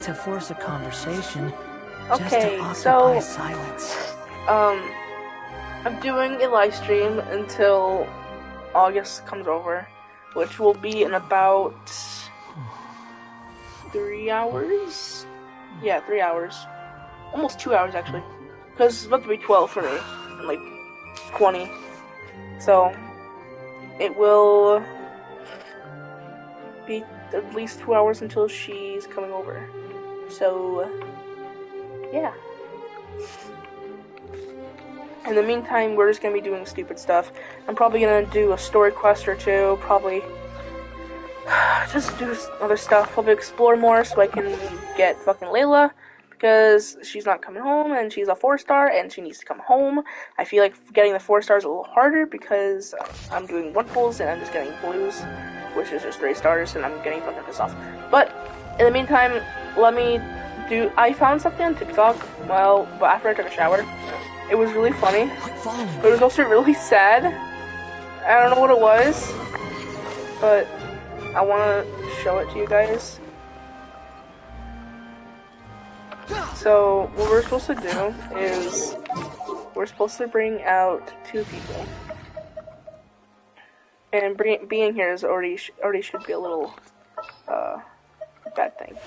to force a conversation. Okay, just to occupy so silence. I'm doing a live stream until August comes over, which will be in about 3 hours. Yeah, 3 hours. Almost 2 hours actually, because it's about to be 12 for me, and like 20. So it will be at least 2 hours until she's coming over. So yeah. In the meantime, we're just gonna be doing stupid stuff. I'm probably gonna do a story quest or two, probably just do other stuff, probably explore more so I can get fucking Layla, because she's not coming home, and she's a 4-star, and she needs to come home. I feel like getting the 4 stars a little harder, because I'm doing 1 pulls, and I'm just getting blues, which is just 3 stars, and I'm getting fucking pissed off. But, in the meantime, I found something on TikTok, but after I took a shower. It was really funny, but it was also really sad. I don't know what it was, but I want to show it to you guys. So, what we're supposed to do is, we're supposed to bring out 2 people. And being here is already should be a little, bad thing.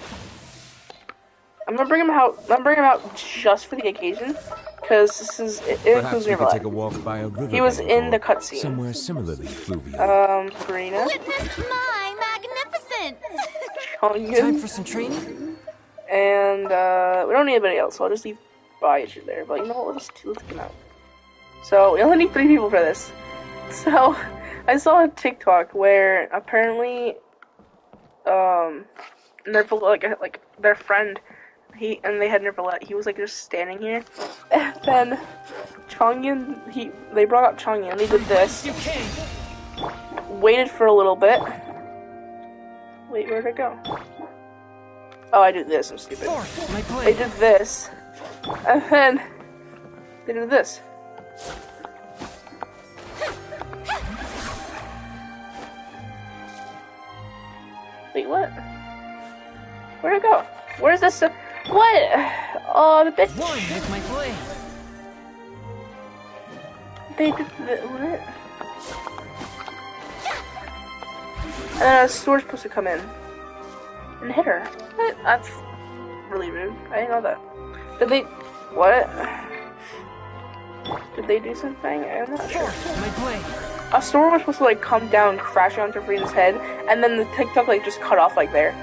I'm gonna bring him out just for the occasion, because this is it includes Perhaps we could take a walk by a river. He was in the cutscene. Somewhere similarly fluvial. Karina. Witness my magnificence! Time for some training? And, we don't need anybody else, so I'll just leave Bayou there. But you know what, let's get him out. So, we only need 3 people for this. So, I saw a TikTok where, apparently, their friend, they had Nervalette, he was, like, just standing here, and then Chongyun, they brought out Chongyun, they did this, waited for a little bit, wait, where'd it go? Oh, I did this, I'm stupid. They did this, and then they did this. Wait, what? Where'd it go? Where's this? What? Oh, the bitch. Make my play. They did what? And then a sword's supposed to come in and hit her. What? That's really rude. I didn't know that. Did they? What? Did they do something? I'm not sure. My play. A storm was supposed to like come down, crash onto Farina's head, and then the TikTok like just cut off like there.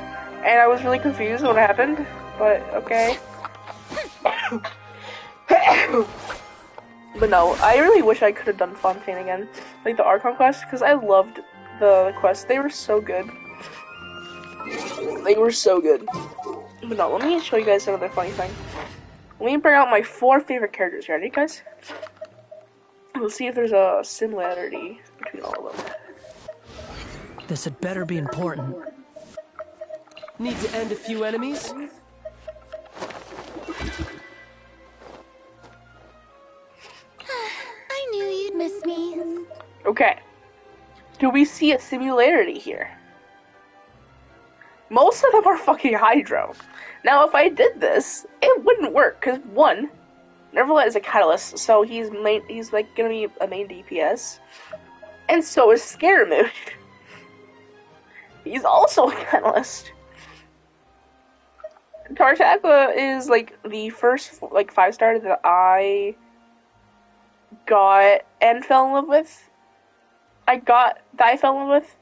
And I was really confused what happened, but okay. But no, I really wish I could have done Fontaine again. Like the Archon quest, because I loved the quests. They were so good. They were so good. But no, let me show you guys another funny thing. Let me bring out my 4 favorite characters. Ready, guys? Let's see if there's a similarity between all of them. This had better be important. Need to end a few enemies? I knew you'd miss me. Okay. Do we see a similarity here? Most of them are fucking Hydro. Now, if I did this, it wouldn't work, because 1, Nervalette is a catalyst, so he's like gonna be a main DPS. And so is Scaramouche. He's also a catalyst. Tartaglia is like the first like 5-star that I got and fell in love with. I fell in love with.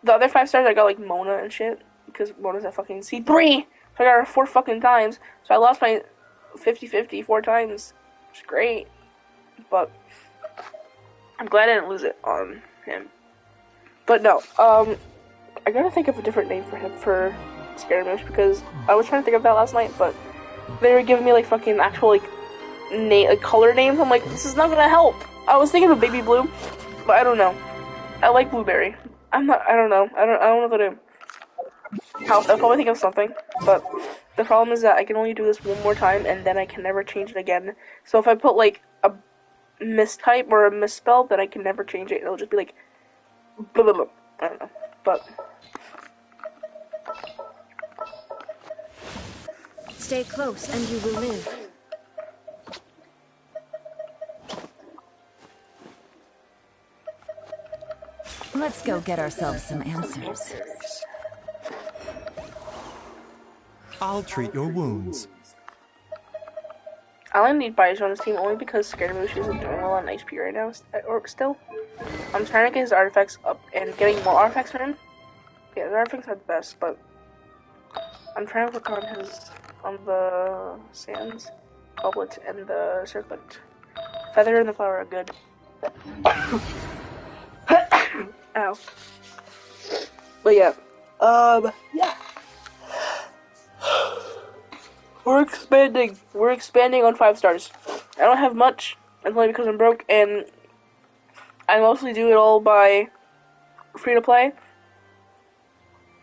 The other 5 stars I got like Mona and shit, because Mona's at fucking C3. So I got her 4 fucking times. So I lost my 50-50 4 times. Which is great. But I'm glad I didn't lose it on him. But no, I gotta think of a different name for him for Scaramouche, because I was trying to think of that last night, but they were giving me like fucking actual like color names. I'm like, this is not gonna help. I was thinking of Baby Blue, but I don't know. I like Blueberry. I don't know. I don't know what to do. I'll probably think of something, but the problem is that I can only do this 1 more time, and then I can never change it again. So if I put like a mistype or a misspell, then I can never change it. It'll just be like blah, blah, blah. I don't know, but Stay close and you will live. Let's go get ourselves some answers. I'll treat your wounds. I only need Baizu on this team only because Scaramouche isn't doing well on HP right now, or still. I'm trying to get his artifacts up and getting more artifacts from him. Yeah, his artifacts are the best, but I'm trying to work on the sands, goblet, and the circlet. Feather and the flower are good. Ow. But yeah. Yeah. We're expanding. We're expanding on 5 stars. I don't have much. It's only because I'm broke, and I mostly do it all by free to play.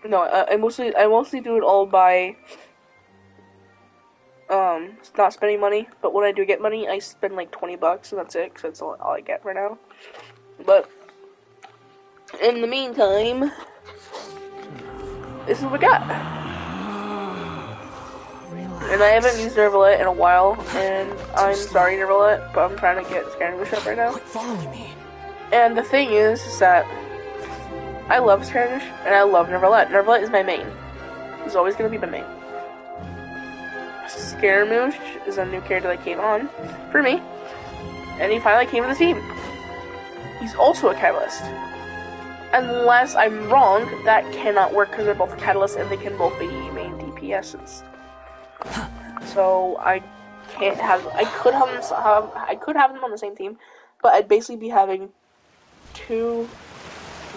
No, I mostly do it all by not spending money. But when I do get money, I spend like $20, and that's it. Cause that's all I get right now. But in the meantime, this is what we got. And I haven't used Nervalette in a while, and I'm sorry, Nervalette, but I'm trying to get Scaramouche up right now. Quit following me. And the thing is that I love Scaramouche, and I love Nervalette. Nervalette is my main. He's always going to be my main. Scaramouche is a new character that came on for me, and he finally came to the team. He's also a Catalyst. Unless I'm wrong, that cannot work because they're both Catalysts and they can both be main DPSs. So I can't have. I could have them on the same team, but I'd basically be having 2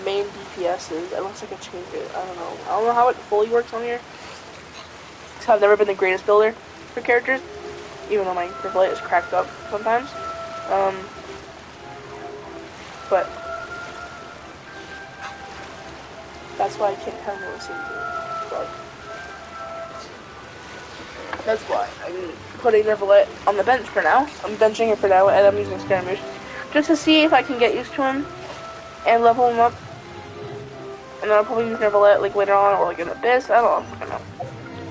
main DPSs unless I could change it. I don't know. I don't know how it fully works on here. Because I've never been the greatest builder for characters, even though my Nervalette is cracked up sometimes. But that's why I can't have them on the same team. But that's why I'm putting Nervalette on the bench for now. I'm benching it for now, and I'm using Scaramouche just to see if I can get used to him and level him up. And then I'll probably use Nervalette like later on, or like in Abyss. I don't know.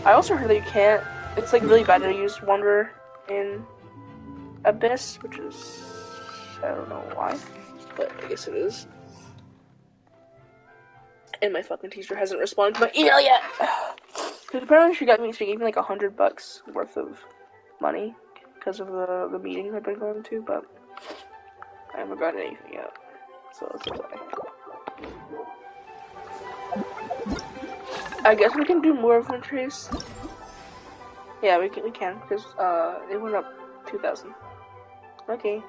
I also heard that you can't. It's like really bad to use Wanderer in Abyss, which is I don't know why, but I guess it is. And my fucking teacher hasn't responded to my email yet. Because apparently she gave me like $100 worth of money because of the meetings I've been going to, but I haven't gotten anything yet. So that's okay. I guess we can do more of Wind Trace. Yeah, we can because it went up 2,000. Okay.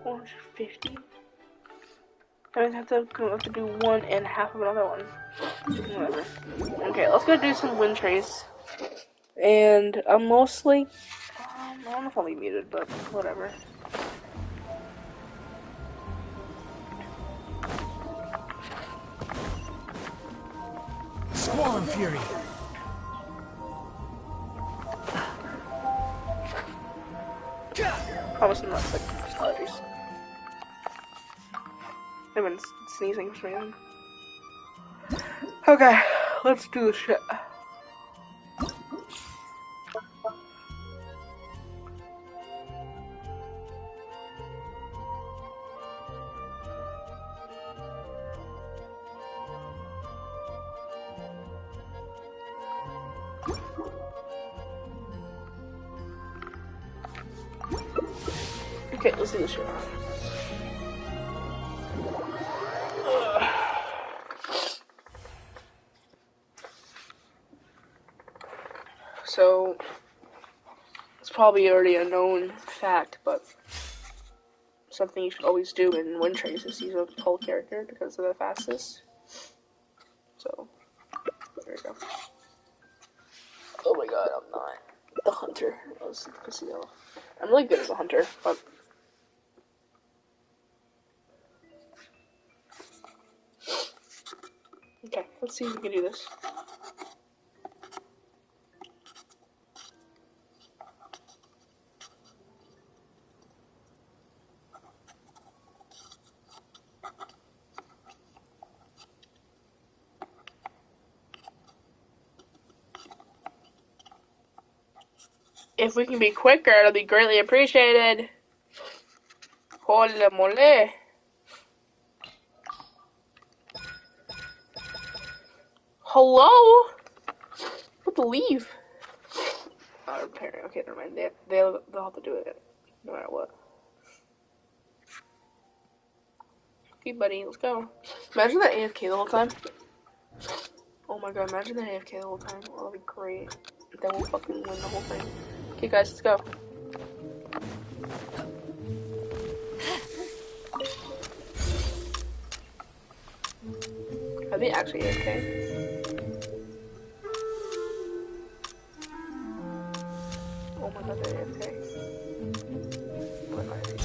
$150. I would have to do one and half of another one. Whatever. Okay, let's go do some Wind Trace. And I'm mostly I don't know if I'll be muted, but whatever. Squall Fury. Promise I'm not sick. Just allergies. I've been sneezing for some reason. Okay, let's do this shit. Okay, let's do this shit. So, it's probably already a known fact, but something you should always do in Wind Trace is use a pull character because they're the fastest. So, there we go. Oh my god, I'm not the hunter. I was pissing me off. I'm really good as a hunter, but okay, let's see if we can do this. If we can be quicker, it'll be greatly appreciated. Holy mole. Hello? What to leave? Apparently, okay, never mind. They'll have to do it no matter what. Okay, buddy, let's go. Imagine that AFK the whole time. Oh my god, imagine that AFK the whole time. Oh, that'd be great. Then we'll fucking win the whole thing. Okay, guys, let's go. Are they actually AFK? Oh my god, they're AFK. What am I doing?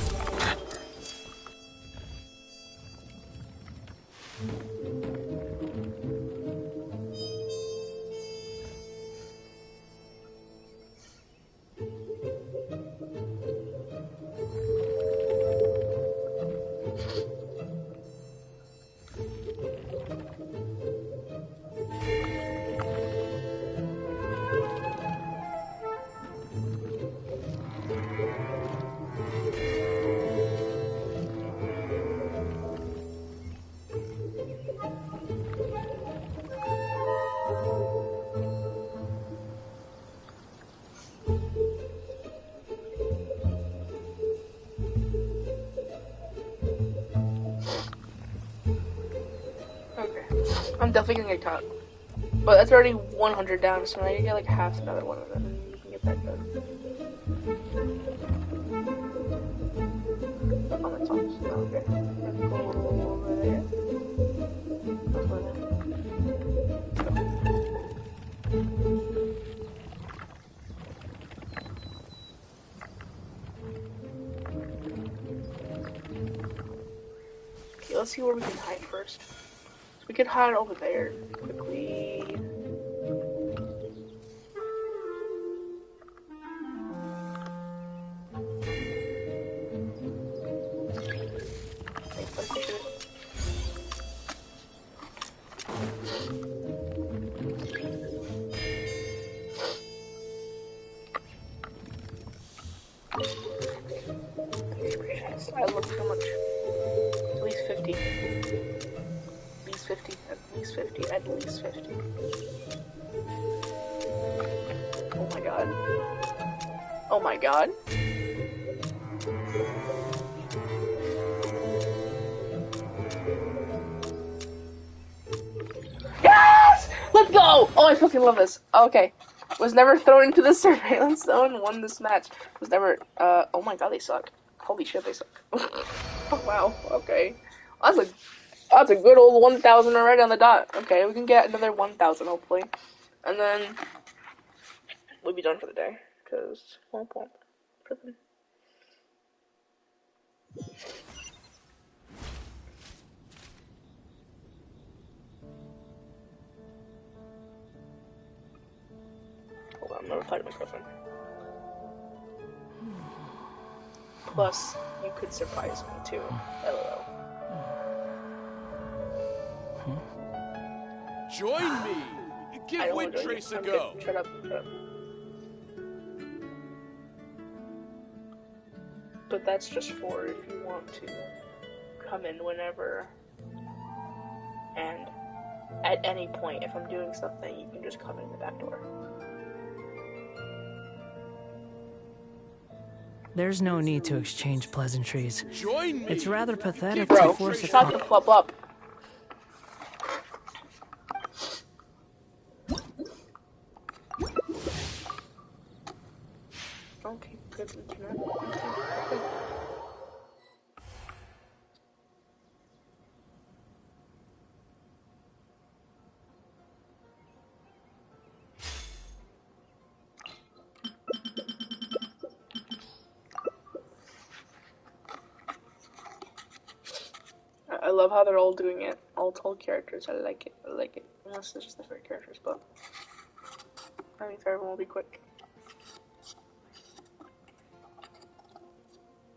I'm definitely gonna get caught. But that's already 100 down, so now you get like half another one of them, and you can get back done. Oh, that's awesome. Okay. Let's go over there. Over there. Okay, let's see where we can hide first. We could hide over there quickly. I look so much. At least 50. At least 50. At least 50. At least 50. Oh my god. Oh my god. Yes! Let's go! Oh, I fucking love this. Okay. Was never thrown into the surveillance zone, won this match. Was never, oh my god, they suck. Holy shit, they suck. Oh wow, okay. That's a good old 1,000 right on the dot. Okay, we can get another 1,000 hopefully. And then we'll be done for the day. Because, womp womp. Prison. Hold on, I'm gonna reply to my girlfriend. Plus, you could surprise me too. LOL. Join me! Give Windtrace a go! Shut up, shut up. But that's just for if you want to come in whenever. And at any point, if I'm doing something, you can just come in the back door. There's no need to exchange pleasantries. Join me! It's rather pathetic Bro, to force a shut the fuck up. Okay, good internet. Okay. I love how they're all doing it. All tall characters. I like it. I like it. Unless it's just different characters, but I think everyone will be quick.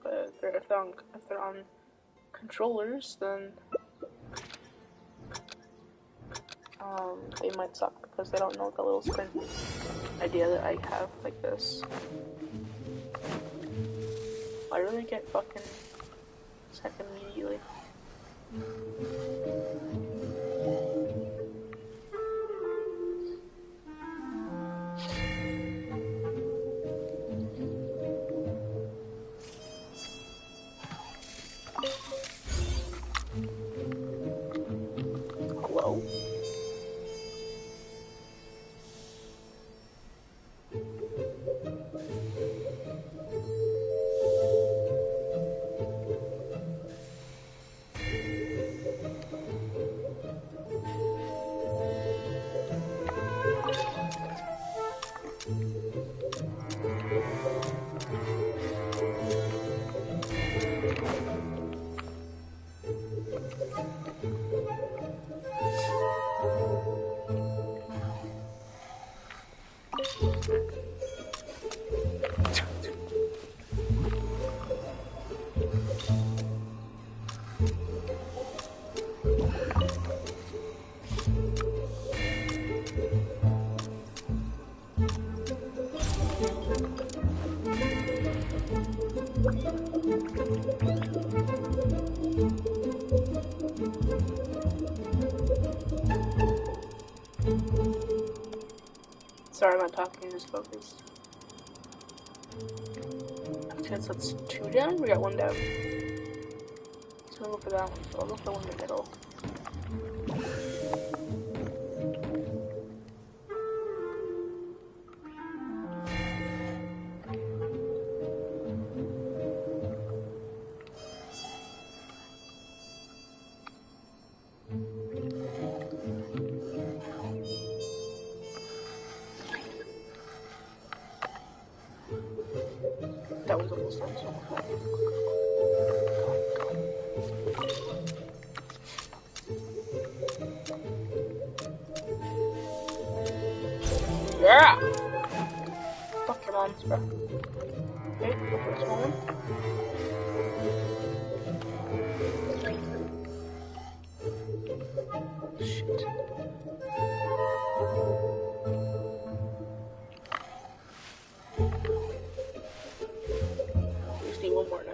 But if they're on controllers, then they might suck because they don't know the little sprint idea that I have like this. I really get fucking second immediately. Hello? Sorry, I'm not talking, just focused. Since that's 2 down, we got 1 down. So I'll go for that one. So I'll go for the one in the middle. That was almost done, so yeah! Fuck your moms, bro. Okay, go for the small one. Shit. We just need 1 more now.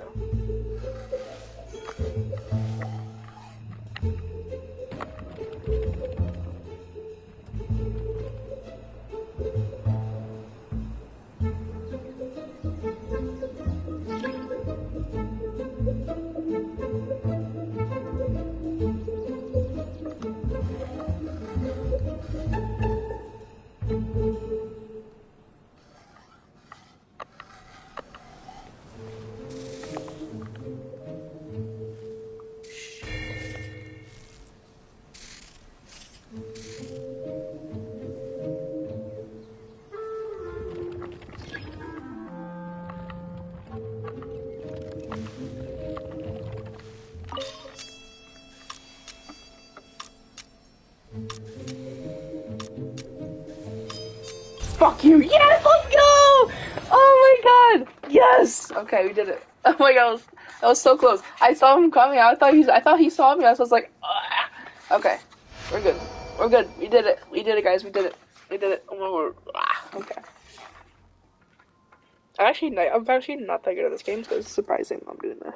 Fuck you! Yes, let's go! Oh my god! Yes! Okay, we did it. Oh my god, that was so close. I saw him coming. I thought he saw me. I was like, ah. Okay, we're good. We're good. We did it. We did it, guys. We did it. We did it. Okay. I'm actually not that good at this game, so it's surprising I'm doing this.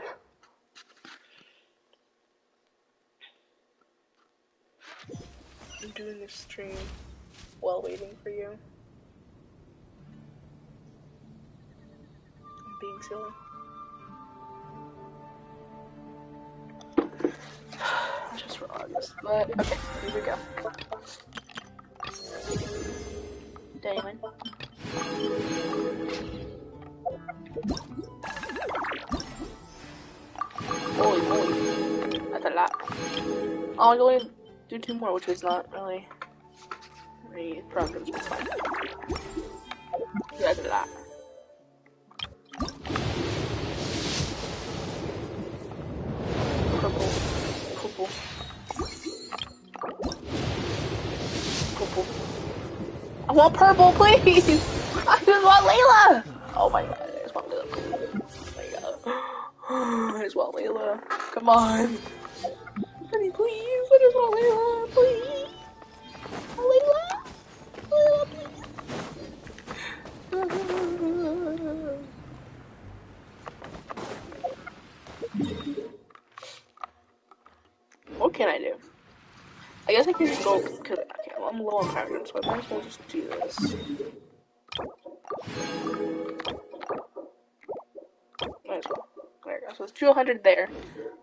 I'm doing this stream while waiting for you. I'm being silly. Just for August, but okay, here we go. Damon. Holy moly, that's a lot. Oh, you only do 2 more, which is not really progress, but it's fine. Yeah, that's a lot. Purple. Purple. Purple. I want purple, please! I just want Layla! Oh my god, I just want Layla. Oh my god. I just want Layla. Come on. Honey, please. I just want Layla, please. can I do? I guess I can just go, because okay, well, I'm low on power, so I might as well just do this. Might as well. There we go. So it's 200 there.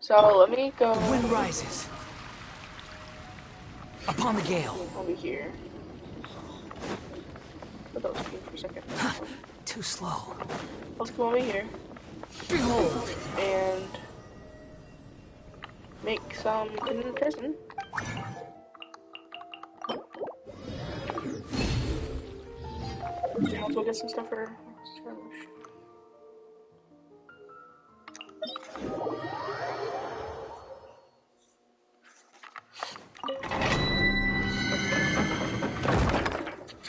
So let me go. The wind rises. Upon the gale. I'll be here. But that was cute for a second. Too slow. Let's go over here. Behold. And make some in prison. I'll go get some stuff for skirmish.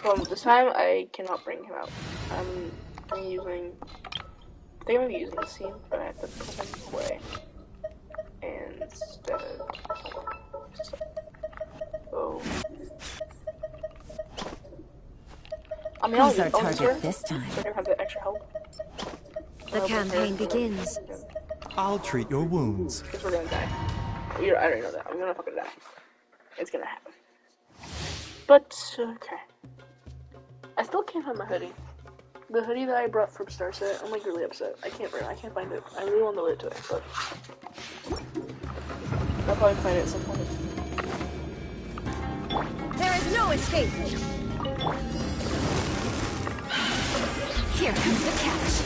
Well, this time I cannot bring him out. I'm using. I think I'm using the scene, but I have to put him away. And instead. Oh. I mean, Who's I'll our target this time? so I can have the extra help. The campaign begins. I'll treat your wounds. Because we're gonna die. I already know that. I'm gonna fucking die. It's gonna happen. But, okay. I still can't find my hoodie. The hoodie that I brought from Star Set, I'm like really upset. I can't find it. I really want to wear it today, but I'll probably find it at some point. There is no escape. Here comes the catch.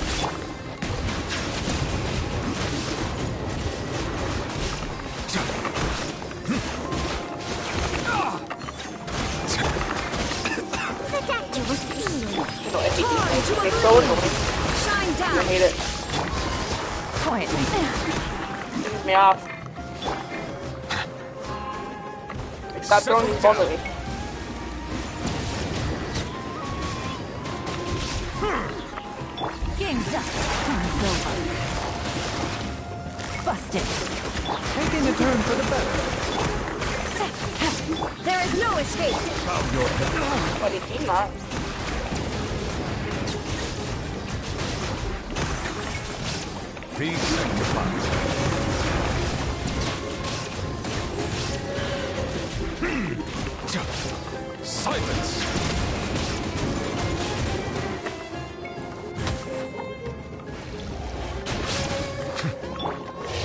Seductive steam. You know, I hate these things. It's so annoying. Shine I down. hate it. Quietly. Pisses me off. Like, stop throwing these balls at me. Game's up. Time's over. Busted. Taking a turn for the better. There is no escape. But he came not. Be sanctified. Silence!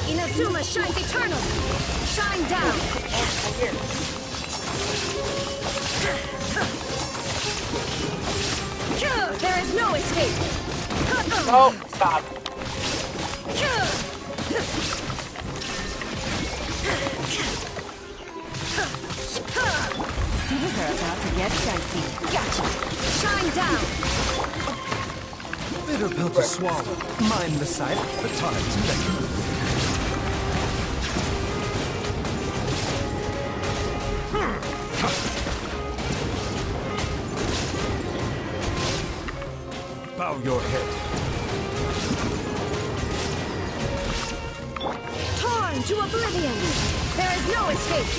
Inazuma shines eternal. Shine down. There is no escape. Oh, stop. Things are about to get dicey. Gotcha. Shine down. Bitter pill to swallow. Mind the sight. The time's beckoning. Bow your head. Torn to oblivion. There is no escape.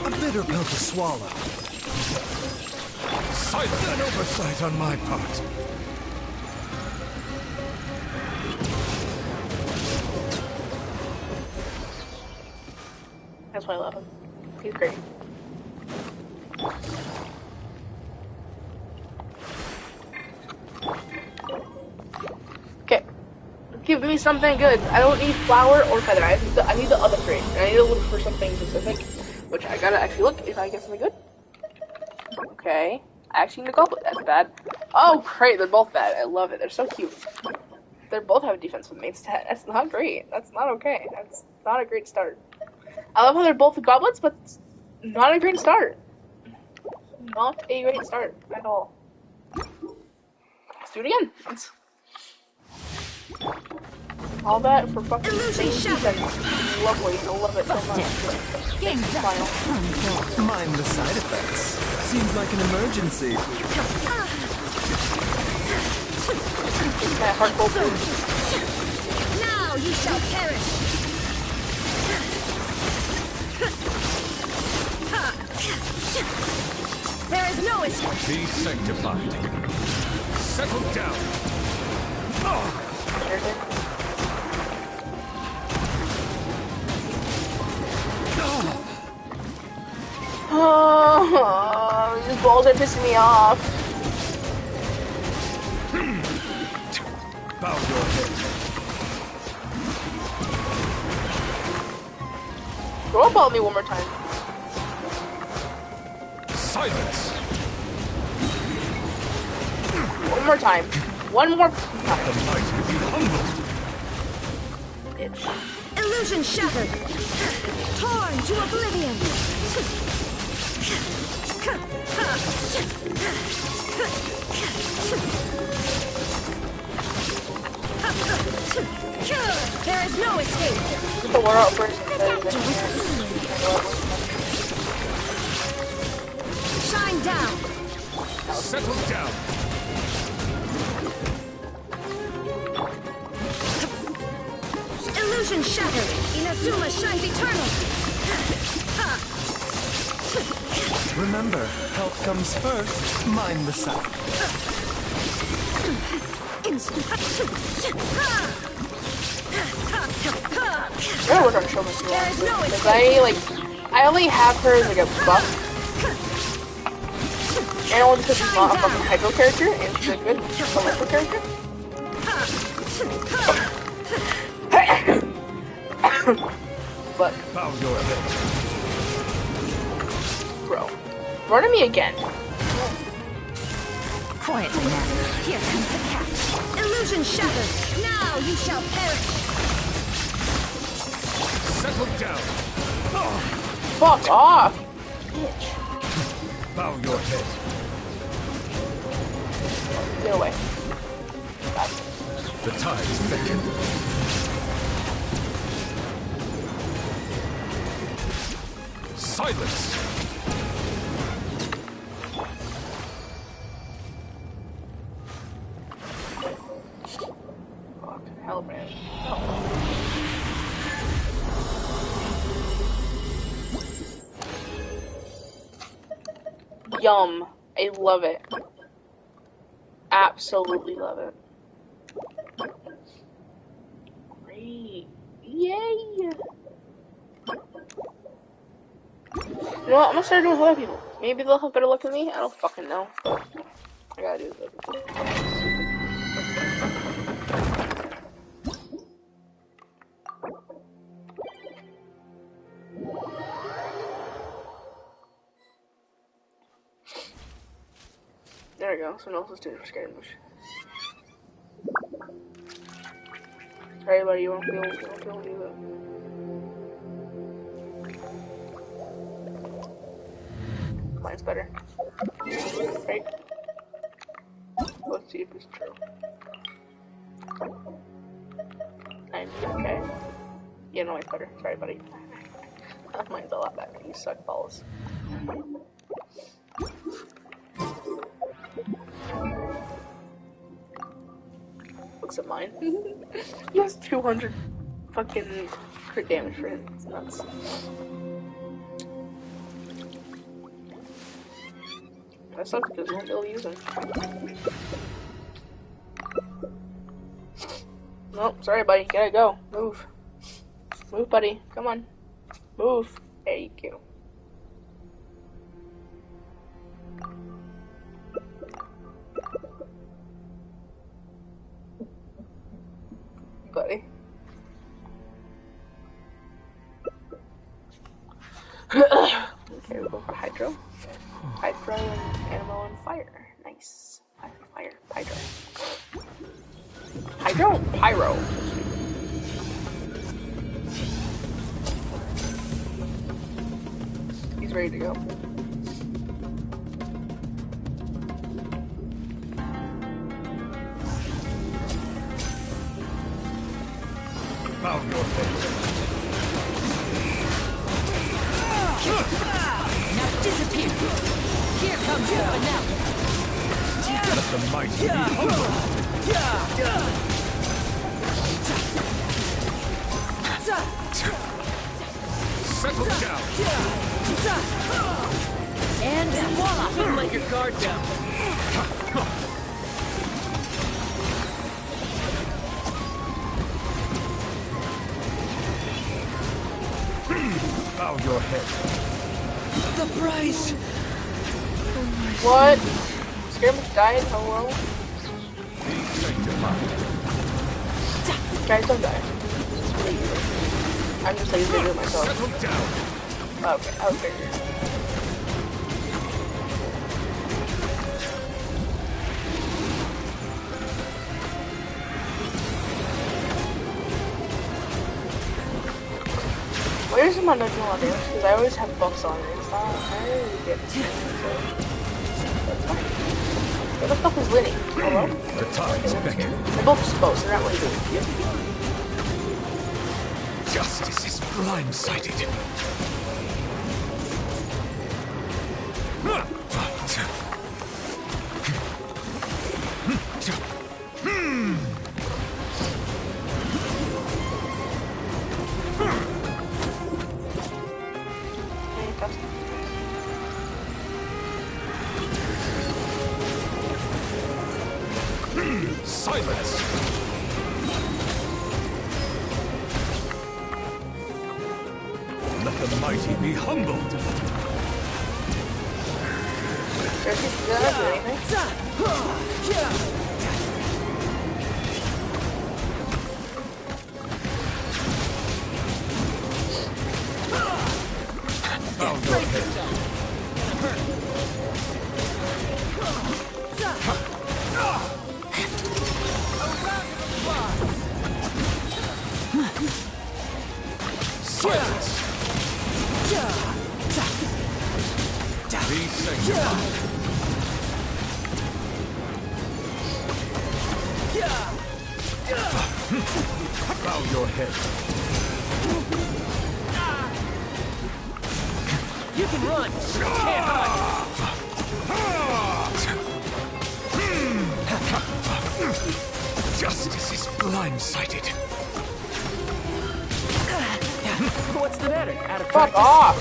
A bitter pill to swallow. Silence. An oversight on my part. That's why I love him. He's great. Okay. Give me something good. I don't need flower or feather. I need the other three. And I need to look for something specific, which I gotta actually look if I get something good. Okay. I actually need a goblet. That's bad. Oh, great. They're both bad. I love it. They're so cute. They both have a defensive main stat. That's not great. That's not okay. That's not a great start. I love how they're both goblets, but it's not a great start. Not a great start at all. Let's do it again. Let's... All that for fucking Illusion insane shattered. defense. Lovely. I love it so much. Game's up. Final. Time's over. Mind the side effects. Seems like an emergency. It's kind of hardcore food. Now you shall perish. There is no escape. Be sanctified. Settle down. There's it. balls are pissing me off. Bow your head. Throw a ball at me one more time. Silence. One more time. One more The time. mighty be humbled. Bitch. Illusion shattered. Torn to oblivion. There is no escape. The world first. Shine down. Settle down. Illusion shattered. Inazuma shines eternal. Remember, health comes first. Mind the sight. I gotta work on show myself. There is no Because escape. I only have her as like a buff. And only because she's not a fucking Hydro character, and she's a good electro character. But, Bow your head. bro, run at me again. Quietly now. Here comes the catch. Illusion shattered. Now you shall perish. Settle down. Fuck off, bitch. Bow your head. Get away. The tides beckon. Silence. Fucking hell, man. Yum. I love it. Absolutely love it. Great. Yay! You know what? I'm gonna start doing with other people. Maybe they'll have better luck than me. I don't fucking know. I gotta do this. There we go. Someone else is doing for Scary Mush. Sorry, buddy. You won't be able to do that. Mine's better. Right? Let's see if it's true. Okay. Yeah, no, mine's better. Sorry, buddy. Mine's a lot better. You suck balls. Looks at mine. He has 200 fucking crit damage for him. It's nuts. That sucks because we won't be able to use him. Nope, sorry, buddy. Gotta go. Move. Move, buddy. Come on. Move. There you go. Buddy. Okay, we'll go for Hydro. Hydro and Animal and Fire. Nice. Fire. Hydro. Hydro? Pyro. He's ready to go. Bow your head. Now disappear. Here comes the finale. Let the mighty be humbled. Settle down. And voila. Don't let your guard down. Bow your head. The price for my What? Skirmish died? Hello? Be sanctified. Guys, don't die. I'm just lazy to do it myself. Settle down. Okay, I was figuring. Where's my dungeon on damage? Because I always have buffs on it. It's not. I really get it. That's fine. What the fuck is Linny? Hello? The tides beckon. They're both supposed, they're not really good. Justice is blindsided. Silence! Let the mighty be humbled. Seriously, did that not do anything? Bow your head. Silence! Be sanctified. Bow your head. You can run. Can't hide. Justice is blindsided. What's the matter? Out of Fuck practice? off!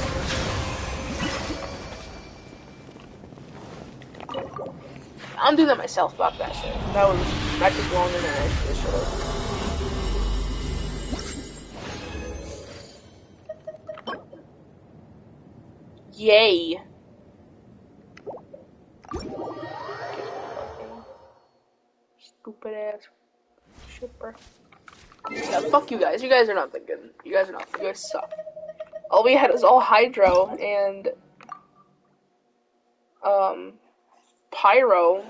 I'm doing that myself, fuck that shit. That took longer than I should have. Yay. Stupid ass shipper. Yeah, fuck you guys. You guys are not that good. You guys are not. You guys suck. All we had was all Hydro and Pyro,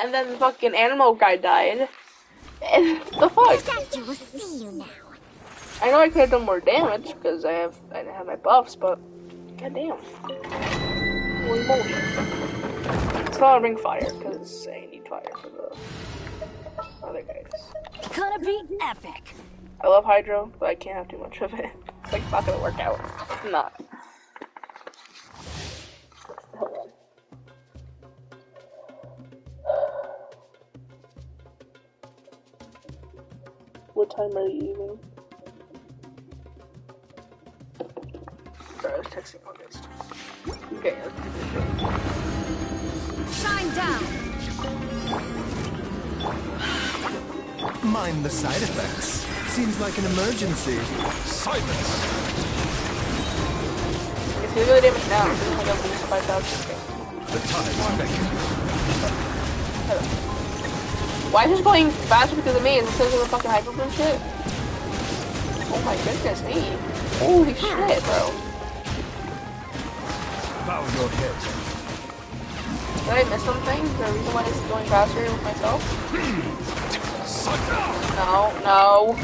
and then the fucking Animo guy died. And the fuck? Statue will see you now. I know I could have done more damage because I didn't have my buffs, but goddamn. Holy moly. So I'll bring fire because I need fire for the other guys. Gonna be epic. I love Hydro, but I can't have too much of it. It's like not gonna work out. It's not. Hold on. What time are you eating? Sorry, I was texting August. Okay, let's do this. Shine down. Mind the side effects. Seems like an emergency. Silence! It's really damage now. It's like a boost 5,000. The tides beckon. Why is this going faster because of me? Is it because of the fucking hyper boost shit? Oh my goodness me. Holy shit, bro. Bow your head. Did I miss something? Is there a reason why this is going faster with myself? No, no.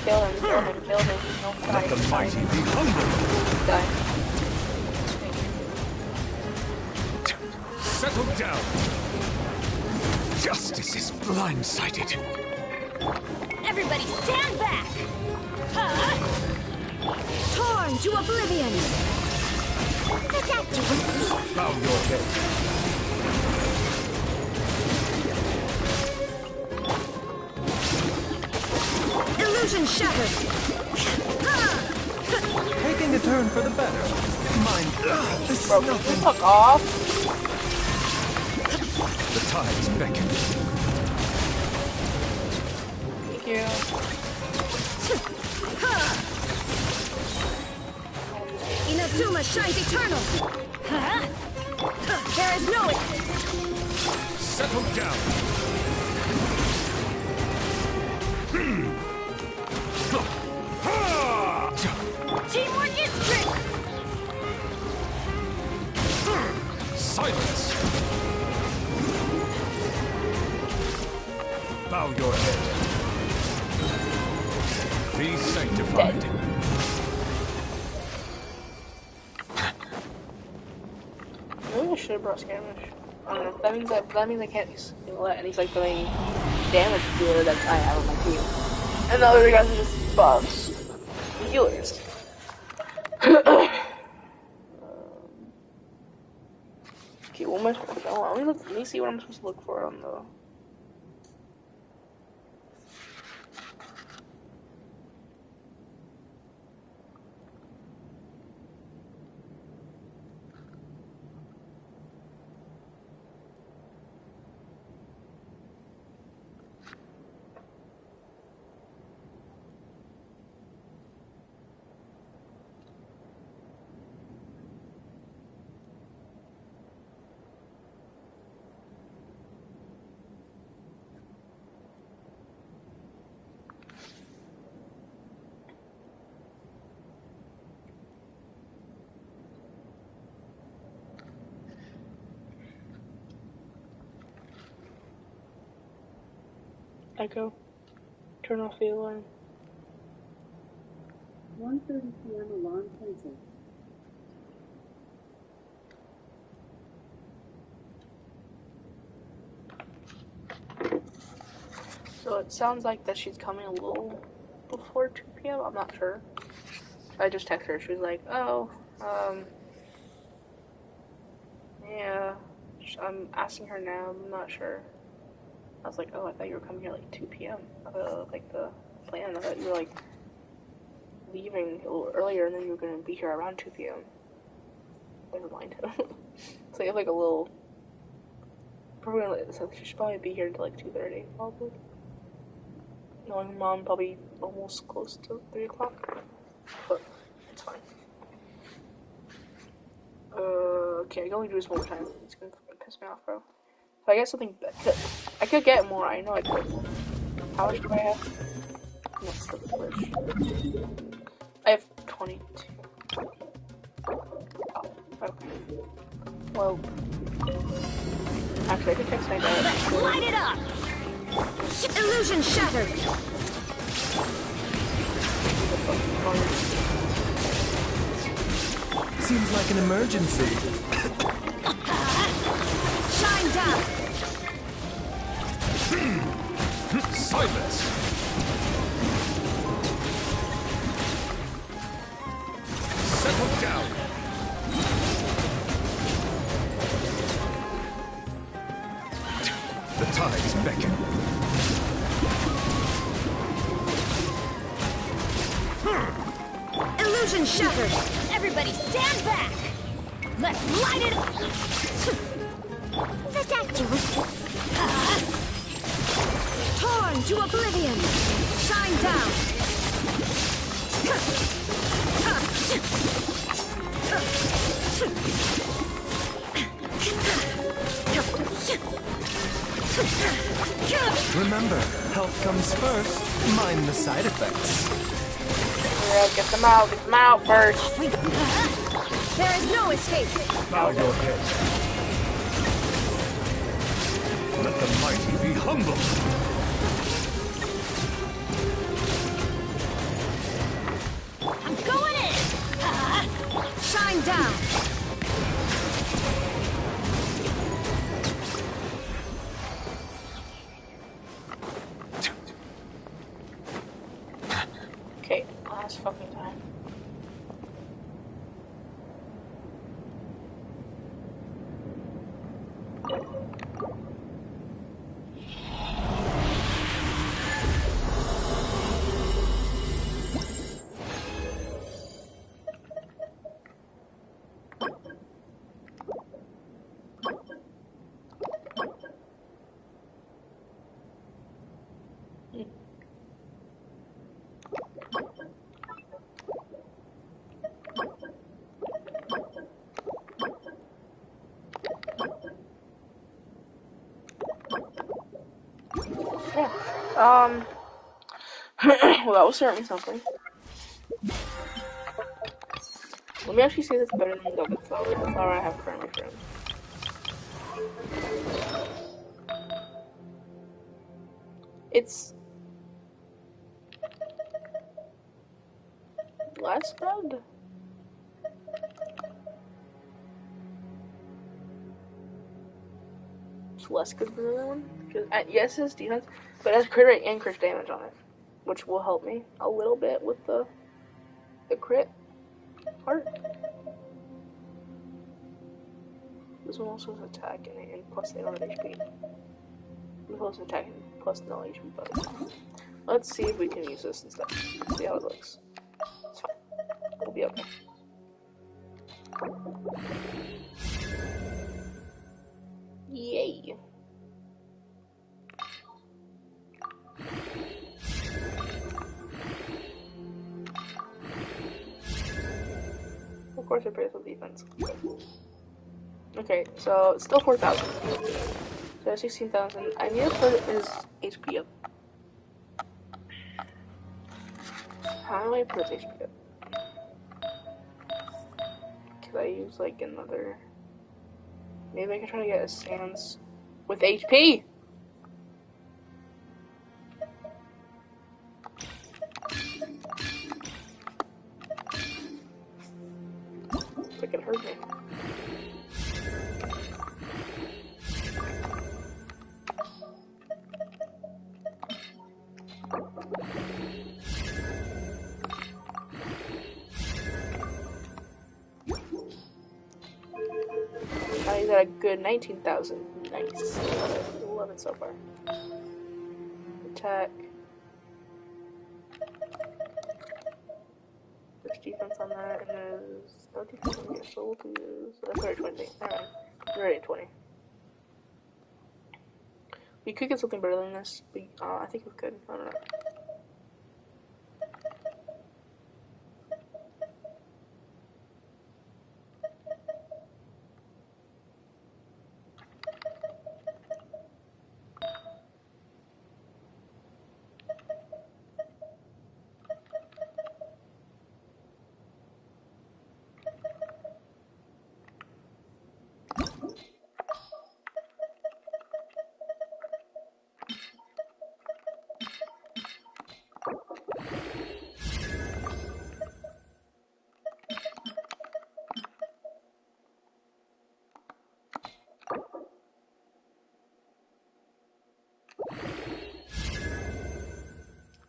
Kill him, kill him, kill him. No, Let the mighty be humbled. Die. Settle down. Justice is blindsided. Everybody stand back. Torn to oblivion. The statue will see. Bow your head. Illusion shattered. Taking a turn for the better. Mind. This is Bro, can you nothing. fuck off? The tides beckon. Thank you. Enough Asuma shines eternal. There is no Settle down. teamwork is strength. Silence. Bow your head. Be sanctified. Maybe I should have brought Skirmish. I don't know. That means I can't let any like doing damage to it that I have on my team. And the other guys are just buffs. Healers. Okay, what am I supposed to let me see what I'm supposed to look for on the Echo. Turn off the alarm. 1:30 p.m. alarm canceled. So it sounds like that she's coming a little before 2 p.m. I'm not sure. I just texted her. She was like, "Oh, yeah." I'm asking her now. I'm not sure. I was like, "Oh, I thought you were coming here like 2 p.m. Like the plan. I thought you were like leaving a little earlier, and then you were gonna be here around 2 p.m." Never mind. So you have like a little. Probably, so she should probably be here until like 2:30, probably. Knowing Mom, probably almost close to 3 o'clock, but it's fine. Okay, I can only do this one more time. It's gonna piss me off, bro. If I get something, I could get more. I know I could. How much do I have? Next to the glitch. I have 22. Oh, okay. Well, actually, I could text my dad. Let's light it up. Illusion shattered. Seems like an emergency. Shine down. Silence. Settle down. The tides beckon. Illusion shattered. Everybody stand back. Let's light it up. The doctor was torn to oblivion. Shine down. Remember, health comes first. Mind the side effects. Yeah, get them out first. There is no escape. Bow your head. Let the mighty be humble. I'm going in. Shine down. Okay, last fucking time. Yeah. Well, that was certainly something. Let me actually see if it's better than the flower I have currently framed. It's less bad. It's less good than the other one. Because yes, it's defense, but it has crit rate and crit damage on it, which will help me a little bit with the crit part. This one also has attack and plus 800 HP. This one has attack and plus no HP bonus. Let's see if we can use this instead. See how it looks. It's fine. We'll be okay. Yay! Of course, it plays with defense. Okay, so it's still 4,000. So 16,000. I need to put his HP up. How do I put his HP up? Could I use like another? Maybe I can try to get a Sans with HP. It can hurt me. I got a good 19,000. Nice. Love it so far. Attack. There's defense on that, and there's no defense on here, so we'll do. So that's 120. Alright. 120. We could get something better than this. I think we could. I don't know.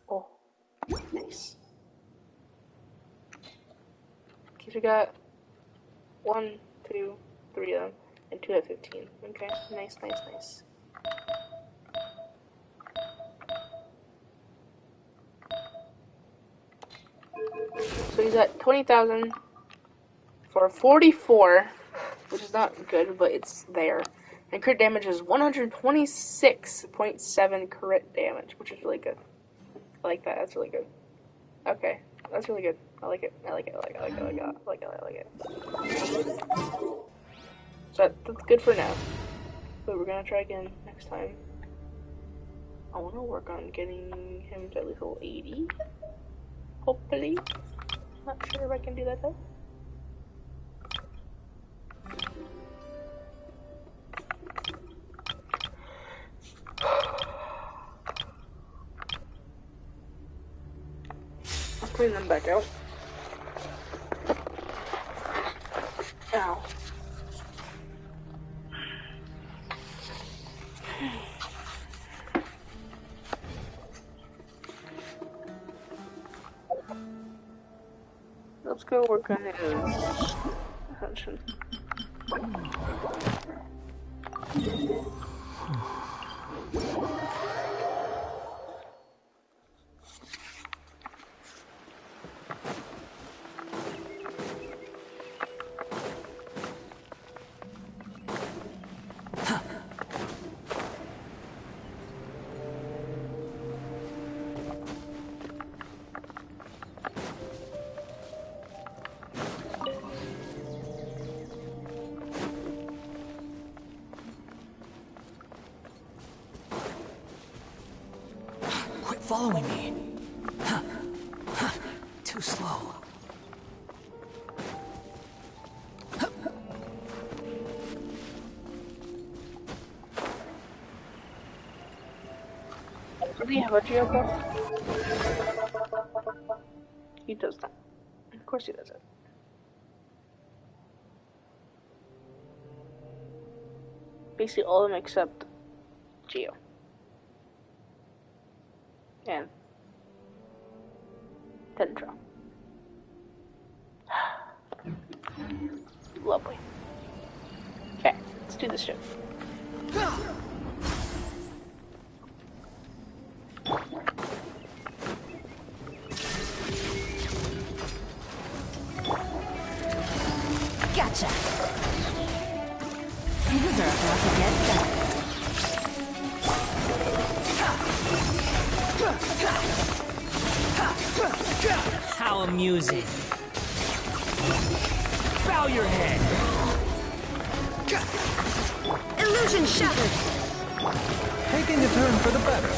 Oh, nice. Okay, so we got 1, 2, 3 of them, and 2 at 15. Okay, nice, nice, nice. So he's at 20,000 for 44, which is not good, but it's there. And crit damage is 126.7 crit damage, which is really good. I like that. That's really good. Okay, that's really good. I like it. I like it. I like it. I like it. I like it. I like it. I like it. So that's good for now. But we're gonna try again next time. I want to work on getting him to at least level 80. Hopefully. Not sure if I can do that though. Let's clean them back out. Ow. Let's go work on his ascension. following me. Too slow. Does he have a geobuff? He does not. Of course he doesn't. Basically all of them except Geo. And Dendro. Lovely. Okay, let's do this shit. Gotcha. Things are about to get done. How amusing. Bow your head. Illusion shattered. Taking a turn for the better.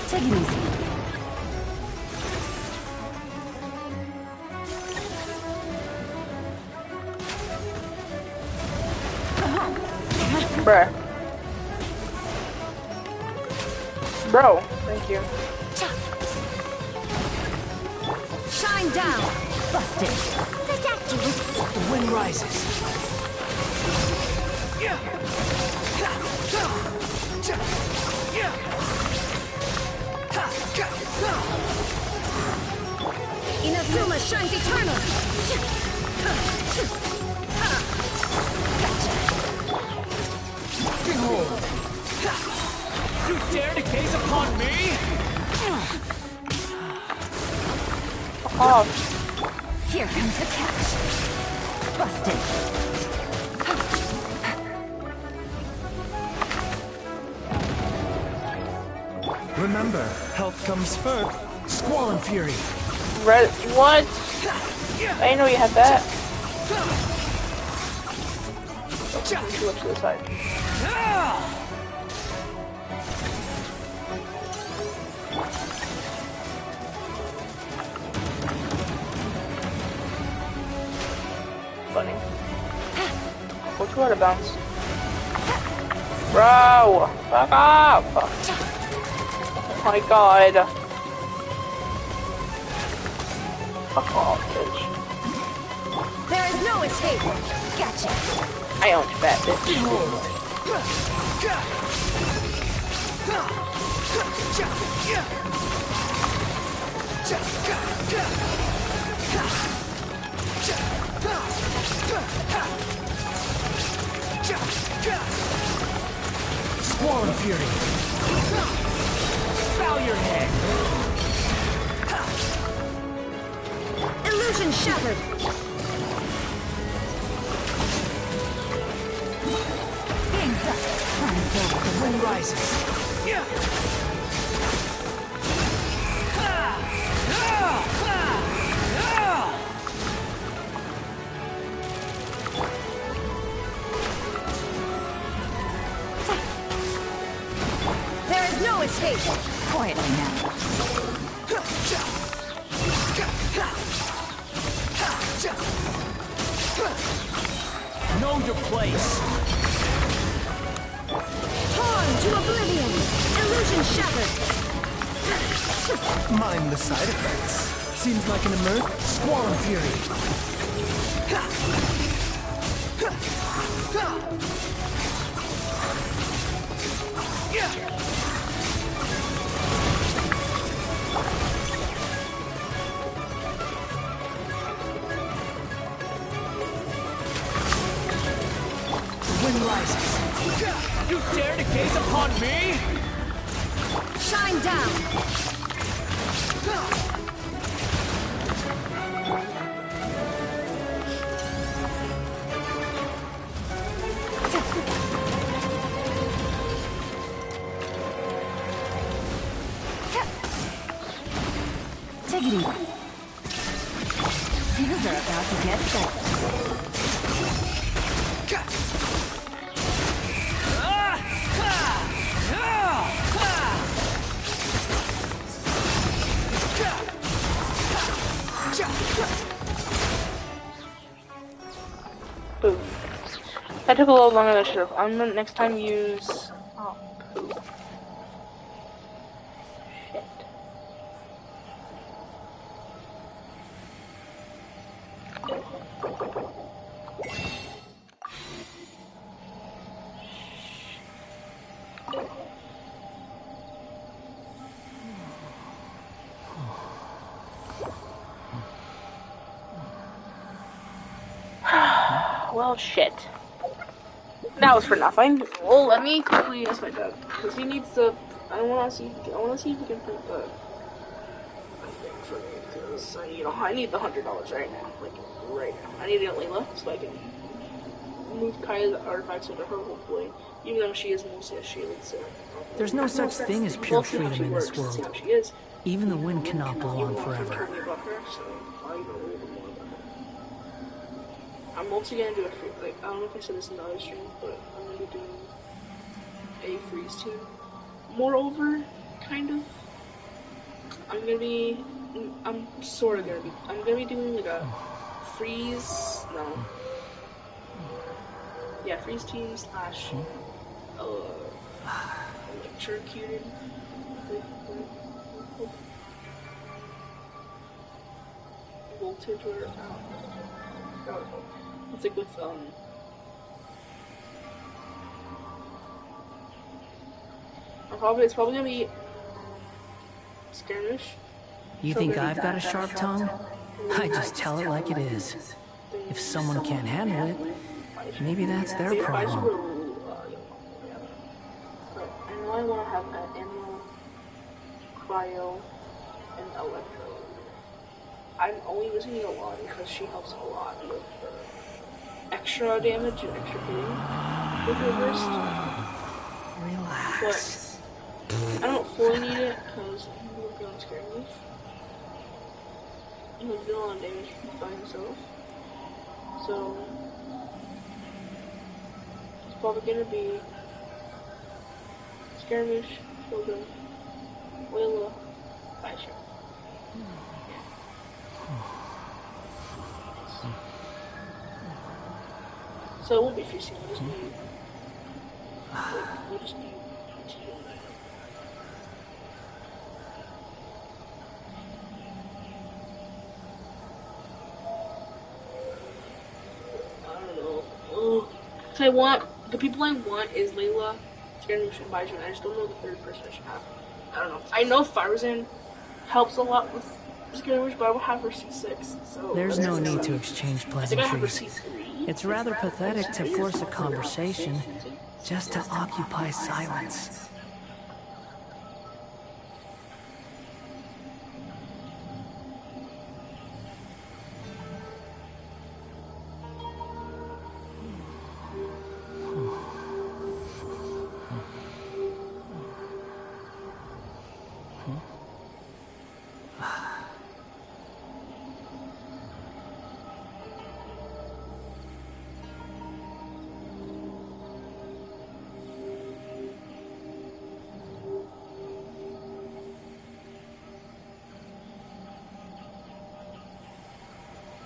Take it easy. Bruh. Bro, thank you. Shine down. Busted. Seductive. The wind rises. Inazuma shines eternal. Behold! You dare to gaze upon me? Oh, Here comes the catch. Busted. Remember, health comes first. Squall and Fury. red. What? I didn't know you had that. Too much to the side. Funny. What's out of bounds? Bro! Fuck off! Oh my god. Fuck off, bitch. There is no escape. Gotcha. I own you, fat bitch. Squall and Fury. Bow your head. Illusion shattered. Game's up. Time's over. The wind rises. There is no escape. Quietly now. Know your place. Torn to oblivion. Illusion shattered. Mind the side effects. Seems like an emergency. Squall and Fury. The wind rises. You dare to gaze upon me? Shine down. Take it easy. Things are about to get better. Boom. That took a little longer than I should have. I'm gonna next time use. Oh, poop. Shit. Well, shit. That was for nothing. Well, let me quickly ask my dad because he needs to. I want to see. I want to see if he can print the thing for me because I need the $100 right now. Like right now. I need to get Layla so I can move Kaya's artifacts into her hopefully. Even though she is mostly a shield, so. There's no such thing as pure freedom in this See world. how she is. Even the wind cannot blow on forever. Told me about her, so I'll even read more about her. I'm also gonna do a free, like, I don't know if I said this in the other stream, but I'm gonna be doing a freeze team. Moreover, kind of. I'm gonna be doing like a freeze, freeze team slash, electrocuted. Voltage or it's like with it's probably gonna be skirmish. You think I've got a sharp tongue? I just tell it like it is. If someone can't handle it, maybe that's their problem. I know I want to have an Emerald, Cryo, and Electro. I'm only using Yolanda because she helps a lot with extra damage and extra healing with her wrist. Relax. But I don't fully need it because I'm working on skirmish. He's doing a lot of damage by himself. So it's probably gonna be skirmish, Shogun, Layla, Aisha. So it won't be freezing, we'll just need I don't know. So the people I want is Layla, Skirmish, and Baizun. I just don't know the third person I should have. I don't know. I know Farzan helps a lot with Skirmish, but I will have her C6. So There's no need to exchange I think I have her pleasantries. C3. It's rather pathetic to force a conversation just to occupy silence.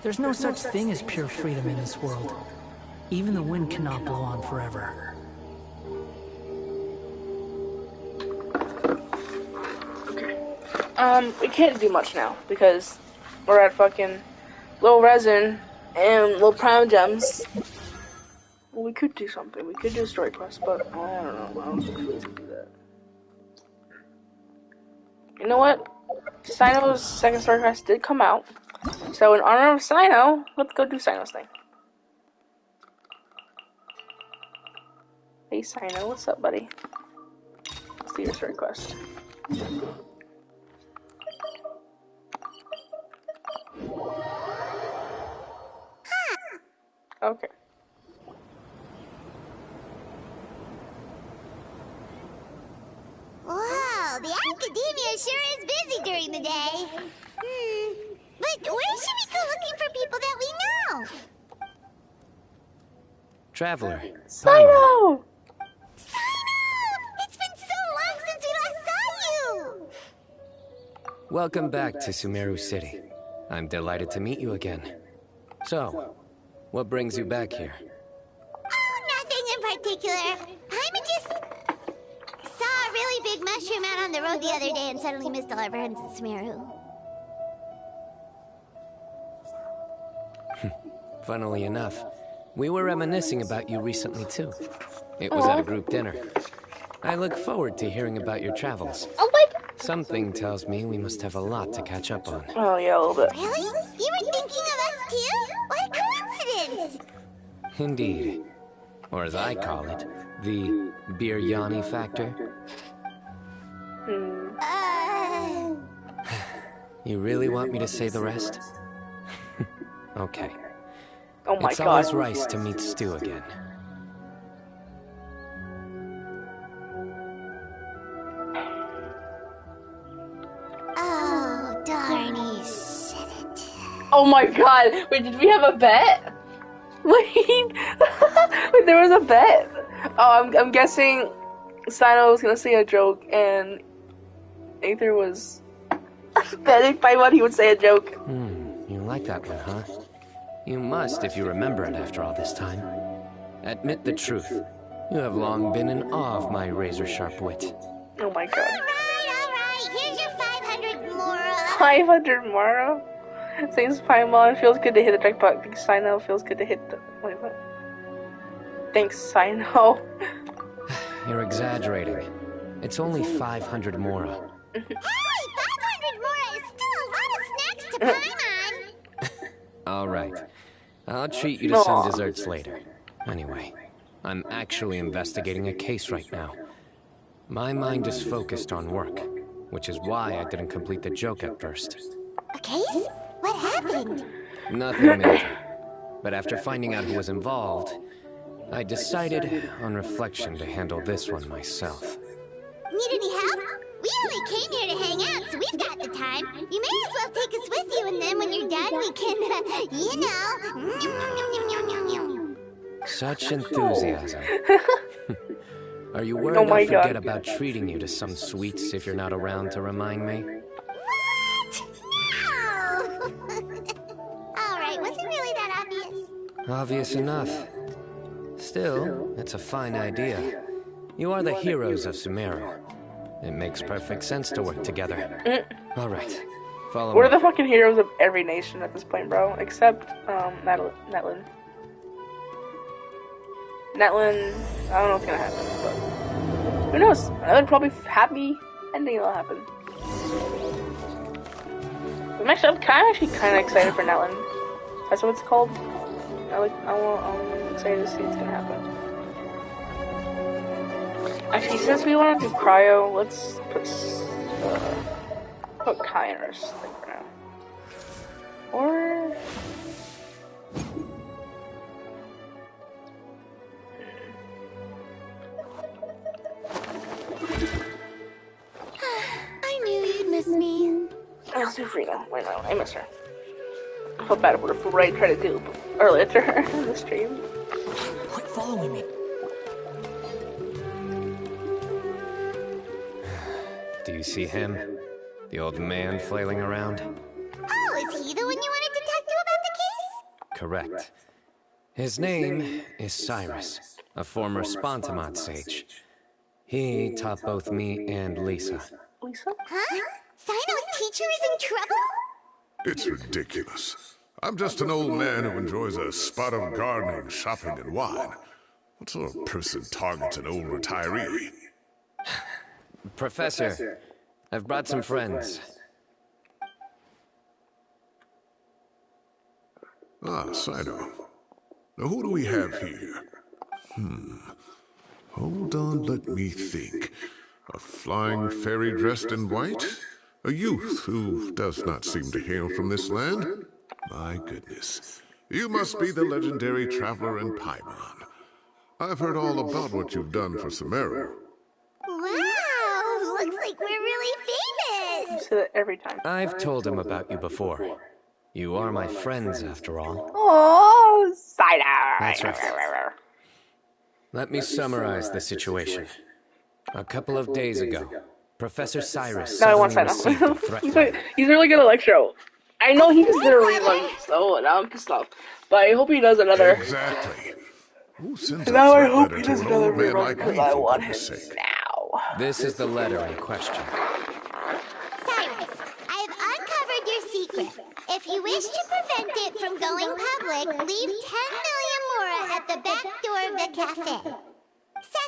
There's no such thing as pure freedom in this world. Even the wind cannot blow on forever. Okay. We can't do much now because we're at fucking low resin and low prime gems. Well, we could do something. We could do a story quest, but I don't know. I don't think we can do that. You know what? Sino's second story quest did come out. So in honor of Sino, let's go do Sino's thing. Hey Sino, what's up, buddy? Let's do your story quest. Okay. Wow, the academia sure is busy during the day. But where should we go looking for people Traveler. Cyno! It's been so long since we last saw you! Welcome back to Sumeru City. I'm delighted to meet you again. So, what brings you back here? Oh, nothing in particular. I just saw a really big mushroom out on the road the other day and suddenly missed all our friends in Sumeru. Funnily enough, we were reminiscing about you recently too. It was at a group dinner. I look forward to hearing about your travels. Oh my god. Something tells me we must have a lot to catch up on. Oh yeah, a little bit. Really? You were thinking of us too? What a coincidence! Indeed. Or as I call it, the Biryani factor. You really want me to say the rest? Okay. Oh my It's god. always nice to meet Stu again. Oh, darn, he said it. Oh my god. Wait, did we have a bet? Wait. Wait, there was a bet. Oh, I'm guessing Cyno was gonna say a joke and Aether was betting by what he would say a joke. You like that one, huh? You must if you remember it after all this time. Admit the truth. You have long been in awe of my razor-sharp wit. Oh my god. Alright, here's your 500 Mora. 500 Mara? Thanks, Paimon. Feels good to hit the jackpot. Thanks, Cyno. Feels good to hit the... Wait, what? Thanks, Cyno. You're exaggerating. It's only 500 Mora. Hey, 500 Mora is still a lot of snacks to Paimon. All right. I'll treat you to some desserts later. Anyway, I'm actually investigating a case right now. My mind is focused on work, which is why I didn't complete the joke at first. A case? What happened? Nothing major. But after finding out who was involved, I decided, on reflection, to handle this one myself. Need any help? We only came here to hang out, so we've got the time. You may as well take us with you, and then when you're done, we can, you know... Such enthusiasm. Are you worried Oh my I'll forget God. about treating you to some sweets if you're not around to remind me? What? No! Alright, was it really that obvious? Obvious enough. Still, it's a fine idea. You are the heroes of Sumeru. It makes perfect sense to work together. All right, follow We're me. the fucking heroes of every nation at this point, bro. Except, Netlin. Netlin, I don't know what's gonna happen, but... Who knows? Another probably happy ending will happen. I'm actually kind of excited for Netlin. That's what it's called. I'm excited to see what's gonna happen. Actually, since we want to do cryo, let's put Kai in our thing for now. Or I knew you'd miss me. let's do Frida. Wait, no, I miss her. I felt bad for what I tried to do earlier to her in the stream. Quit following me. Do you see him? The old man flailing around? Oh, is he the one you wanted to talk to about the case? Correct. His name is Cyrus, a former Spontamod sage. He taught both me and Lisa. Lisa? Huh? Cyno's teacher is in trouble? It's ridiculous. I'm just an old man who enjoys a spot of gardening, shopping, and wine. What sort of person targets an old retiree? Professor, I've brought some friends. Ah, Cyno. Now who do we have here? Hold on, let me think. A flying fairy dressed in white? A youth who does not seem to hail from this land? My goodness. You must be the legendary traveler in Paimon. I've heard all about what you've done for Sumeru. Wow, looks like we're really famous. Say that every time. I've told him about you before. You are my friends, after all. Oh, Cider! That's right. Let me summarize the situation. A couple of days ago, Professor Cyrus No, I want suddenly to received a know. threat he's letter. really good at lecture. I know he just did a rerun, so now I'm pissed off. But I hope he does another. Exactly. Who sends a Now I threat hope letter he to does an another old man rerun like because me, I for want him goodness sake? now. This is the letter in question. Cyrus, I've uncovered your secret. If you wish to prevent it from going public, leave 10 million mora at the back door of the cafe.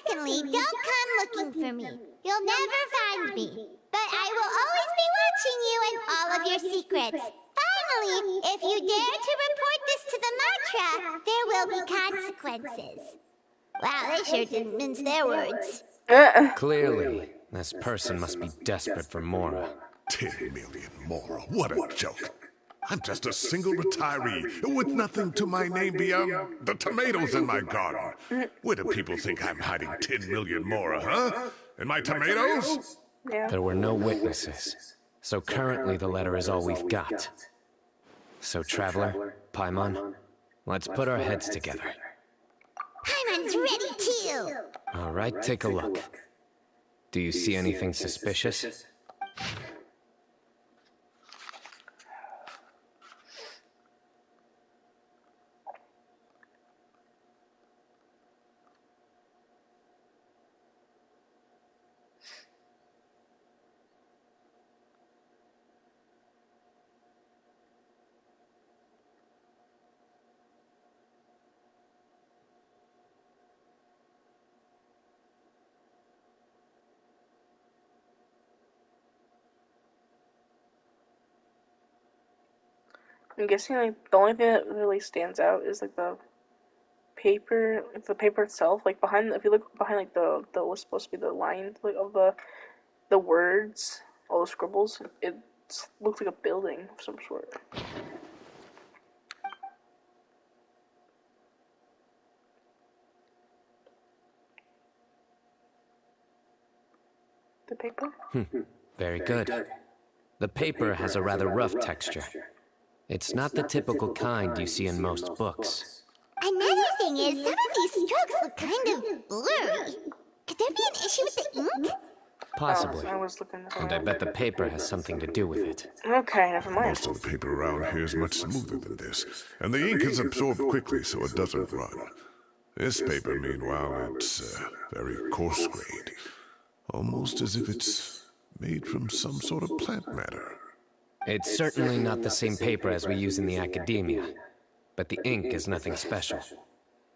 Secondly, don't come looking for me. You'll never find me. But I will always be watching you and all of your secrets. Finally, if you dare to report this to the mantra, there will be consequences. Wow, they sure didn't mince their words. Clearly, this person must be desperate for Mora. 10 million more. What a joke. I'm just a single retiree with nothing to my name beyond the tomatoes in my garden. Where do people think I'm hiding 10 million more, huh? And my tomatoes? Yeah. There were no witnesses, so currently the letter is all we've got. So, Traveler, Paimon, let's put our heads together. Paimon's ready too. All right, take a look. Do you see anything suspicious? I'm guessing like the only thing that really stands out is like the paper itself. Like behind, if you look behind like the what's supposed to be the lines like of the words, all the scribbles, it looks like a building of some sort. The paper? Very good. The paper has a rather rough texture. It's not the typical kind you see in most books. Another thing is, some of these strokes look kind of blurry. Could there be an issue with the ink? Possibly. Oh, I was looking. And I bet the paper has something to do with it. Okay, never mind. Most of the paper around here is much smoother than this, and the ink is absorbed quickly so it doesn't run. This paper, meanwhile, it's very coarse-grained, almost as if it's made from some sort of plant matter. It's certainly not the same paper as we use in the academia, but the ink is nothing special.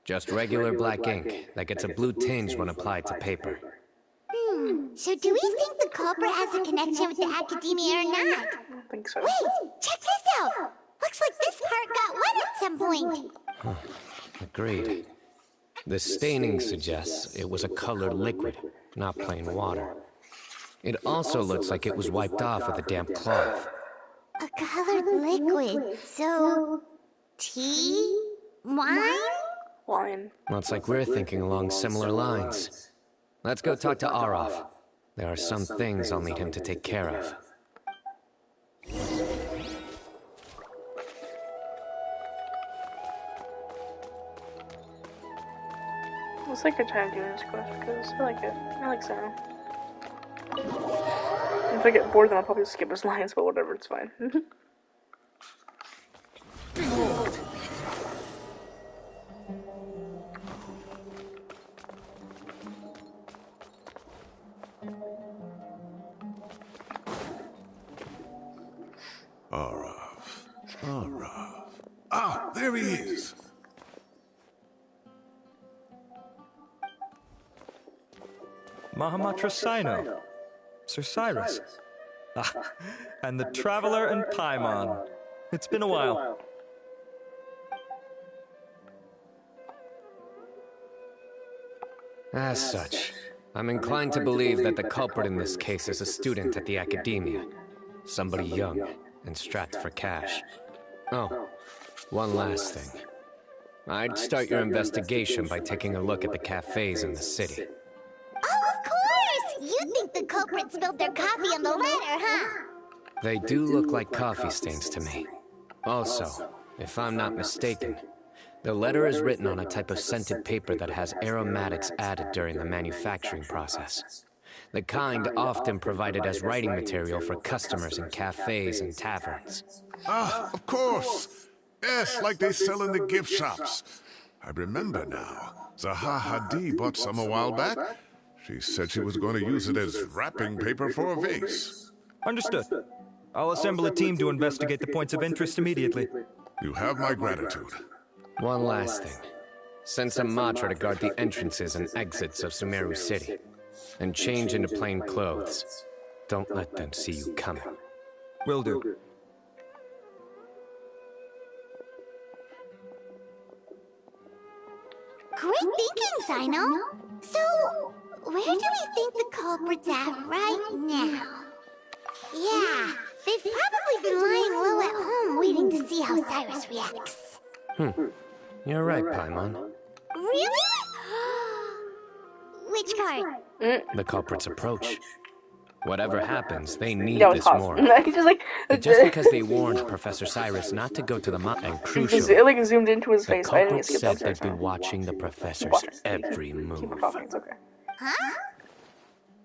Just regular black ink that gets a blue tinge when applied to paper. So do we think the culprit has a connection with the academia or not? I don't think so. Wait, check this out! Looks like this part got wet at some point. Agreed. The staining suggests it was a colored liquid, not plain water. It also looks like it was wiped off with a damp cloth. A colored liquid. So, tea? Wine? Wine. Looks like we're thinking along similar lines. Let's go talk to Araf. There are some things I'll need him to take care of. Let's take our time doing this quest because I like it. I like Sam. If I get bored, then I'll probably skip his lines, but whatever, it's fine. Araf. Ah, there he is. Mahamatra Sino, Sir Cyrus. Ah, and the Traveler and Paimon. It's been a while. As such, I'm inclined to believe that the culprit in this case is a student at the academia. Somebody young and strapped for cash. Oh, one last thing. I'd start your investigation by taking a look at the cafes in the city. Oh, of course! You think the culprit spilled their coffee on the ladder, huh? They do look like coffee stains to me. Also, if I'm not mistaken, The letter is written on a type of scented paper that has aromatics added during the manufacturing process. The kind often provided as writing material for customers in cafes and taverns. Ah, of course. Yes, like they sell in the gift shops. I remember now. Zaha Hadid bought some a while back. She said she was going to use it as wrapping paper for a vase. Understood. I'll assemble a team to investigate the points of interest immediately. You have my gratitude. One last thing. Send some Matra to guard the entrances and exits of Sumeru City. And change into plain clothes. Don't let them see you coming. Will do. Great thinking, Sino. So, where do we think the culprit's at right now? Yeah, they've probably been lying low at home waiting to see how Cyrus reacts. You're right, Paimon. Really? Which part? The culprit's approach. Whatever happens, they need That was this awesome. more. He's just like, Just because they warned Professor Cyrus not to go to the and it crucially, like zoomed into his the face. I didn't culprit skip said that they'd be part. watching the professor's every Keep move. talking, it's okay. Huh?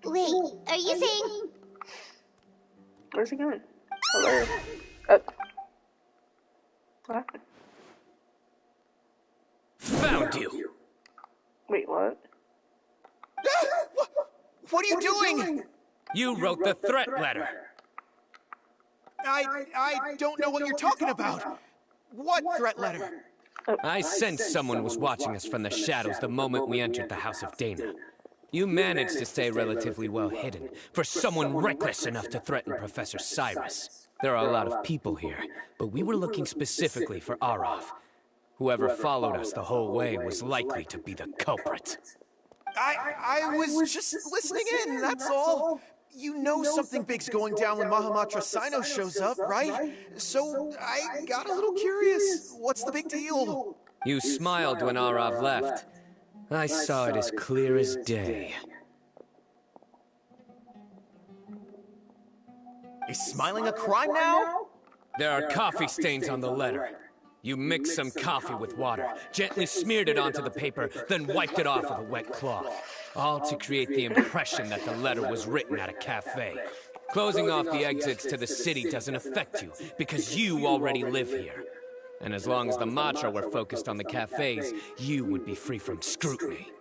Wait, are you saying... Where's he going? Hello. What happened? Found you! Wait, what? What are you doing? You wrote the threat letter! I don't know what you're talking about. What threat letter? I sensed someone was watching us from the shadows the moment we entered the House of Dana. You managed to stay relatively well hidden for someone reckless enough to threaten Professor Cyrus. There are a lot of people here, but we were looking specifically for Arav. Whoever followed us the whole way was likely to be the culprit. I was just listening in, that's all. You know something big's going down when Mahamatra Sino shows up, right? So I got a little curious. What's the big deal? You smiled when Arav left. I saw it as clear as day. Is smiling a crime now? There are coffee stains on the letter. You mixed some coffee with water, gently smeared it onto the paper, then wiped it off with a wet cloth. All to create the impression that the letter was written at a cafe. Closing off the exits to the city doesn't affect you, because you already live here. And as long as the Matra were focused on the cafes, you would be free from scrutiny.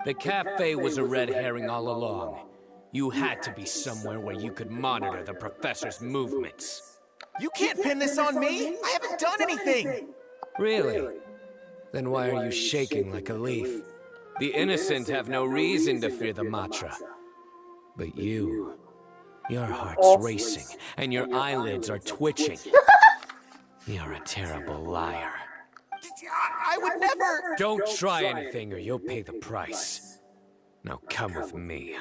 The cafe was a red herring all along. You had to be somewhere where you could monitor the professor's movements. You can't pin this on me! I haven't done anything! Really? Then why are you shaking like a leaf? The innocent have no reason to fear the Matra. But you... your heart's racing, and your eyelids are twitching. You're a terrible liar. I would never... Don't try anything or you'll pay the price. Now come with me.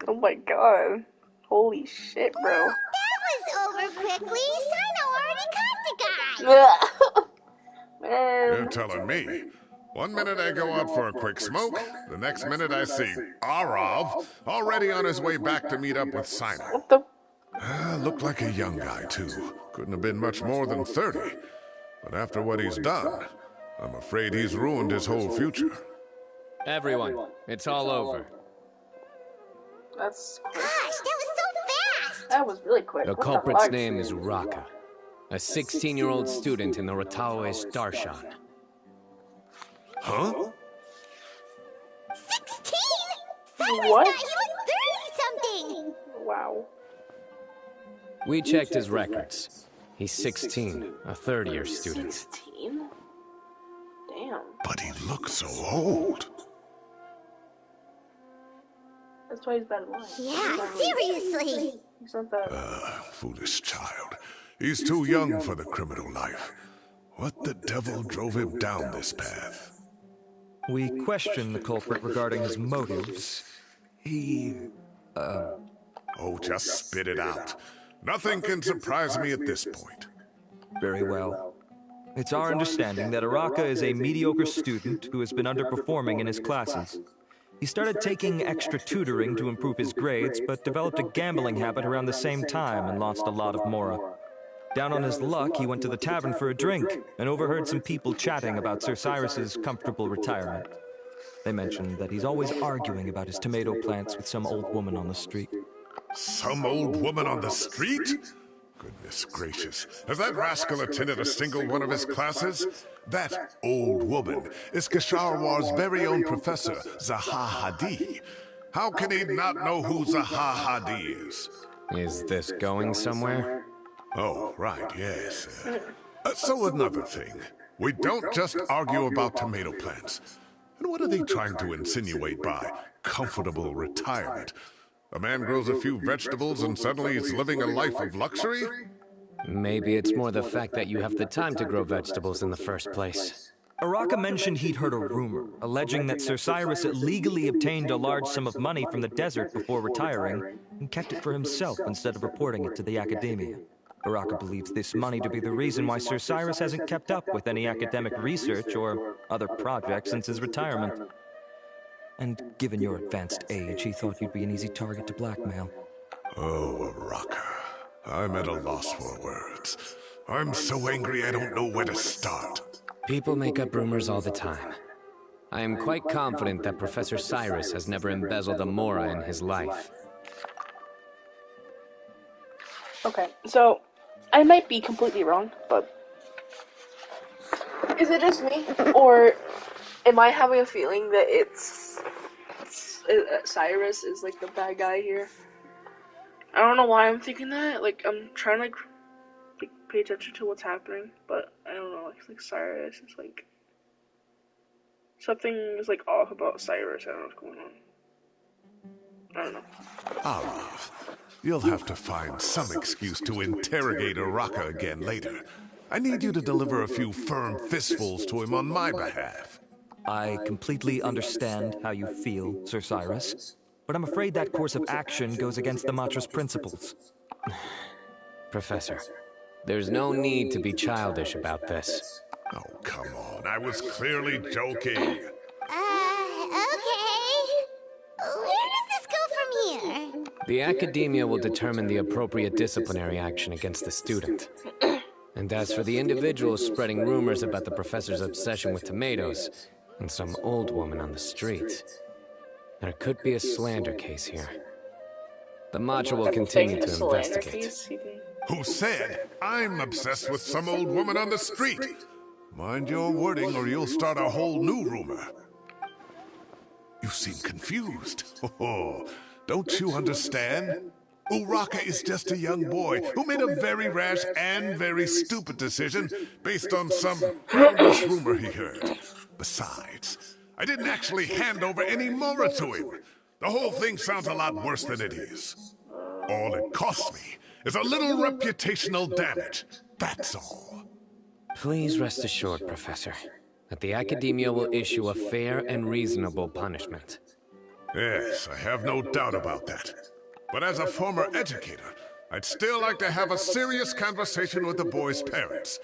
Oh my god. Holy shit, bro. That was over quickly. Sino already caught the guy. Man. You're telling me. One minute I go out for a quick smoke, the next minute I see Arav already on his way back to meet up with Sino. What the? Looked like a young guy, too. Couldn't have been much more than 30. But after what he's done, I'm afraid he's ruined his whole future. Everyone, it's all over. That's quick. Gosh, that was so fast. That was really quick. The What culprit's fuck? name is Raka, a 16-year-old student in the Ratawe Darshan. Huh? 16? Cyrus What? thought he was 30-something. Wow. We checked his records. He's 16, a third-year student. 16? Damn. But he looks so old. That's why he's bad at lying. Yeah, seriously. He's not that. Foolish child. He's too young for the criminal life. What the devil drove him down this path? We questioned the culprit regarding his motives. He... Oh, just spit it out. Nothing can surprise me at this point. Very well. It's our understanding that Araka is a mediocre student who has been underperforming in his classes. He started taking extra tutoring to improve his grades, but developed a gambling habit around the same time and lost a lot of Mora. Down on his luck, he went to the tavern for a drink and overheard some people chatting about Sir Cyrus's comfortable retirement. They mentioned that he's always arguing about his tomato plants with some old woman on the street. Some old woman on the street? Goodness gracious. Has that rascal attended a single one of his classes? That old woman is Kasharwar's very own professor, Zaha Hadid. How can he not know who Zaha Hadid is? Is this going somewhere? Oh, right, yes. So another thing. We don't just argue about tomato plants. And what are they trying to insinuate by comfortable retirement? A man grows a few vegetables and suddenly he's living a life of luxury? Maybe it's more the fact that you have the time to grow vegetables in the first place. Araka mentioned he'd heard a rumor, alleging that Sir Cyrus illegally obtained a large sum of money from the desert before retiring, and kept it for himself instead of reporting it to the academia. Araka believes this money to be the reason why Sir Cyrus hasn't kept up with any academic research or other projects since his retirement. And given your advanced age, he thought you'd be an easy target to blackmail. Oh, Araka. I'm at a loss for words. I'm so angry I don't know where to start. People make up rumors all the time. I am quite confident that Professor Cyrus has never embezzled a mora in his life. Okay, so I might be completely wrong, but is it just me, or am I having a feeling that Cyrus is like the bad guy here? I don't know why I'm thinking that. Like, I'm trying to pay attention to what's happening, but I don't know. It's like Cyrus. It's like something is like off about Cyrus. I don't know what's going on. I don't know. Arav, you'll have to find some excuse to interrogate Araka again later. I need you to deliver a few firm fistfuls to him on my behalf. I completely understand how you feel, Sir Cyrus, but I'm afraid that course of action goes against the Matra's principles. Professor, there's no need to be childish about this. Oh, come on. I was clearly joking. Okay. Where does this go from here? The academia will determine the appropriate disciplinary action against the student. And as for the individual spreading rumors about the professor's obsession with tomatoes and some old woman on the street, there could be a slander case here. The Matra will continue to investigate. Who said I'm obsessed with some old woman on the street? Mind your wording or you'll start a whole new rumor. You seem confused. Oh, don't you understand? Uraka is just a young boy who made a very rash and very stupid decision based on some harmless rumor he heard. Besides, I didn't actually hand over any mora to him. The whole thing sounds a lot worse than it is. All it cost me is a little reputational damage. That's all. Please rest assured, Professor, that the Academia will issue a fair and reasonable punishment. Yes, I have no doubt about that. But as a former educator, I'd still like to have a serious conversation with the boy's parents.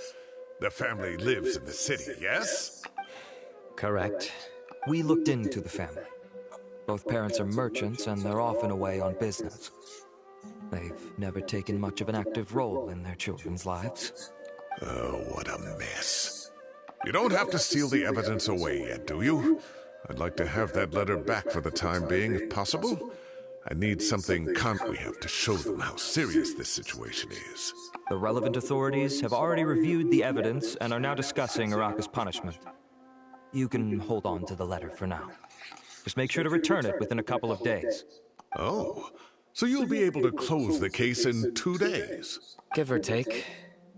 Their family lives in the city, yes? Correct. We looked into the family. Both parents are merchants, and they're often away on business. They've never taken much of an active role in their children's lives. Oh, what a mess. You don't have to seal the evidence away yet, do you? I'd like to have that letter back for the time being, if possible. I need something we have to show them how serious this situation is. The relevant authorities have already reviewed the evidence and are now discussing Araka's punishment. You can hold on to the letter for now. Just make sure to return it within a couple of days. Oh, so you'll be able to close the case in 2 days? Give or take.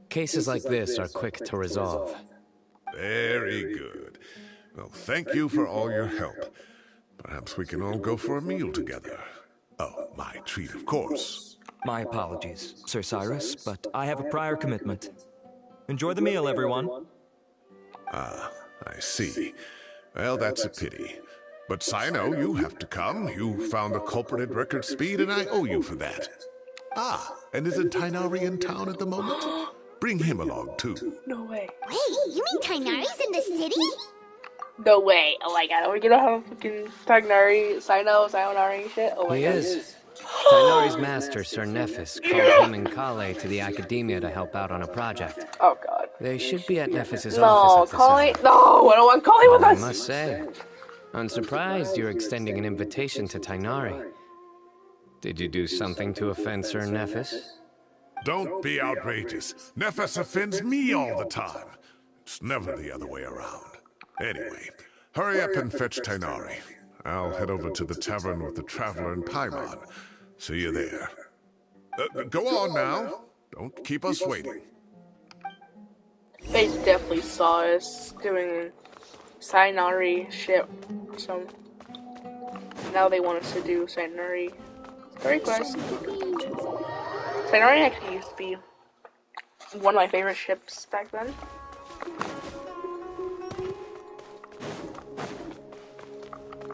Cases like this are quick to resolve. Very good. Well, thank you for all your help. Perhaps we can all go for a meal together. Oh, my treat, of course. My apologies, Sir Cyrus, but I have a prior commitment. Enjoy the meal, everyone. Ah, I see. Well, that's a pity. But Sino, you have to come. You found the culprit at record speed, and I owe you for that. Ah, and isn't Tighnari in town at the moment? Bring him along, too. No way. Wait, you mean Tighnari's in the city? No way. Oh my god, are we gonna have a fucking Tighnari, Sayonari shit? Oh my god. He is. Tainari's master, Sir Nephis, called him and Kale to the Academia to help out on a project. Oh god. They should be at Nephis's No, office at this Kale. hour. No, I don't want Kale with I us. must say, I'm surprised you're extending an invitation to Tainari. Did you do something to offend Sir Nephis? Don't be outrageous. Nephis offends me all the time. It's never the other way around. Anyway, hurry up and fetch Tainari. I'll head over to the tavern with the Traveler and Paimon. See you there. Go on now. Don't keep us waiting. They definitely saw us doing Tainari shit. So now they want us to do Tainari quest. Tainari actually used to be one of my favorite ships back then.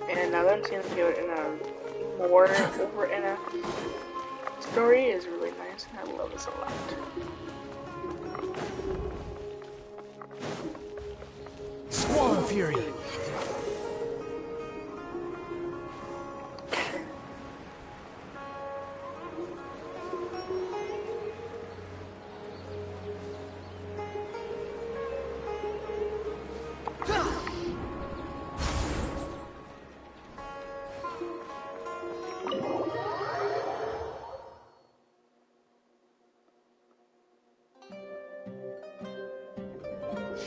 And now that I'm seeing them do it in a more over in a story is really nice. I love this a lot. Squall Fury.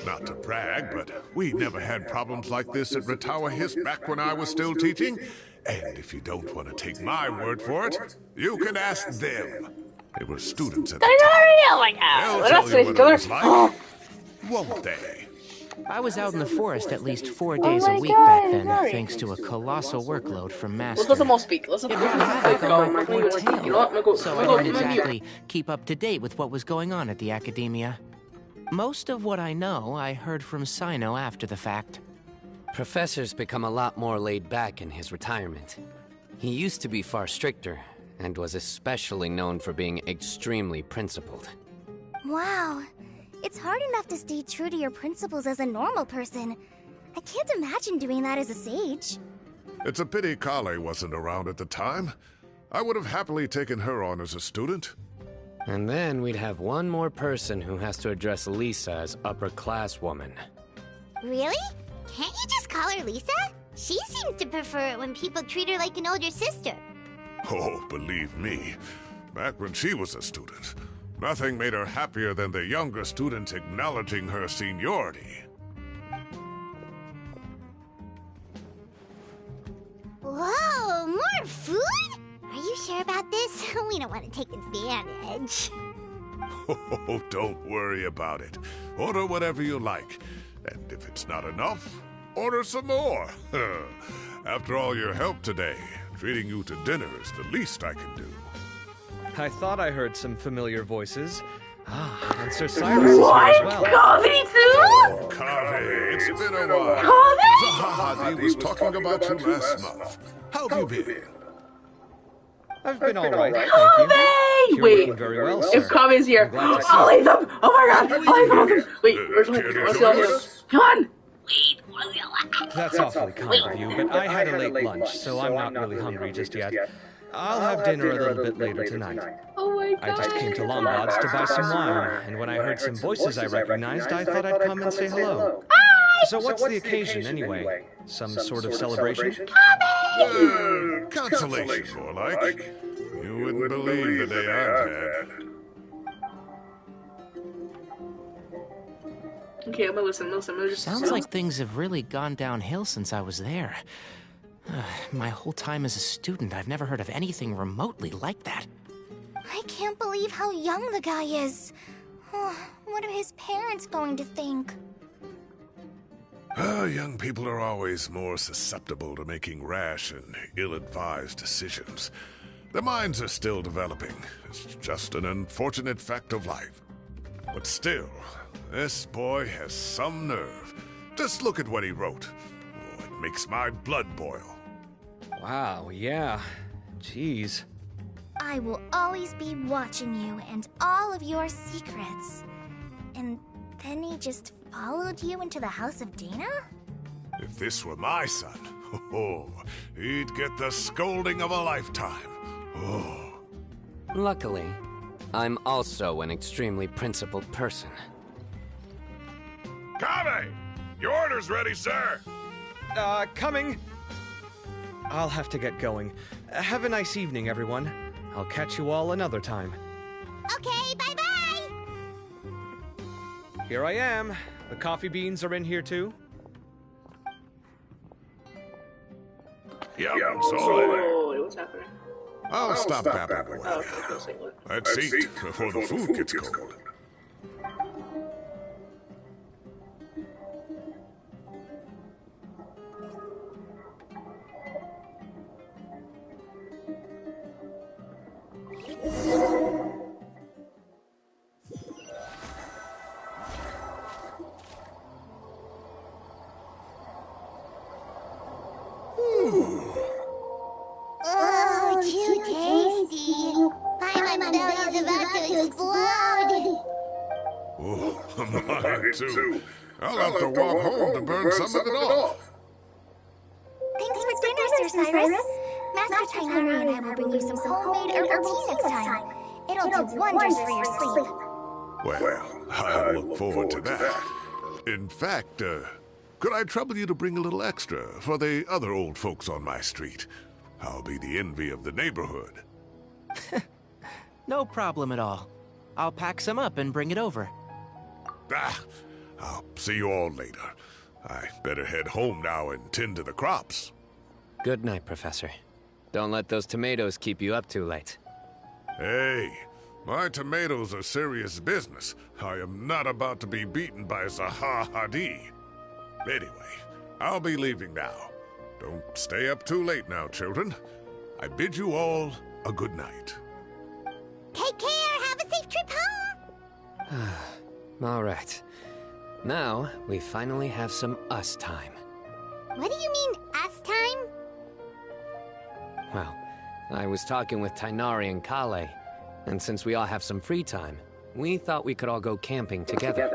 Not to brag, but we never had problems like this at Ratawa Hiss back when I was still teaching. And if you don't want to take my word for it, you can ask them. They were students at the time. Oh my god! They'll tell you what it was like, won't they? I was out in the forest at least 4 days a week back then, thanks to a colossal workload from Master. Let's let them all speak. Let's let them all speak. You know what? I'm gonna go. So I didn't exactly keep up to date with what was going on at the Academia. Most of what I know, I heard from Cyno after the fact. Professor's become a lot more laid back in his retirement. He used to be far stricter, and was especially known for being extremely principled. Wow. It's hard enough to stay true to your principles as a normal person. I can't imagine doing that as a sage. It's a pity Kale wasn't around at the time. I would have happily taken her on as a student. And then we'd have one more person who has to address Lisa as upper-class woman. Really? Can't you just call her Lisa? She seems to prefer it when people treat her like an older sister. Oh, believe me, back when she was a student, nothing made her happier than the younger students acknowledging her seniority. Whoa, more food? Are you sure about this? We don't want to take advantage. Oh, don't worry about it. Order whatever you like. And if it's not enough, order some more. After all your help today, treating you to dinner is the least I can do. I thought I heard some familiar voices. Ah, and Sir Cyrus is here as well. Kaveh too? Kaveh, it's been a while. Kaveh? Zahadi was talking about you last month. How have you been? I've been all right, thank you. Kaveh! You're Wait, looking very well, sir. if Kaveh's here, I'm glad to see I'll you. leave them! Oh my god! I'll leave them! Wait, where's my... Can you Let's join go. us? Come on! That's awfully kind of you, but I had a late lunch, so I'm not really hungry just yet. I'll have dinner a little bit later tonight. Oh my god! I just came to Lombard's to buy some wine, and when I heard some voices I recognized, I thought I'd come and say hello. So what's the occasion, anyway? Some sort of celebration? Consolation, more like. You wouldn't believe the day I've had. Okay, I'm gonna listen. Just Sounds like things have really gone downhill since I was there. My whole time as a student, I've never heard of anything remotely like that. I can't believe how young the guy is. What are his parents going to think? Young people are always more susceptible to making rash and ill-advised decisions. Their minds are still developing. It's just an unfortunate fact of life. But still, this boy has some nerve. Just look at what he wrote. Oh, it makes my blood boil. Wow, yeah. Jeez. I will always be watching you and all of your secrets. And then he just followed you into the house of Dana? If this were my son, he'd get the scolding of a lifetime. Oh. Luckily, I'm also an extremely principled person. Kave! Your order's ready, sir! Coming. I'll have to get going. Have a nice evening, everyone. I'll catch you all another time. Okay, bye-bye! Here I am. The coffee beans are in here, too. Yep, it's all there. Oh, what's happening? I'll stop babbling away. Oh, okay, so it's English. Let's eat before the food gets cold. Oh, too tasty. Paimon's belly's about to explode. Oh, mine too. I'll have to walk home to burn some of it off. Thanks for dinner, Sir Cyrus. Master Tighnari and I will bring you some homemade herbal tea next time. It'll do wonders for your sleep. Well, I look forward to that. In fact, could I trouble you to bring a little extra for the other old folks on my street? I'll be the envy of the neighborhood. No problem at all. I'll pack some up and bring it over. I'll see you all later. I better head home now and tend to the crops. Good night, Professor. Don't let those tomatoes keep you up too late. Hey, my tomatoes are serious business. I am not about to be beaten by Zaha Hadid. Anyway, I'll be leaving now. Don't stay up too late now, children. I bid you all a good night. Take care. Have a safe trip home. All right. Now, we finally have some us time. What do you mean, us time? Well, I was talking with Tighnari and Kale, and since we all have some free time, we thought we could all go camping together.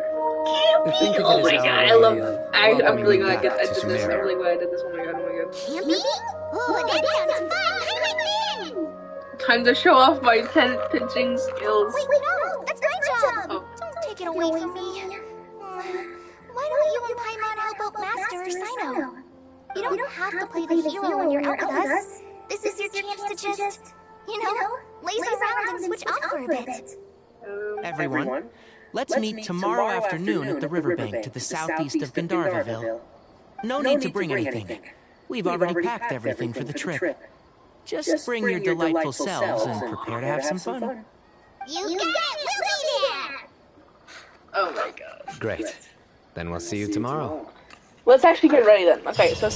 Think of it Oh as my our god, way I love. of I'm welcoming really you glad I back did to this. I'm Sumeria. really glad I did this. Oh my god, oh my god. Camping? Oh, that sounds fun. I'm in. Time to show off my tent pitching skills. Wait, no, that's my job. Oh. Don't take it away from me. Why don't you and Paimon help out Master or Sino? You don't have to play the hero when you're out with us. This is your chance to just, laze around and switch off for a bit. Everyone, let's meet tomorrow afternoon at the riverbank to the southeast of Gandharvaville. No need to bring anything. We've already packed everything for the trip. Just bring your delightful selves and prepare to have some fun. You got it! We'll be there! Oh my god. Great. Then we'll see you tomorrow. Let's actually get ready then. Okay, so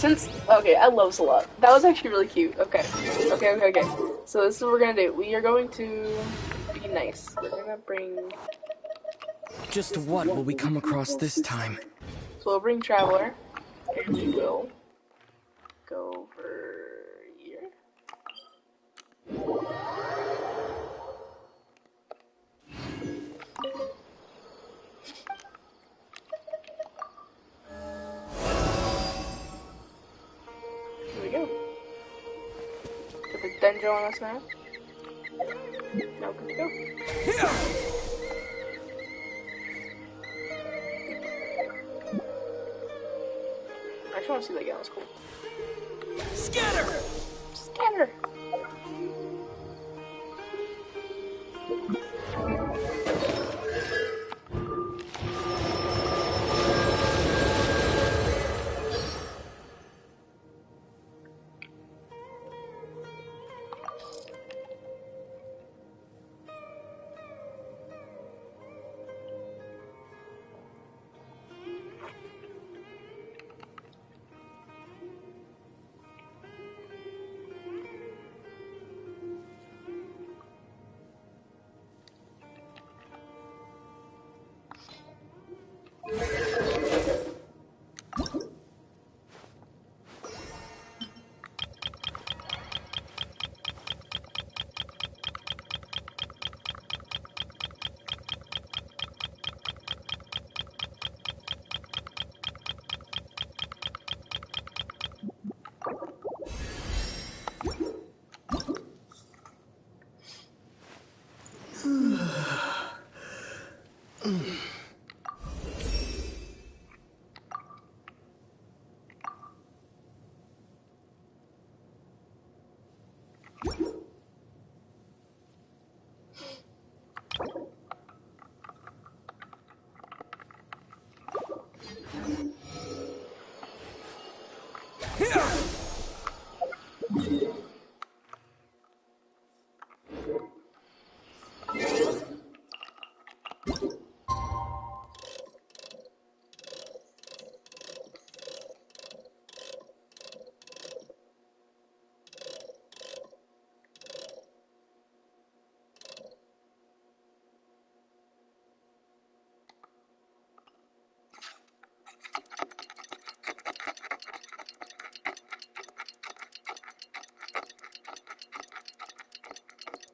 I love Salat. That was actually really cute. Okay. So this is what we're gonna do. We are going to be nice. We're gonna bring... Just what will we come across this time? So we'll bring Traveler. And we will go over here. Here we go. Put the Dendro on us now. Now good to go. I just want to see that guy. That's cool. Scatter! Scatter!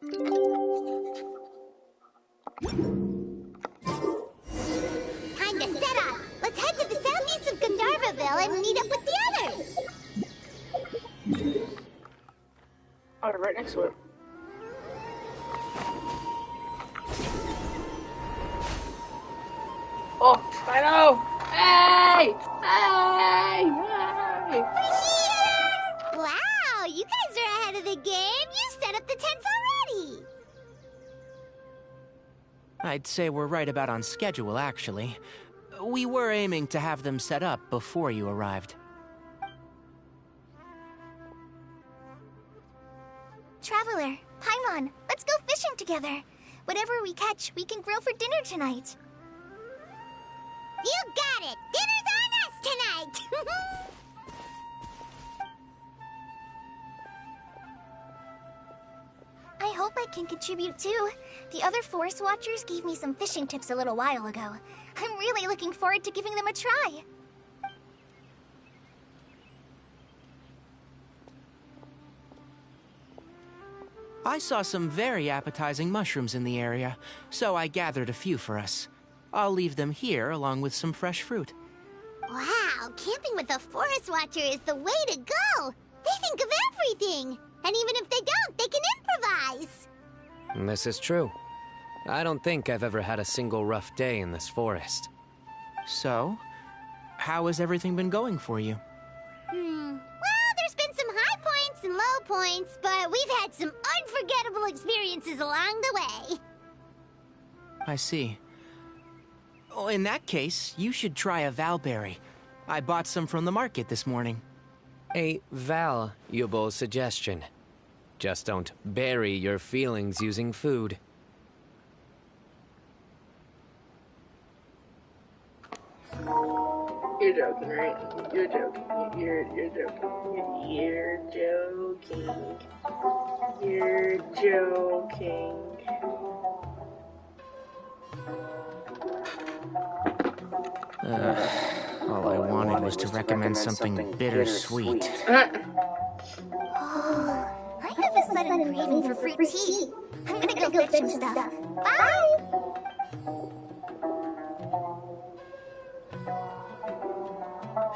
Time to set up. Let's head to the southeast of Gandharvaville and meet up with the others. Oh, right next to it. Oh, I know! Hey! Hey! Hey! Wow, you guys are ahead of the game. You set up the tents already. I'd say we're right about on schedule, actually. We were aiming to have them set up before you arrived. Traveler, Paimon, let's go fishing together. Whatever we catch, we can grill for dinner tonight. You got it! Dinner's on us tonight! I hope I can contribute too. The other Forest Watchers gave me some fishing tips a little while ago. I'm really looking forward to giving them a try. I saw some very appetizing mushrooms in the area, so I gathered a few for us. I'll leave them here along with some fresh fruit. Wow, camping with a Forest Watcher is the way to go! They think of everything! And even if they don't, they can improvise! This is true. I don't think I've ever had a single rough day in this forest. So, how has everything been going for you? Well, there's been some high points and low points, but we've had some unforgettable experiences along the way. I see. Oh, in that case, you should try a Valberry. I bought some from the market this morning. A valuable suggestion. Just don't bury your feelings using food. You're joking, right? You're joking. You're joking. You're joking. You're joking. All I wanted was to recommend something bittersweet. I have a sudden craving for fruit tea. I'm gonna go fetch some stuff. Bye!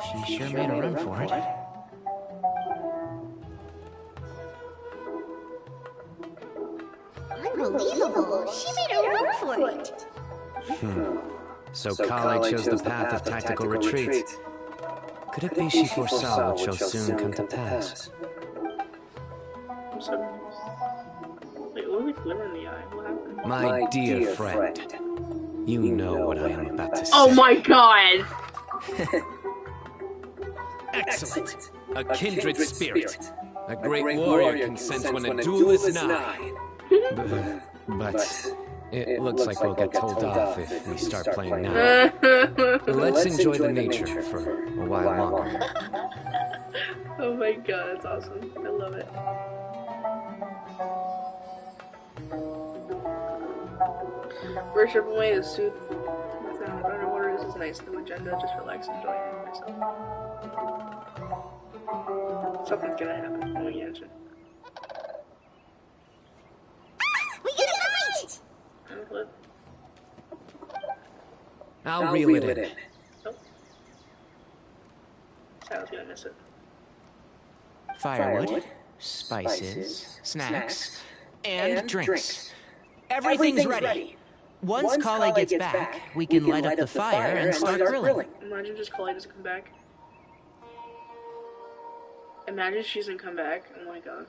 She sure made a run for it. Unbelievable! She made a run for it! So Kale chose the path of tactical retreat. Could it be she foresaw what shall soon come to pass? I'm so confused. Wait, what was the glimmer in the eye? What happened? My dear friend, you know what I am about to say. Oh my god! Excellent! A kindred spirit. A great warrior can sense when a duel is nigh. But it looks like we'll get told off if we start playing now. Let's enjoy the nature for a while longer. Oh my god, that's awesome. I love it. First up way to soothe underwater. This is nice. No agenda, just relax, enjoy myself. Something's gonna happen. I'm gonna answer. We got a bite! I'll reel it in. Nope. Sal's gonna miss it. Firewood, spices, snacks, and drinks. Everything's ready. Once Kale gets back, we can light up the fire and start grilling. Imagine just Kale doesn't come back. Imagine she doesn't come back. Oh my god.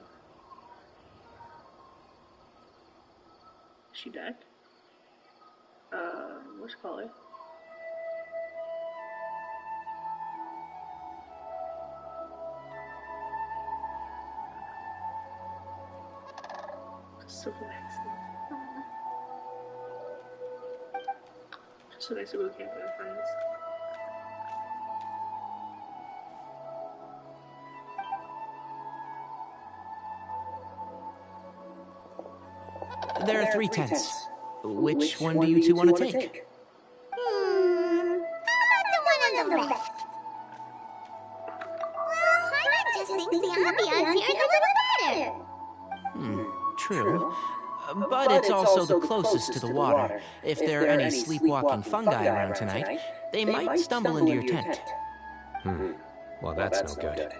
Is she dead? Where's Kale? so relaxing. Just so nice to go camping with friends. There are 3 tents. Which one do you two want to take? How about the one on the left? Well, Hyman just thinks the ambiance here is a little better. True. But it's also the closest to the water. If there are any sleepwalking fungi around tonight, they might stumble into your tent. Well, that's no good.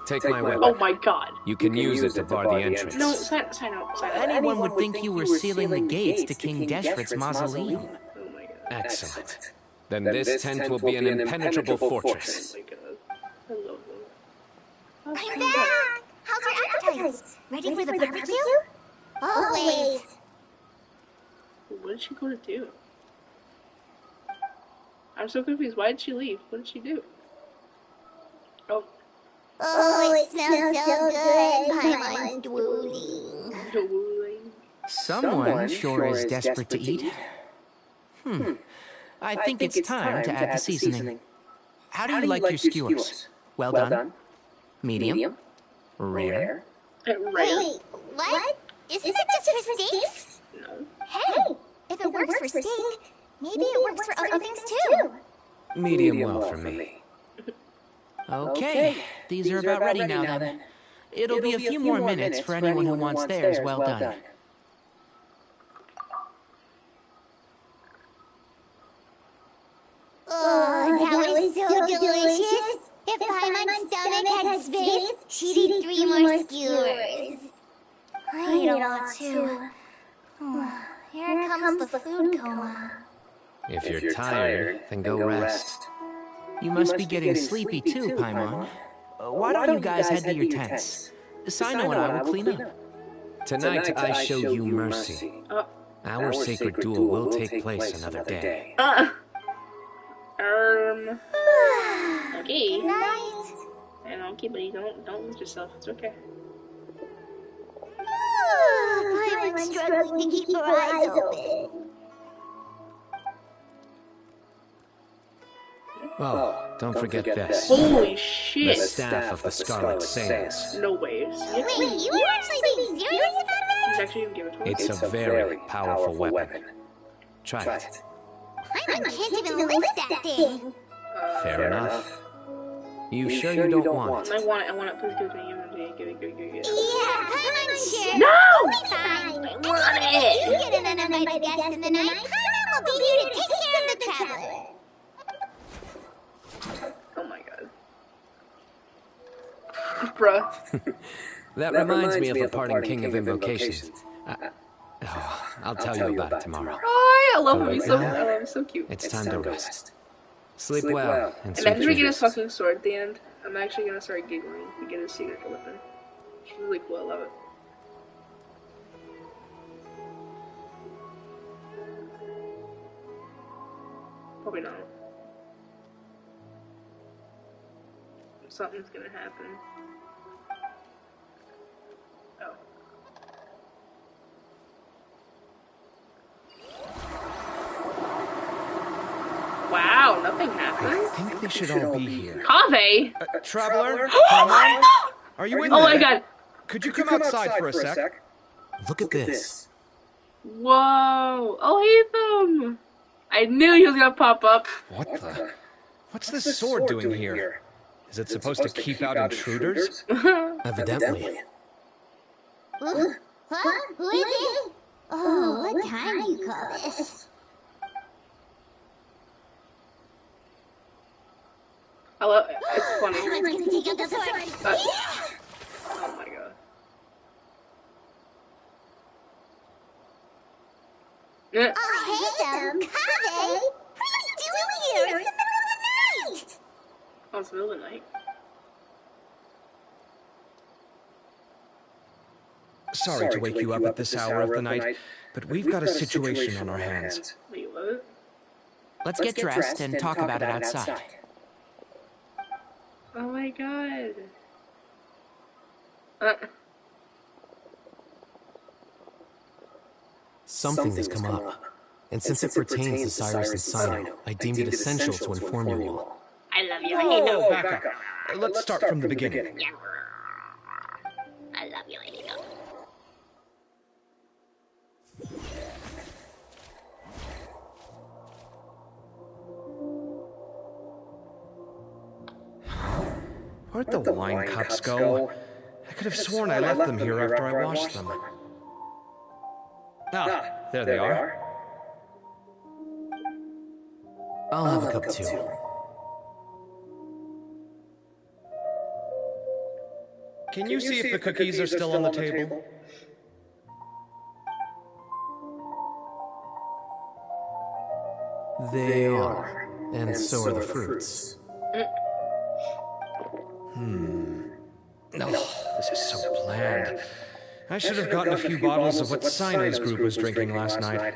Take my weapon. Oh my god. You can use it to bar the entrance. No, sign out. Anyone would think you were sealing the gates to King Deshret's mausoleum. Oh my god. Excellent. Then this tent will be an impenetrable fortress. Oh my god. I love them. I'm back! How's your appetite? Ready for the barbecue? Always. What did she go to do? I'm so confused. Why did she leave? What did she do? Oh. Oh, it smells so good. Paimon's drooling. Someone sure is desperate to eat. I think it's time to add the seasoning. How do you like your skewers? Well done? Medium? Rare? Wait, what? Isn't it just for steaks? No. Hey, if it works for steak, maybe it works for other things too. Medium well for me. Okay, these are about ready now then. It'll be a few more minutes for anyone who wants theirs well done. Oh, that was so delicious. If Paimon's stomach had space, she'd eat 3 more skewers. I eat a lot too. Here comes the food coma. If you're tired, then go rest. You must be getting sleepy too, Paimon. Why don't you guys head to your tents? Sino and I will clean up. Tonight I show you mercy. Our sacred duel will take place another day. Okay. Good night. And okay, buddy, don't lose yourself. It's okay. Paimon's struggling to keep her eyes open. Oh, don't forget this. Holy shit. The staff of the Scarlet Saints. No way. Wait, you were actually being serious about that? He's actually gonna give it to me. It's a very powerful weapon. Try it. Paimon can't even lift that thing. Fair enough. You sure you don't want it? I want it. Please give it to me. Give it. Yeah, Paimon, sure. No! We'll be fine. I want it! You get an uninvited guest in the night, Paimon will be here to take care of the traveler. Oh my god. Bruh. That reminds me of a parting king of invocations. I'll tell you about it tomorrow. Oh, I love him. Right He's so, now, I love him. So cute. It's time to rest. Sleep well and sweet Imagine we get his dreams. fucking sword at the end. I'm actually gonna start giggling to get his signature weapon. It's really cool. I love it. Probably not. Something's gonna happen. Oh. Wow, nothing happened. I think they should all be here. Kaveh! Traveler? Oh my god! Are you in Oh there? my god! Could you come outside for a sec? Look at this. Whoa! Oh, Ethan! I knew he was gonna pop up. What the? What's this sword doing here? Is it supposed to keep out intruders? Evidently. Huh? Who is it? Oh, what time do you call this? I love it. It's funny. Paimon's gonna take out the sword. Oh my god. Oh, hey, Kaveh! What are you doing here? It's the middle of the night! Oh, it's the middle of the night. Sorry to wake you up at this hour of the night, but we've got a situation on our hands. Wait, what? Let's get dressed and talk about it outside. Oh my god. Something has come up. And since it pertains to Cyrus and Cyno, I deemed it essential to inform you all. I love you, I hate you. Whoa, back up. Let's start from the beginning. Yeah. I love you, I hate you. Where'd the wine cups go? I could have sworn I left them here after I washed them. Ah, there they are. I'll have a cup too. Can you see if the cookies are still on the table? They are. And so are the fruits. No, this is so bland. I should have gotten a few bottles of what Cyno's group was drinking last night.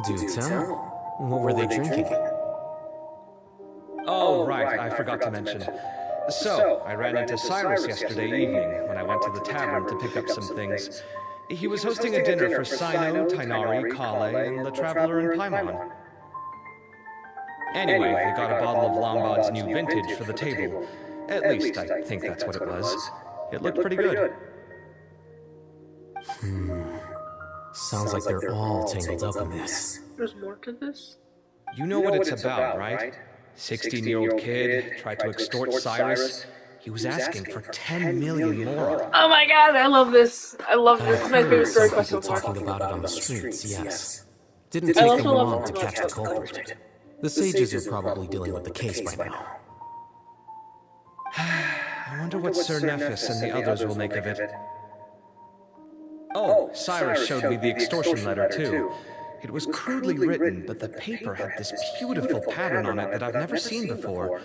Do tell. What were they drinking? Oh, right, I forgot to mention. So, I ran into Cyrus yesterday evening when I went to the tavern to pick up some things. He was hosting a dinner for Cyno, Tighnari, Kale, and the Traveler and Paimon. Anyway, they got a bottle of Lombard's new vintage for the table. At least, I think that's what it was. It looked pretty good. Sounds like they're all tangled up in this. There's more to this? You know what it's about, right? 16-year-old kid tried to extort Cyrus. He was asking for 10 million more. Oh my god, I love this. I love this. It's my favorite story quest so far. Talking about it on the streets, yes. Didn't take them long to catch the culprit. The sages are probably dealing with the case by now. I wonder what Sir Nephis and the others will make of it. Oh, Cyrus showed me the extortion letter, too. It was crudely written, but the paper had this beautiful pattern on it that I've never seen before.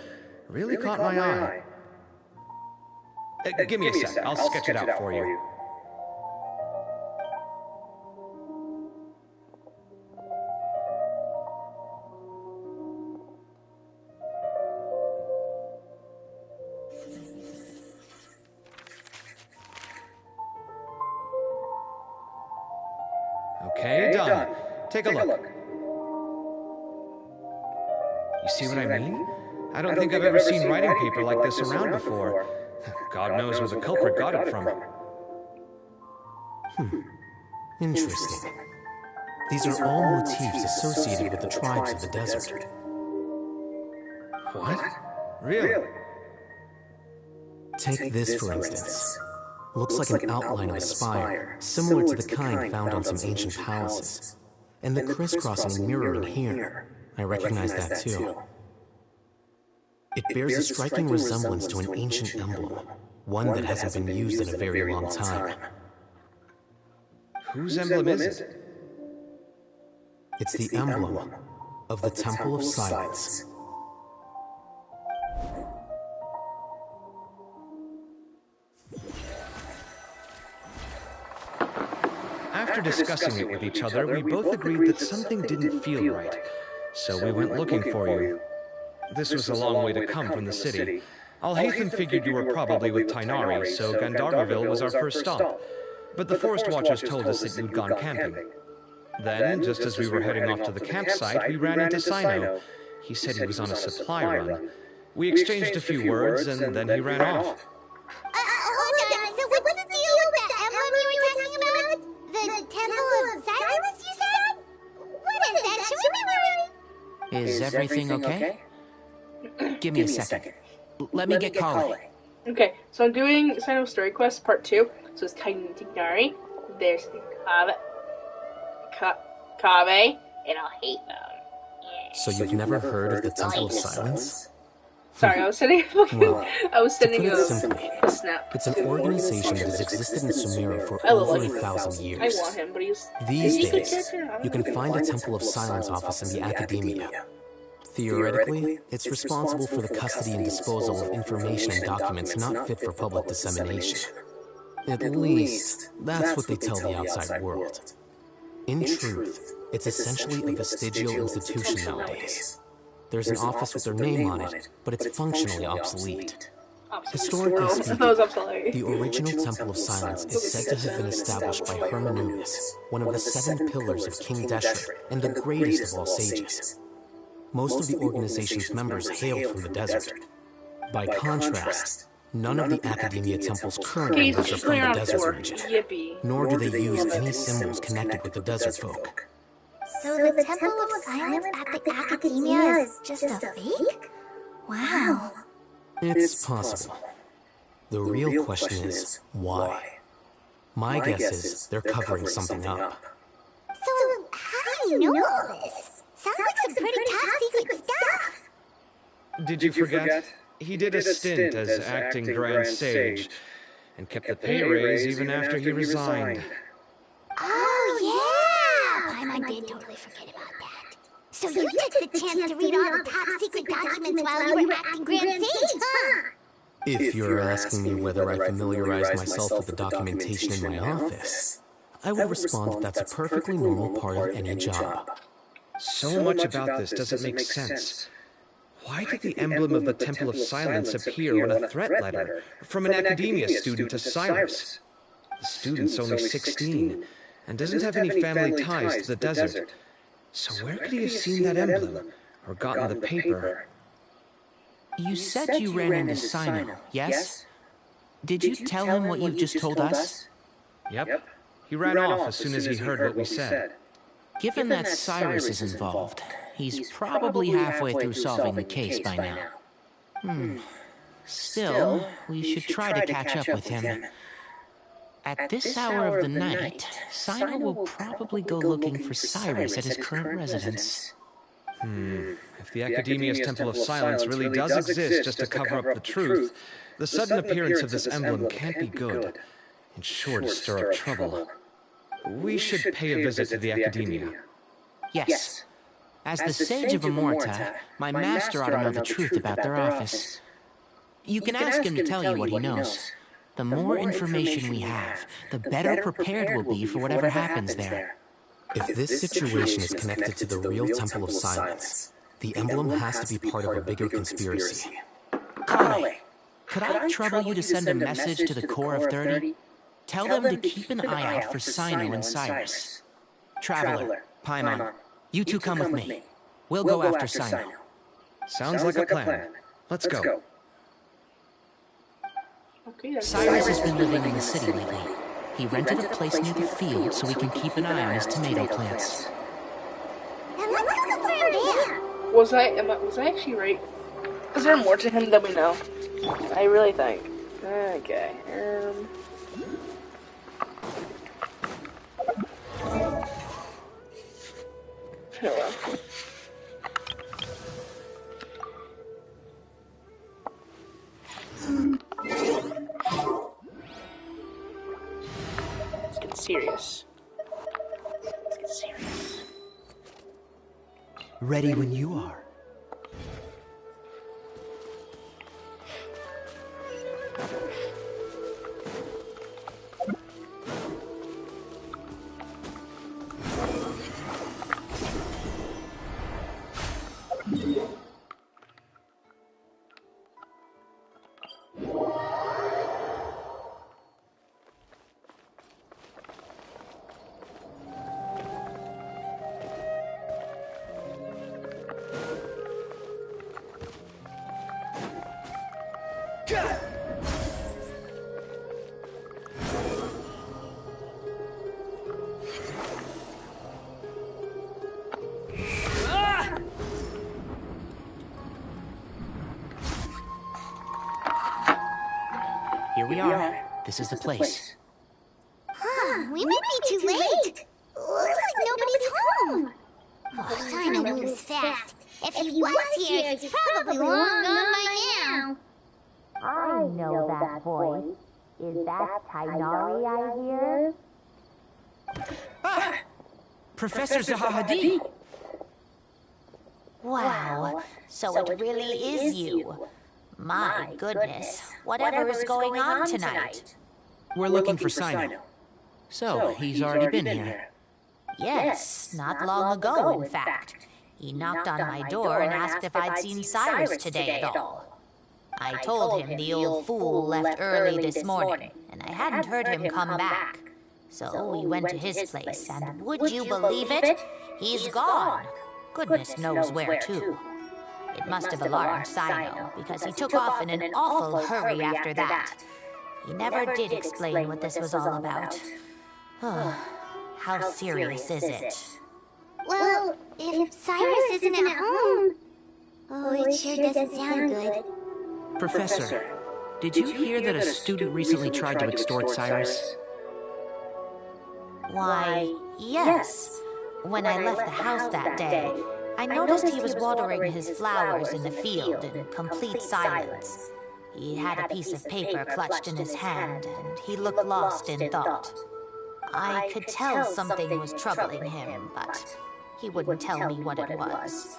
Really caught my eye. Give me a sec, I'll sketch it out for you. Okay, done. Take a look. You see what I mean? I don't think I've ever seen writing paper like this around before. God knows where the culprit got it from. Interesting. These are all motifs associated with the tribes of the desert. What? Really? Take this, for instance. Looks like an outline of a spire, similar to the kind found on some ancient palaces. And the crisscrossing mirror in here, I recognize that too. It bears a striking resemblance to an ancient emblem, one that hasn't been used in a very long time. Whose emblem is it? It's the emblem of the Temple of Silence. After discussing it with each other, we both agreed that something didn't feel right, so we went looking for you. This was a long way to come from the city. Alhaitham figured you were probably with Tighnari, so Gandharvaville was our first stop. But the Forest Watchers told us that you'd gone camping. Then, just as we were heading off to the campsite, we ran into Cyno. He said he was on a supply run. We exchanged a few words, and then he ran off. Hold on, so what's the deal with that emblem you were talking about? The Temple of Silence, you said? What is that? Should we be worried? Is everything okay? Give me a second. Let me get Kale. Okay, so I'm doing Cyno Story Quest Part 2. So it's Tighnari, there's Kave, and Alhaitham. Yeah. So you've never heard of the Temple of Silence? Sorry, I was sending a snap. It's an organization that has existed in Sumeru for over 1,000 years. I want him, but he's... These days, you can find a Temple of Silence office in the Academia. Theoretically, it's responsible for the custody and disposal of information and documents not fit for public dissemination. At least, that's what they tell the outside world. In truth, it's essentially a vestigial institution nowadays. There's an office with their name on it, but it's functionally obsolete. Historically I speaking, thought it was upside. the original Temple of Silence is said to have been established by Hermanubis, one of the 7 pillars of King Deshret and the greatest of all sages. Most of the organization's members hail from the desert. By contrast, none of the Academia Temple's current members are from the desert region, nor do they use any symbols connected with the desert folk. So the Temple of Silence at the Academia is just a fake? Wow. It's possible. The real question is, why? My guess is they're covering something up. So, how do you know all this? Sounds like some pretty top secret stuff. Did you forget? He did a stint as acting Grand Sage, and kept the pay raise even after he resigned. Oh, yeah! Paimon did totally forget about that. So you took the chance to read all the top secret documents while you were acting Grand Sage, huh? If you're asking me whether I familiarized myself with the documentation in my office, I would respond that that's a perfectly normal part of any job. So much about this doesn't make sense. Why did the emblem of the Temple of Silence appear on a threat letter from an Academia student to Cyrus? The student's only 16, and doesn't have any family ties to the desert. So where could he have seen that emblem, or gotten the paper? You said you ran into Sino, yes? Did you tell him what you've just told us? Yep. He ran off as soon as he heard what we said. Given that Cyrus is involved, he's probably halfway through solving the case by now. Still, we should try to catch up with him. At this hour of the night, Sino will probably go looking for Cyrus at his current residence. If the Academia's Temple of Silence really does exist just to cover up the truth, the sudden appearance of this emblem can't be good, and sure to stir up trouble. We should pay a visit to the Academia. Yes. As the Sage of Amorta, my master ought to know the truth about their office. You can ask him to tell you what he knows. The more information we have, the better prepared we'll be for whatever happens there. If this situation is connected to the real Temple of Silence, the emblem has to be part of a bigger conspiracy. Kale, could I trouble you to send a message to the Core of 30? Tell them to keep an eye out for Sino and Cyrus. Traveler, Paimon, you two come with me. We'll go after Sino. Sounds like a plan. Let's go. Cyrus has been living in the city lately. He rented a place near the field so we can keep an eye on his tomato plants. And let's go look for him there. Was I actually right? Is there more to him than we know? I really think. Okay. Hello. Let's get serious. Ready when you are. Here we are. This is the place. We might be too late. Looks like nobody's home. Oh, Sino moves fast. If he was here, he's probably long gone by now. I know that voice. Is that Tighnari I hear? Professor Zahahadi! Wow, so it really is you. My goodness, whatever is going on tonight? We're looking for Sino. So, he's already been here. Yes, not long ago, in fact. He knocked on my door and asked if I'd seen Cyrus today at all. I told him the old fool left early this morning, and I hadn't heard him come back. So we went to his place, and would you believe it? He's gone. Goodness knows where to. It must have alarmed Cyno, because he took off in an awful hurry after that. He never did explain what this was all about. How serious is it? Well, if Cyrus isn't at home... Oh, it sure doesn't sound good. Professor, did you hear that a student recently tried to extort Cyrus? Why, yes. When I left the house that day, I noticed he was watering his flowers in the field in complete silence. He had a piece of paper clutched in his hand, and he looked lost in thought. I could tell something was troubling him, but he wouldn't tell me what it was.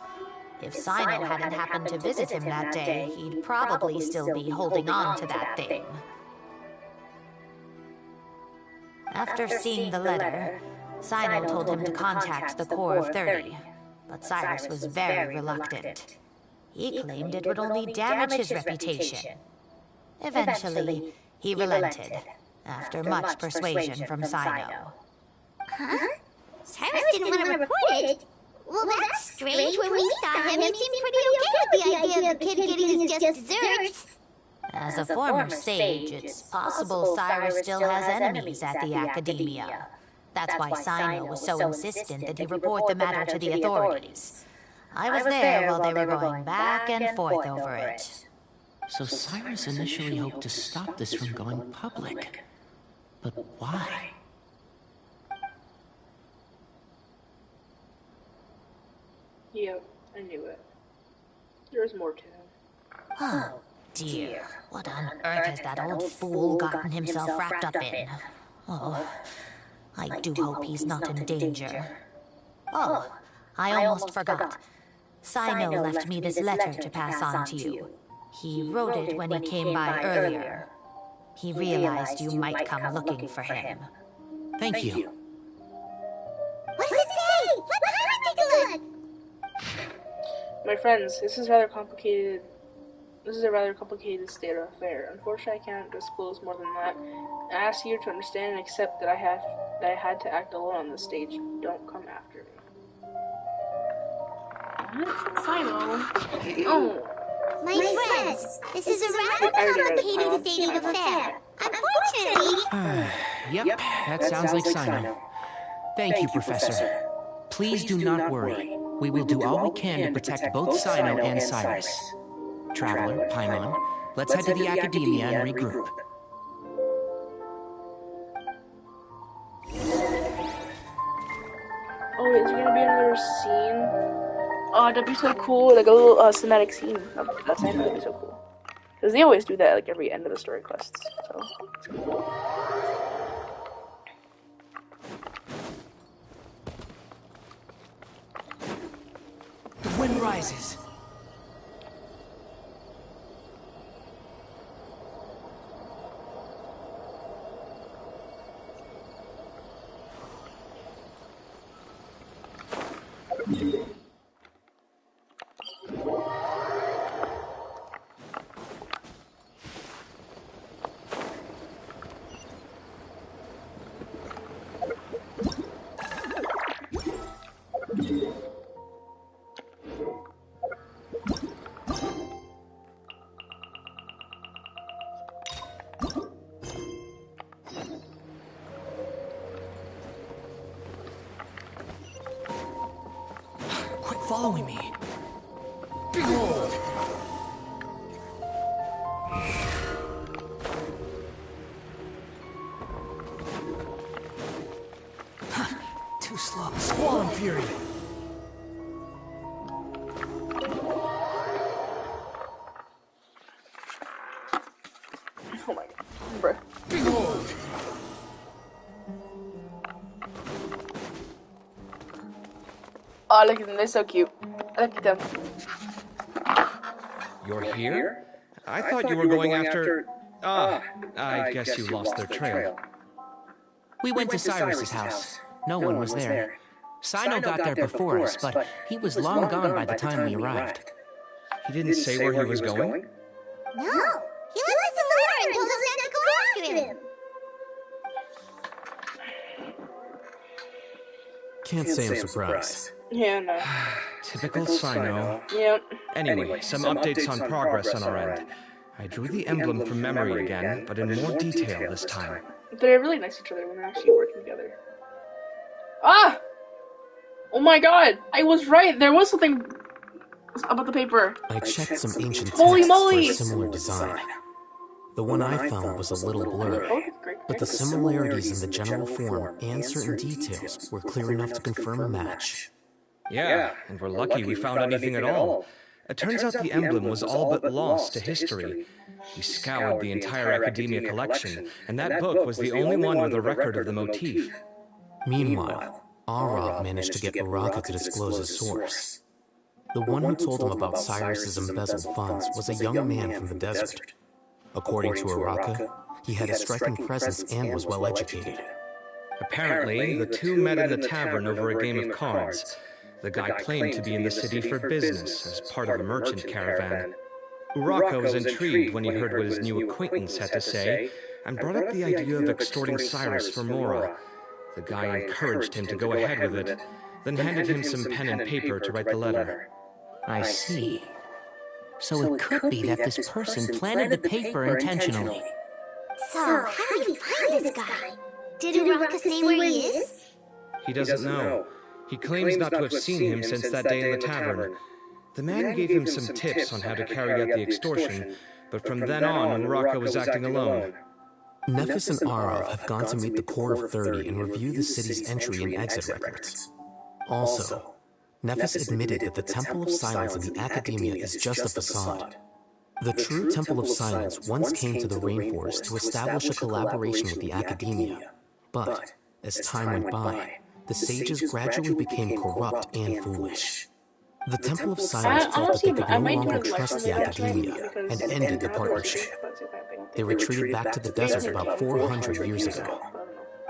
If Cyno hadn't happened to visit him that day, he'd probably still be holding on to that thing. After seeing the letter, Cyno told him to contact the Corps of 30, but Cyrus was very reluctant. He claimed it would only damage his reputation. Eventually, he relented, after much persuasion from Cyno. Huh? Cyrus didn't want to report it? Well, that's strange. When we saw him, he seemed pretty okay with the idea of the kid getting his just desserts. As a former sage, it's possible Cyrus still has enemies at the Academia. That's why Cyno was so insistent that he report the matter to the authorities. I was there while they were going back and forth over it. So Cyrus initially hoped to stop this from going public. But why? Yep, I knew it. There's more to him. Oh, dear. What on earth has that old fool gotten himself wrapped up in? Oh, I do hope he's not in danger. Oh, I almost forgot. Cyno left me this letter to pass on to you. He wrote it when he came by earlier. He realized you might come looking for him. Thank you. What does it say? Let me take a look. My friends, this is rather complicated. This is a rather complicated state of affair. Unfortunately, I can't disclose more than that. I ask you to understand and accept that I had to act alone on this stage. Don't come after me. Cyno. Oh. My friends, this is a rather complicated state of affair. Unfortunately... Yep, that sounds like Cyno. Thank you, Professor. Please do not worry. We will do all we can to protect both Cyno and Cyrus. Traveler, Paimon, let's head to the Academia and regroup. Oh, is there gonna be another scene? Oh, that'd be so cool, like a little cinematic scene. That's that'd be so cool. Because they always do that like every end of the story quests, so it's cool. The wind rises. Following me. Behold! Too slow. Squall and Fury. Oh my god. Bruh. Behold! Oh, look at them. They're so cute. Look at them. You're here? I thought you were going after... I guess you lost their trail. We went to Cyrus's house. No one was there. Cyno got there before us, but he was long gone by the time we arrived. He didn't say where he was going? No, he left us a letter and told us not to go after him. Can't say I'm surprised. Yeah, no. Typical Sino. Yep. Anyway, some updates on progress on our end. I drew the emblem from memory again, but in more detail this time. They're really nice to each other when they're actually working together. Ah! Oh my god! I was right! There was something about the paper. I checked some ancient Holy texts for moly! a similar design. The one I found was a little blurry, but the similarities in the general form and certain details were clear enough to confirm a match. Yeah, and we're lucky we found anything at all. It turns out the emblem was all but lost to history. We scoured the entire Academia collection, and that book was the only one with a record of the motif. Meanwhile, Arav managed to get Uraka to disclose his source. The one who told him about Cyrus's embezzled funds was a young man from the desert. According to Uraka, he had a striking presence and was well educated. Apparently, the two met in the tavern over a game of cards. The guy claimed to be in the city for business, as part of a merchant caravan. Uraka was intrigued when he heard what his new acquaintance had to say, and brought up the idea of extorting Cyrus for Mora. The guy encouraged him to go ahead with it, then handed him some pen and paper to write the letter. I see. So it could be that this person planted the paper intentionally. So, how did we find this guy? Did Uraka say where he is? He doesn't know. He claims not to have seen him since that day in the tavern. The man gave him some tips on how to carry out the extortion, but from then on, Uraka was acting alone. Nephis and Arav have gone to meet the Core of 30 and review the city's entry and exit records. Also, Nephis admitted that the Temple of Silence in the Academia is just a facade. The true Temple of Silence once came to the rainforest to establish a collaboration with the Academia, but as time went by, the sages gradually became corrupt and foolish. The Temple of Silence felt that they could no longer trust the Academia and ended the partnership. They retreated back to the desert about 400 years ago.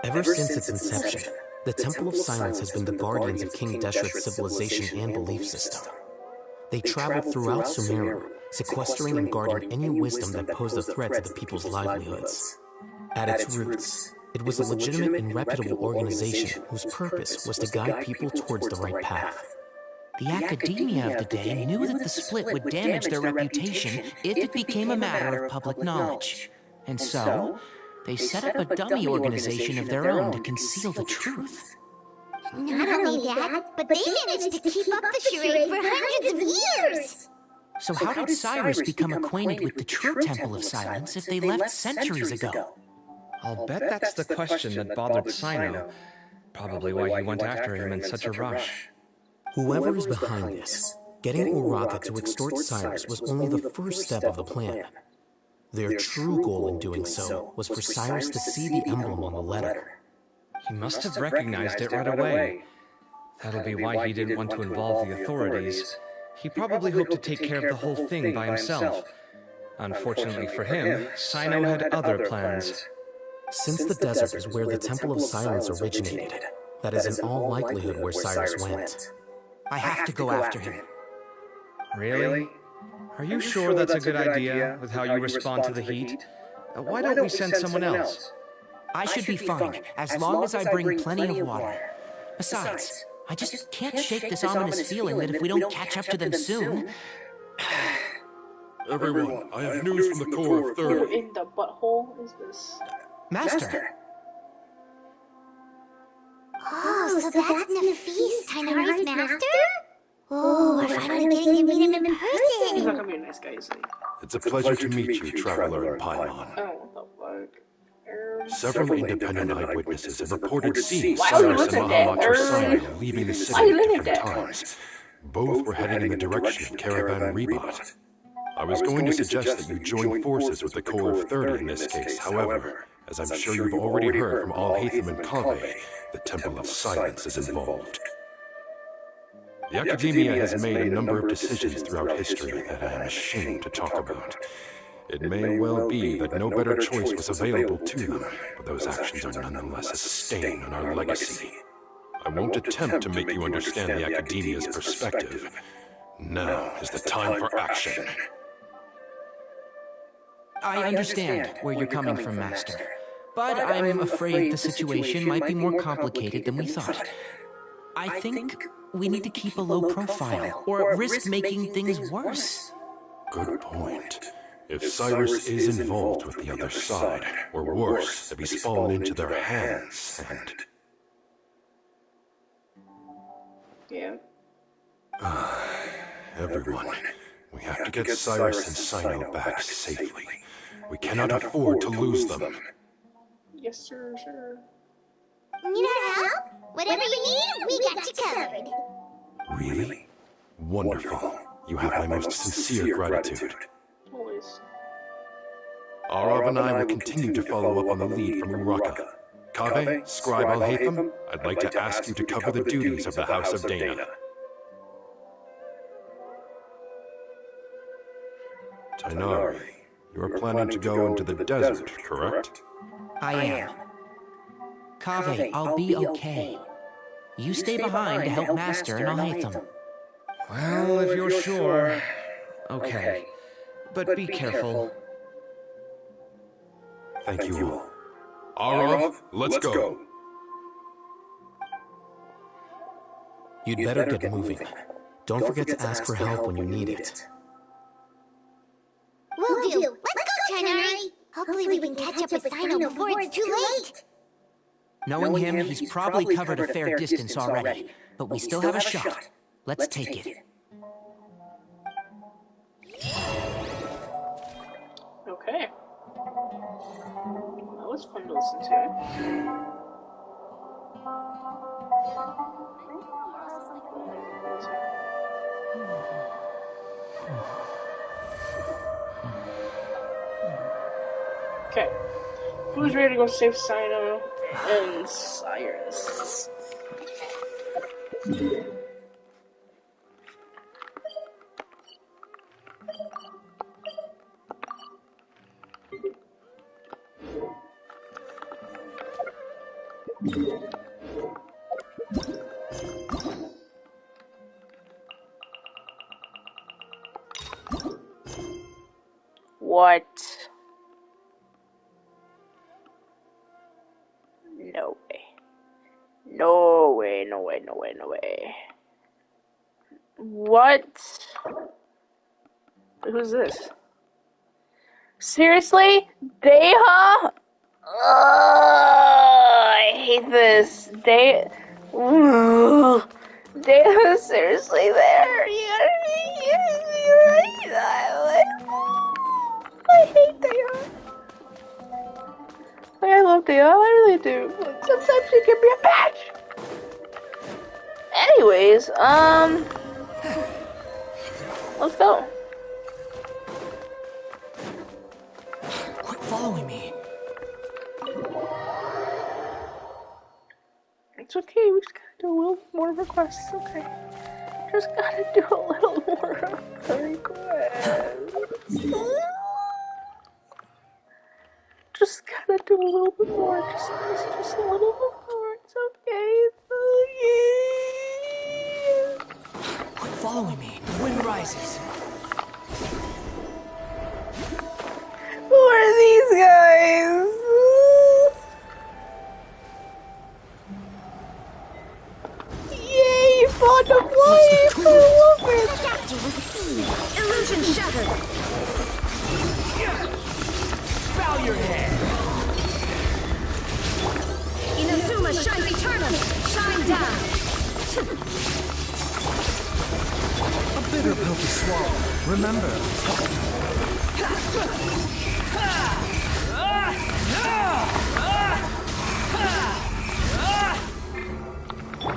Ever since its inception, the Temple of Silence has been the guardians of King Deshret's civilization and belief system. They traveled throughout Sumeru, sequestering and guarding any wisdom that posed a threat to the people's livelihoods. At its roots, it was a legitimate and reputable organization whose purpose was to guide people towards the right path. The Academia of the day knew that the split would damage their reputation if it became a matter of public knowledge. And so, they set up a dummy organization of their own to conceal the truth. Not only that, but they managed to keep up the charade for hundreds of years! So how did Cyrus become acquainted with the true Temple of Silence if they left centuries ago? I'll bet that's the question that bothered Sino. Probably why he went after him in such a rush. Whoever is behind this, getting Uraka to extort Cyrus was only the first step of the plan. Their true goal in doing so was for Cyrus to see the emblem on the letter. He must have recognized it right away. That'll be why he didn't want to involve the authorities. He probably hoped to take care of the whole thing by himself. Unfortunately for him, Sino had other plans. Since the desert is where the Temple of Silence originated, that is in all likelihood where Cyrus went. I have to go after him. Really? Are you sure that's a good idea with how you respond to the heat? Why don't we send someone else? I should be fine, as long as I bring plenty of water. Besides, I just can't shake this ominous feeling that if we don't catch up to them soon... Everyone, I have news from the Core of 30. In the butthole is this? Master! Oh, so that's Nephis, Tighnari's master? Oh, we're finally getting to meet him in person! He's not gonna be a nice guy, is he? It's a pleasure to meet you, traveler in Paimon. Oh, what the fuck? Several independent eyewitnesses have reported seeing Why Cyrus would you and look at Mahamatra that? Sino leaving the Why city you at look at different that? times. Both were heading in the direction of Caravan Rebat. I was going to suggest that you join forces with the Core of 30 in this case. However, as I'm sure you've already heard from Al-Haytham and Kaveh, the Temple of Silence is involved. The Academia has made a number of decisions throughout history that I am ashamed to talk about. It may well be that no better choice was available to them, but those actions are nonetheless a stain on our legacy. I won't attempt to make you understand the Academia's perspective. Now is the time for action. I understand where you're coming from, Master. But I'm afraid the situation might be more complicated than we thought. I think we need to keep a low profile, or risk making things worse. Good point. If Cyrus is involved with the other side, or worse, if he's fallen into their hands, and... Yeah. Everyone, we have to get Cyrus and Cyno back safely. We cannot afford to lose them. Yes, sir, sir. Need our help? Whatever you need, we got you covered. Really? Wonderful. You have my most sincere gratitude. Always. Arav and I will continue to follow up on the lead from Uraka. Kaveh, Scribe Al-Haytham, I'd like to ask you to cover the duties of the House of Dana. Tighnari, you are planning to go into the desert, correct? I am. Kaveh, I'll be okay. You stay behind to help Master and Al-Haytham. Well, if you're sure... Okay. But be careful. Thank you all. Arav, let's go. You'd better get moving. Don't forget to ask for help when you need it. Will do. Let's go, Tighnari. Hopefully we can catch up with Cyno before it's too late. Knowing him, he's probably covered a fair distance already, but we still have a shot. Let's take it. Okay. That was fun to listen to. Okay. Who's ready to go save Cyno and Cyrus? What? No way. No way, no way, no way, no way. What? Who's this? Seriously? Deha? I hate this. Deha, seriously there? I hate Deha. I love Deha, I really do. Sometimes she can be a bitch. Anyways, let's go. Quit following me. It's okay, we just gotta do a little more requests, okay? Just gotta do a little more of the requests. Just gotta do a little bit more, just a little bit more, it's okay, it's okay. Quit following me, the wind rises. Who are these guys? Yay, found a wife! I love it! Illusion shattered! Bow your head! Inazuma shines eternal! Shine down! A bitter pill to swallow. Remember.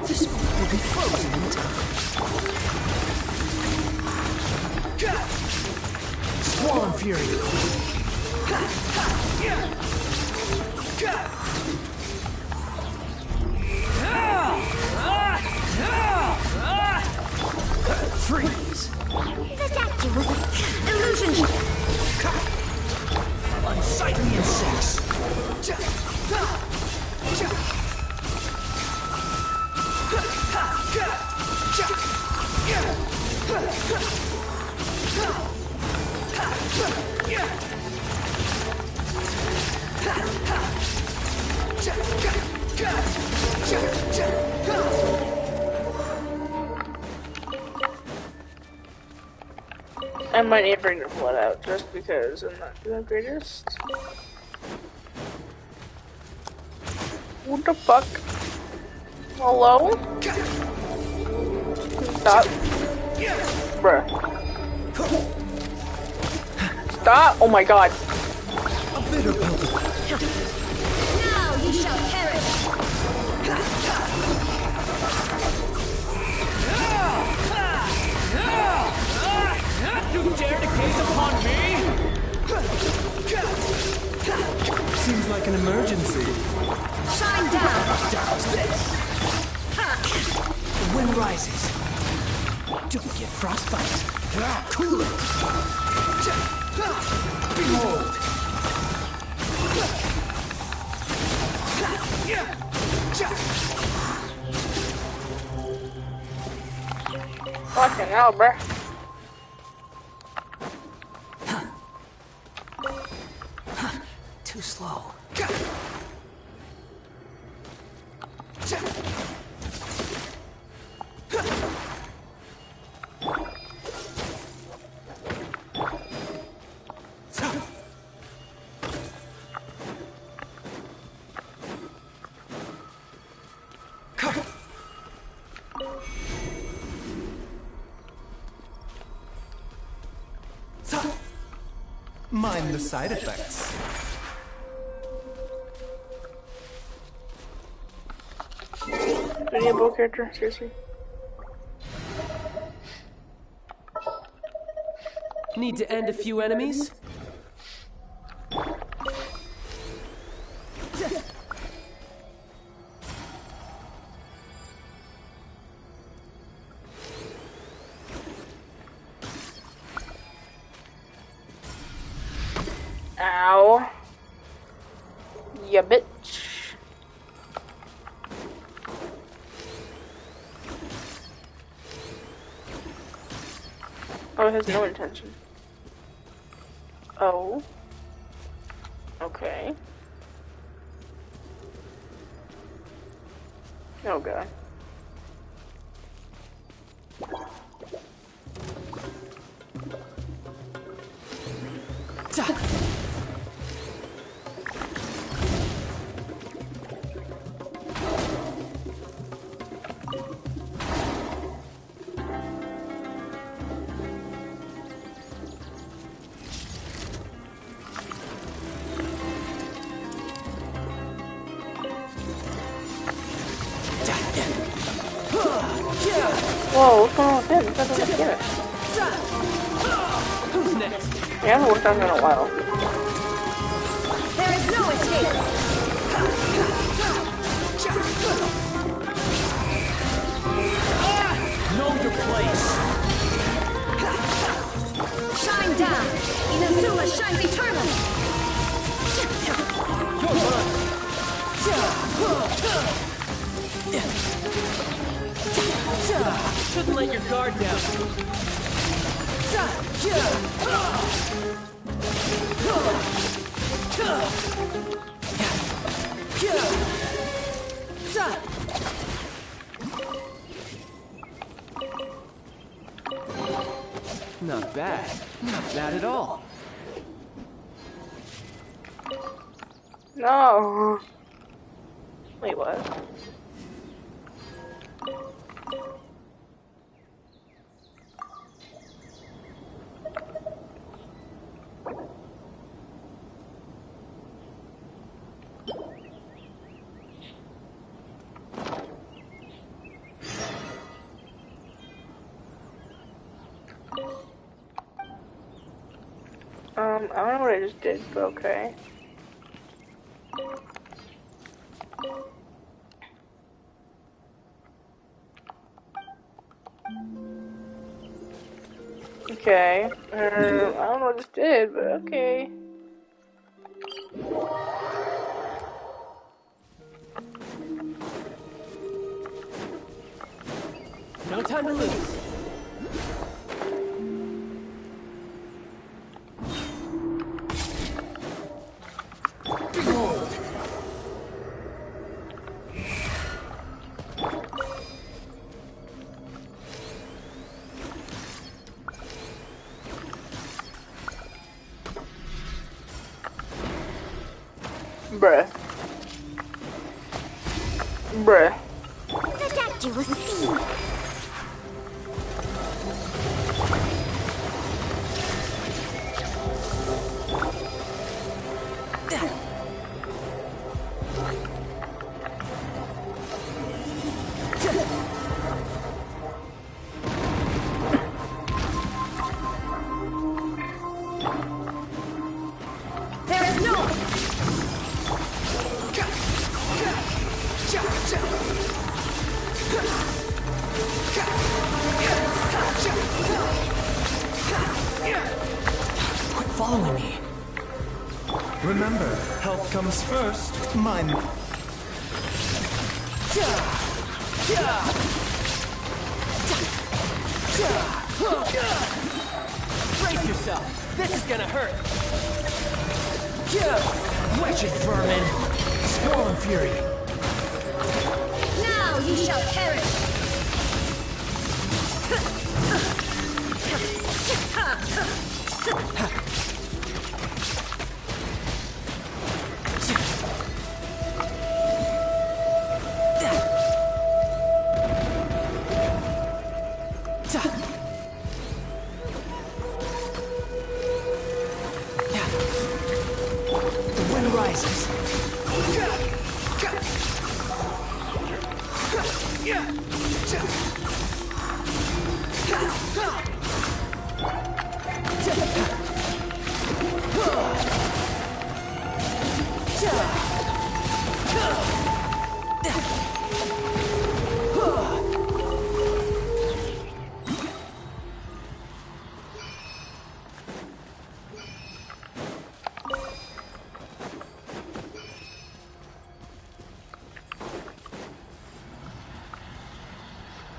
This boat will be frozen in time. Squall and Fury. Freeze! Illusion! Unsightly insects! I might need to bring the blood out just because I'm not the greatest. What the fuck? Hello? Stop. Bruh. Stop! Oh my god. A bit about the... Now you shall perish. You dare to gaze upon me? Seems like an emergency. Shine down. Douse this. The wind rises. Don't get frostbite. Cool it. Behold. Fucking hell, bruh. Too slow. Mind the side effects. Do you need a bow character? Seriously? Need to end a few enemies? Ow. Ya bitch. Oh, it has no intention. Oh. Okay. Oh god. Whoa, what's going on with him? He doesn't get it. Who's next? We haven't worked on him in a while. There is no escape. Know your place. Shine down. Inazuma shines eternally. You're mine. Shouldn't let your guard down. Not bad. Not bad at all. No. Wait, what? I don't know what I just did, but okay. Okay. I don't know what I just did, but okay. No time to lose. Behold. Bruh. Bruh. The doctor will see. Quit following me. Remember, health comes first. Mine. Brace yourself. This is gonna hurt. Wretched vermin. Storm fury. Now you shall perish. The wind rises.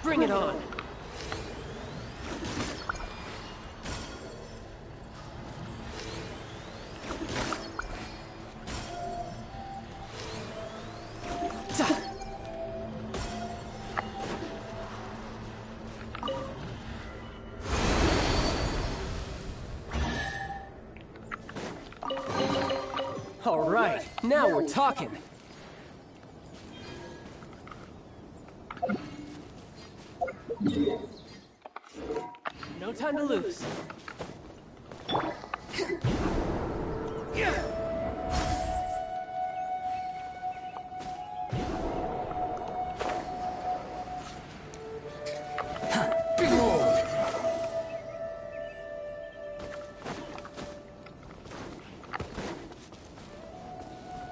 Bring it on. All right, now we're talking. No time to lose.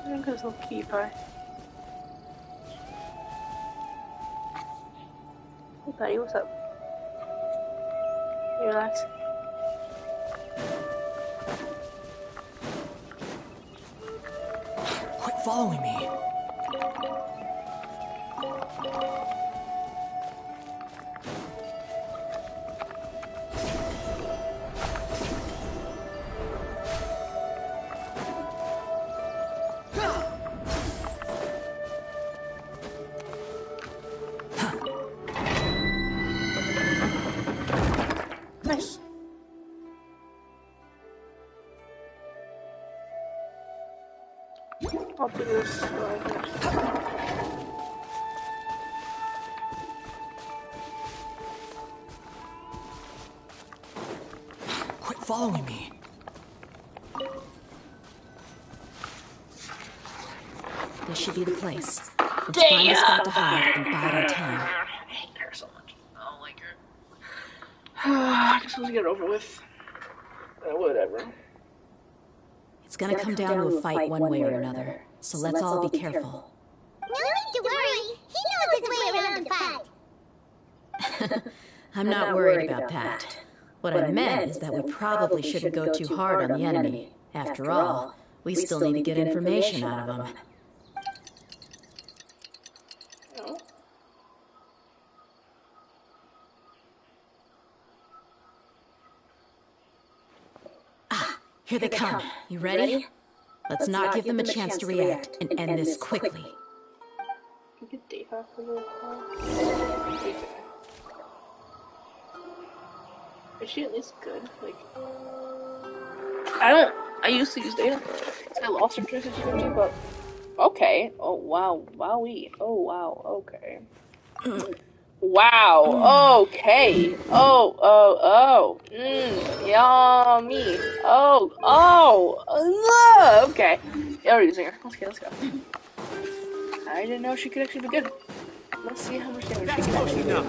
Look at this little key pie. Hey buddy, what's up? You relax. Quit following me. Nice. I'll do this. Quit following me. This should be the place. Let's find a spot to hide and bide our time. I hate her so much. I don't like her. I just want to get it over with. Whatever. It's gonna come down to a fight one way or another, so let's all be careful. No need to worry. He knows his way around the fight. I'm not worried about that. What I meant is that we probably shouldn't go too hard on the enemy. After all, we still need to get information out of them. Here they come. You ready? Let's not give them a chance to react and end this quickly. You get Dave off a little while. Is she at least good? Like, I don't I used to use data. I lost her 2050, but okay. Oh wow, wowee. Oh wow, okay. Wow, okay. Yummy. Okay. Yeah, we're using her. Let's go. I didn't know she could actually be good. Let's see how much damage she can actually do.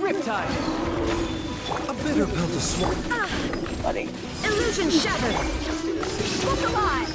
Riptide! A bitter pill to swallow. Buddy. Illusion shattered! Look alive!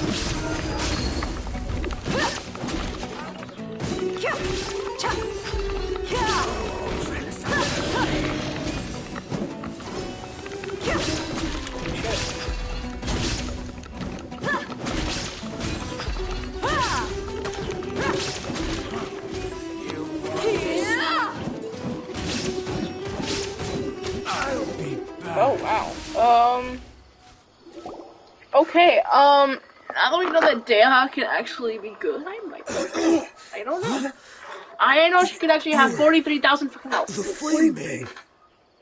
Oh wow. Okay, now that we know that Deha can actually be good, I might I don't know. I didn't know she could actually have 43,000 fucking health. The flaming.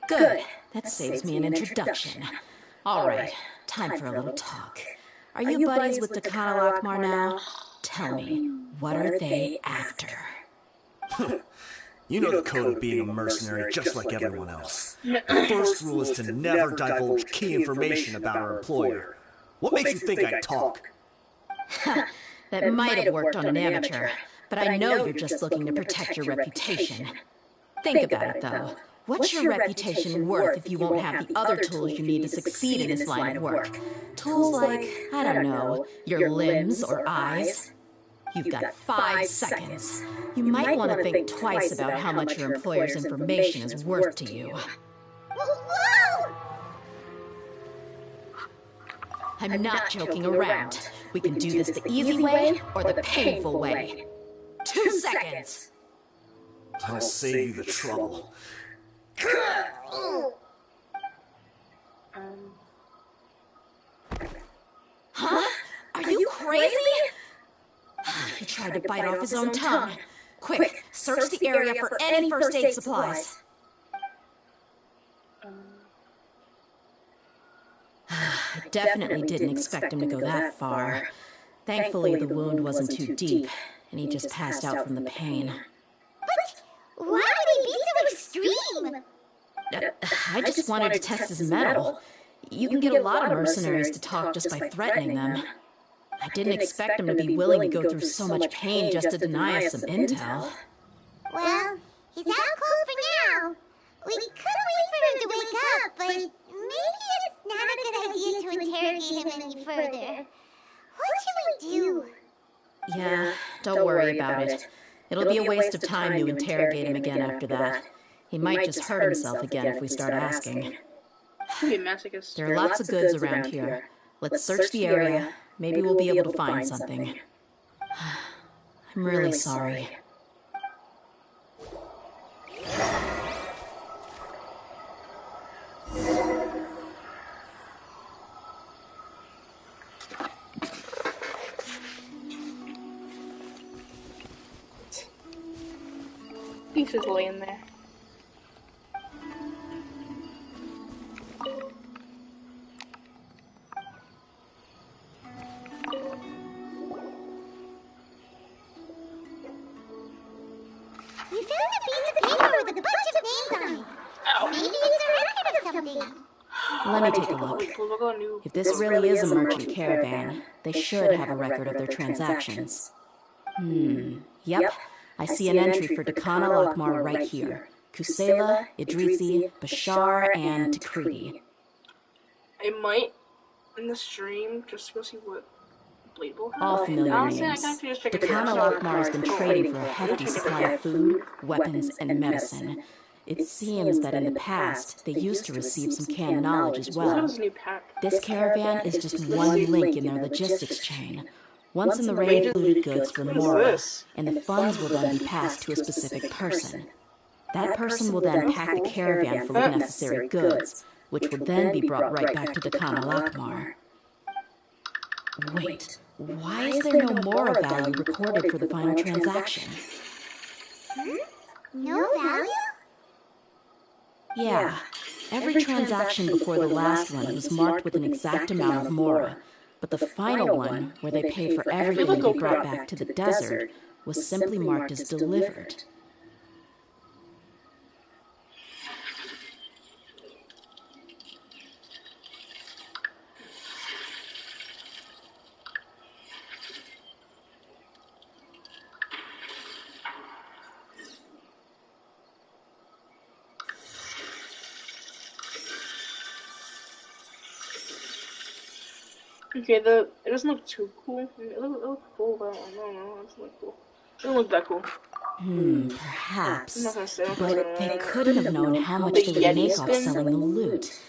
Good. That saves me an introduction. All right, time for a little talk. Are you buddies with Dakana Lockmar now? Tell me, what are they after? You know the code of being a mercenary just like everyone else. The first rule is to never divulge key information about our employer. What makes you think I'd talk? That might have worked on an amateur, but I know you're just looking to protect your reputation. Think about it, though. What's your reputation worth if you won't have the other tools you need to succeed in this line of work? Tools like, I don't know, your limbs or eyes? You've got 5 seconds. You might want to think twice about how much your employer's information is worth to you. I'm not joking around. We can do this the easy way or the painful way. 2 seconds! I'll save you the trouble. Huh? Are you crazy? He tried to bite off his own tongue. Quick, search the area for any first aid supplies. I definitely didn't expect him to go that far. Thankfully, the wound wasn't too deep, and he just passed out from the pain. But why would he be so extreme? I just wanted to test his mettle. You can get a lot of mercenaries to talk just by threatening them. I didn't expect him to be willing to go through so much pain just to deny us some intel. Well, he's out cold for now. We could wait for him to wake up, but maybe it's not a good idea to interrogate him any further. What should we do? Yeah, don't worry about it. It'll be a waste of time to interrogate him again after that. He might just hurt himself again if we start asking. There are lots of goods around here. Let's search the area. Maybe we'll be able to find something. I'm really sorry. He's just laying there. You found a piece of paper with a bunch of names on it. Maybe it's a record of something. Let me take a look. If this really is a merchant caravan, they should have a record of their transactions. Yep. I see an entry for Dakana Lockmar right here. Kusela, Idrisi, Bashar, and Takriti. I might, in the stream, just to go see what Bladebolt has. All familiar names. Dakana Lockmar has been trading for a hefty supply of food, weapons, and medicine. It seems that in the past, they used to receive some canned knowledge as well. This caravan is just one link in their logistics chain. Once in the raid looted goods for Mora, and the funds will then be passed to a specific person. That person will then pack the caravan full of necessary goods, which will then be brought right back to Dakana Lockmar. Wait, why is there no Mora value recorded for the final transaction? No value? Yeah, Every transaction before the last one was marked with an exact amount of mora, but the final one, where they paid for everything they brought back to the desert, was simply marked as delivered. Okay, it doesn't look too cool. It looks cool, but I don't know. It doesn't look cool. It doesn't look that cool. Perhaps. But they couldn't have known how much they would make off selling the loot.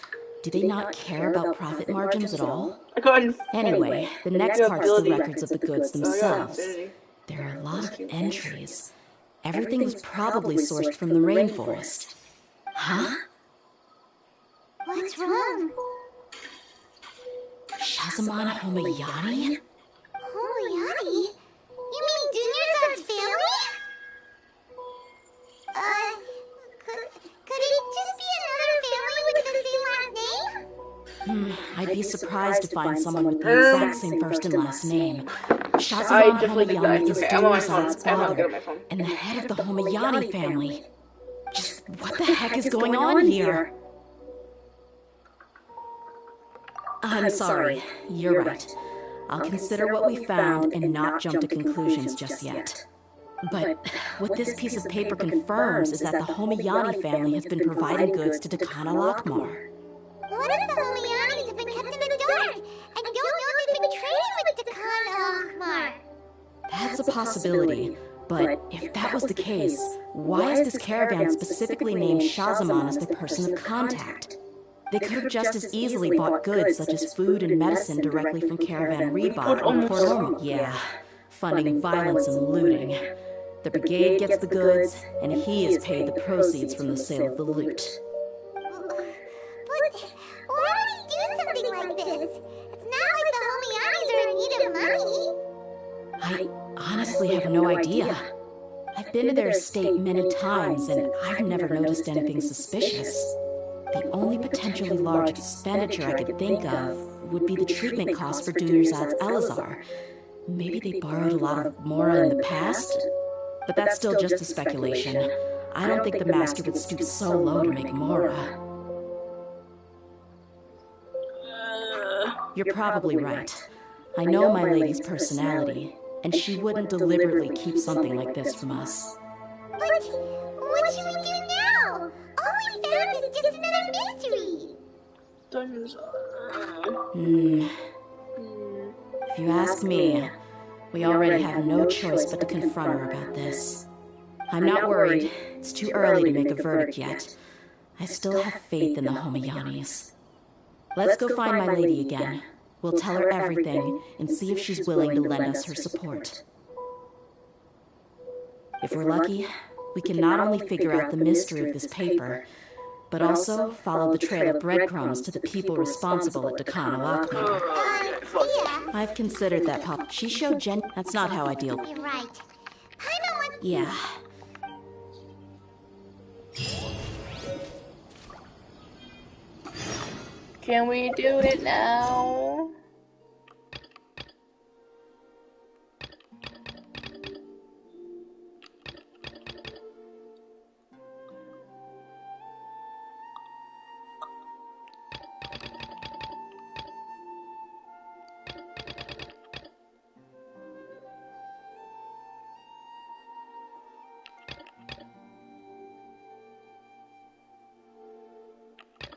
Do they not care about profit margins at all? Anyway, the next part's the records of the goods themselves. There are a lot of entries. Everything was probably sourced from the rainforest. Huh? What's wrong? Shazamon Homayani? Homayani? You mean Dunyarzad's family? Could it just be another family with the same last name? I'd be surprised to find someone with the exact same first and last name. Shazamon Homayani is Dunyarzad's father, and the head of the Homayani family. Just what the heck is going on here? I'm sorry, you're right. I'll consider what we found and not jump to conclusions just yet. But what this piece of paper confirms is that the Homayani family has been providing goods to Dakana Lockmar. What if the Homayanis have been kept in the dark and don't know they've been trading with Dakana Lockmar? That's a possibility, but if that was the case, why is this caravan specifically named Shazamon as their person of contact? They could have just as easily bought goods such as food and medicine directly from Caravan Reebok or Port Ormond. Yeah, funding violence and looting. The brigade gets the goods, and he is paid the proceeds from the sale of the loot. But why would he do something like this? It's not like the Homayanis are in need of money. I honestly have no idea. I've been to their estate many times, and I've never noticed anything suspicious. The only potentially large expenditure I could think of would be the treatment costs for Dunyarzad's Elazar. Maybe they borrowed a lot of mora in the past? But that's still just a speculation. I don't think the master would stoop so low to make mora. You're probably right. I know my lady's personality, and she wouldn't deliberately keep something like this from us. But what should we do now? All we found is just another mystery. If you ask me, we already have no choice but to confront her about this. I'm not worried. It's too early to make a verdict yet. I still have faith in the Homayanis. Let's go find my lady again. We'll tell her everything and see if she's willing to lend us her support. If we're lucky, we can not only figure out the mystery of this paper, but also follow the trail of breadcrumbs to the people responsible at Dakana Lockmar. I've considered that, Pop. She showed That's not how I deal. You're right. Paimon wants... Yeah. Can we do it now?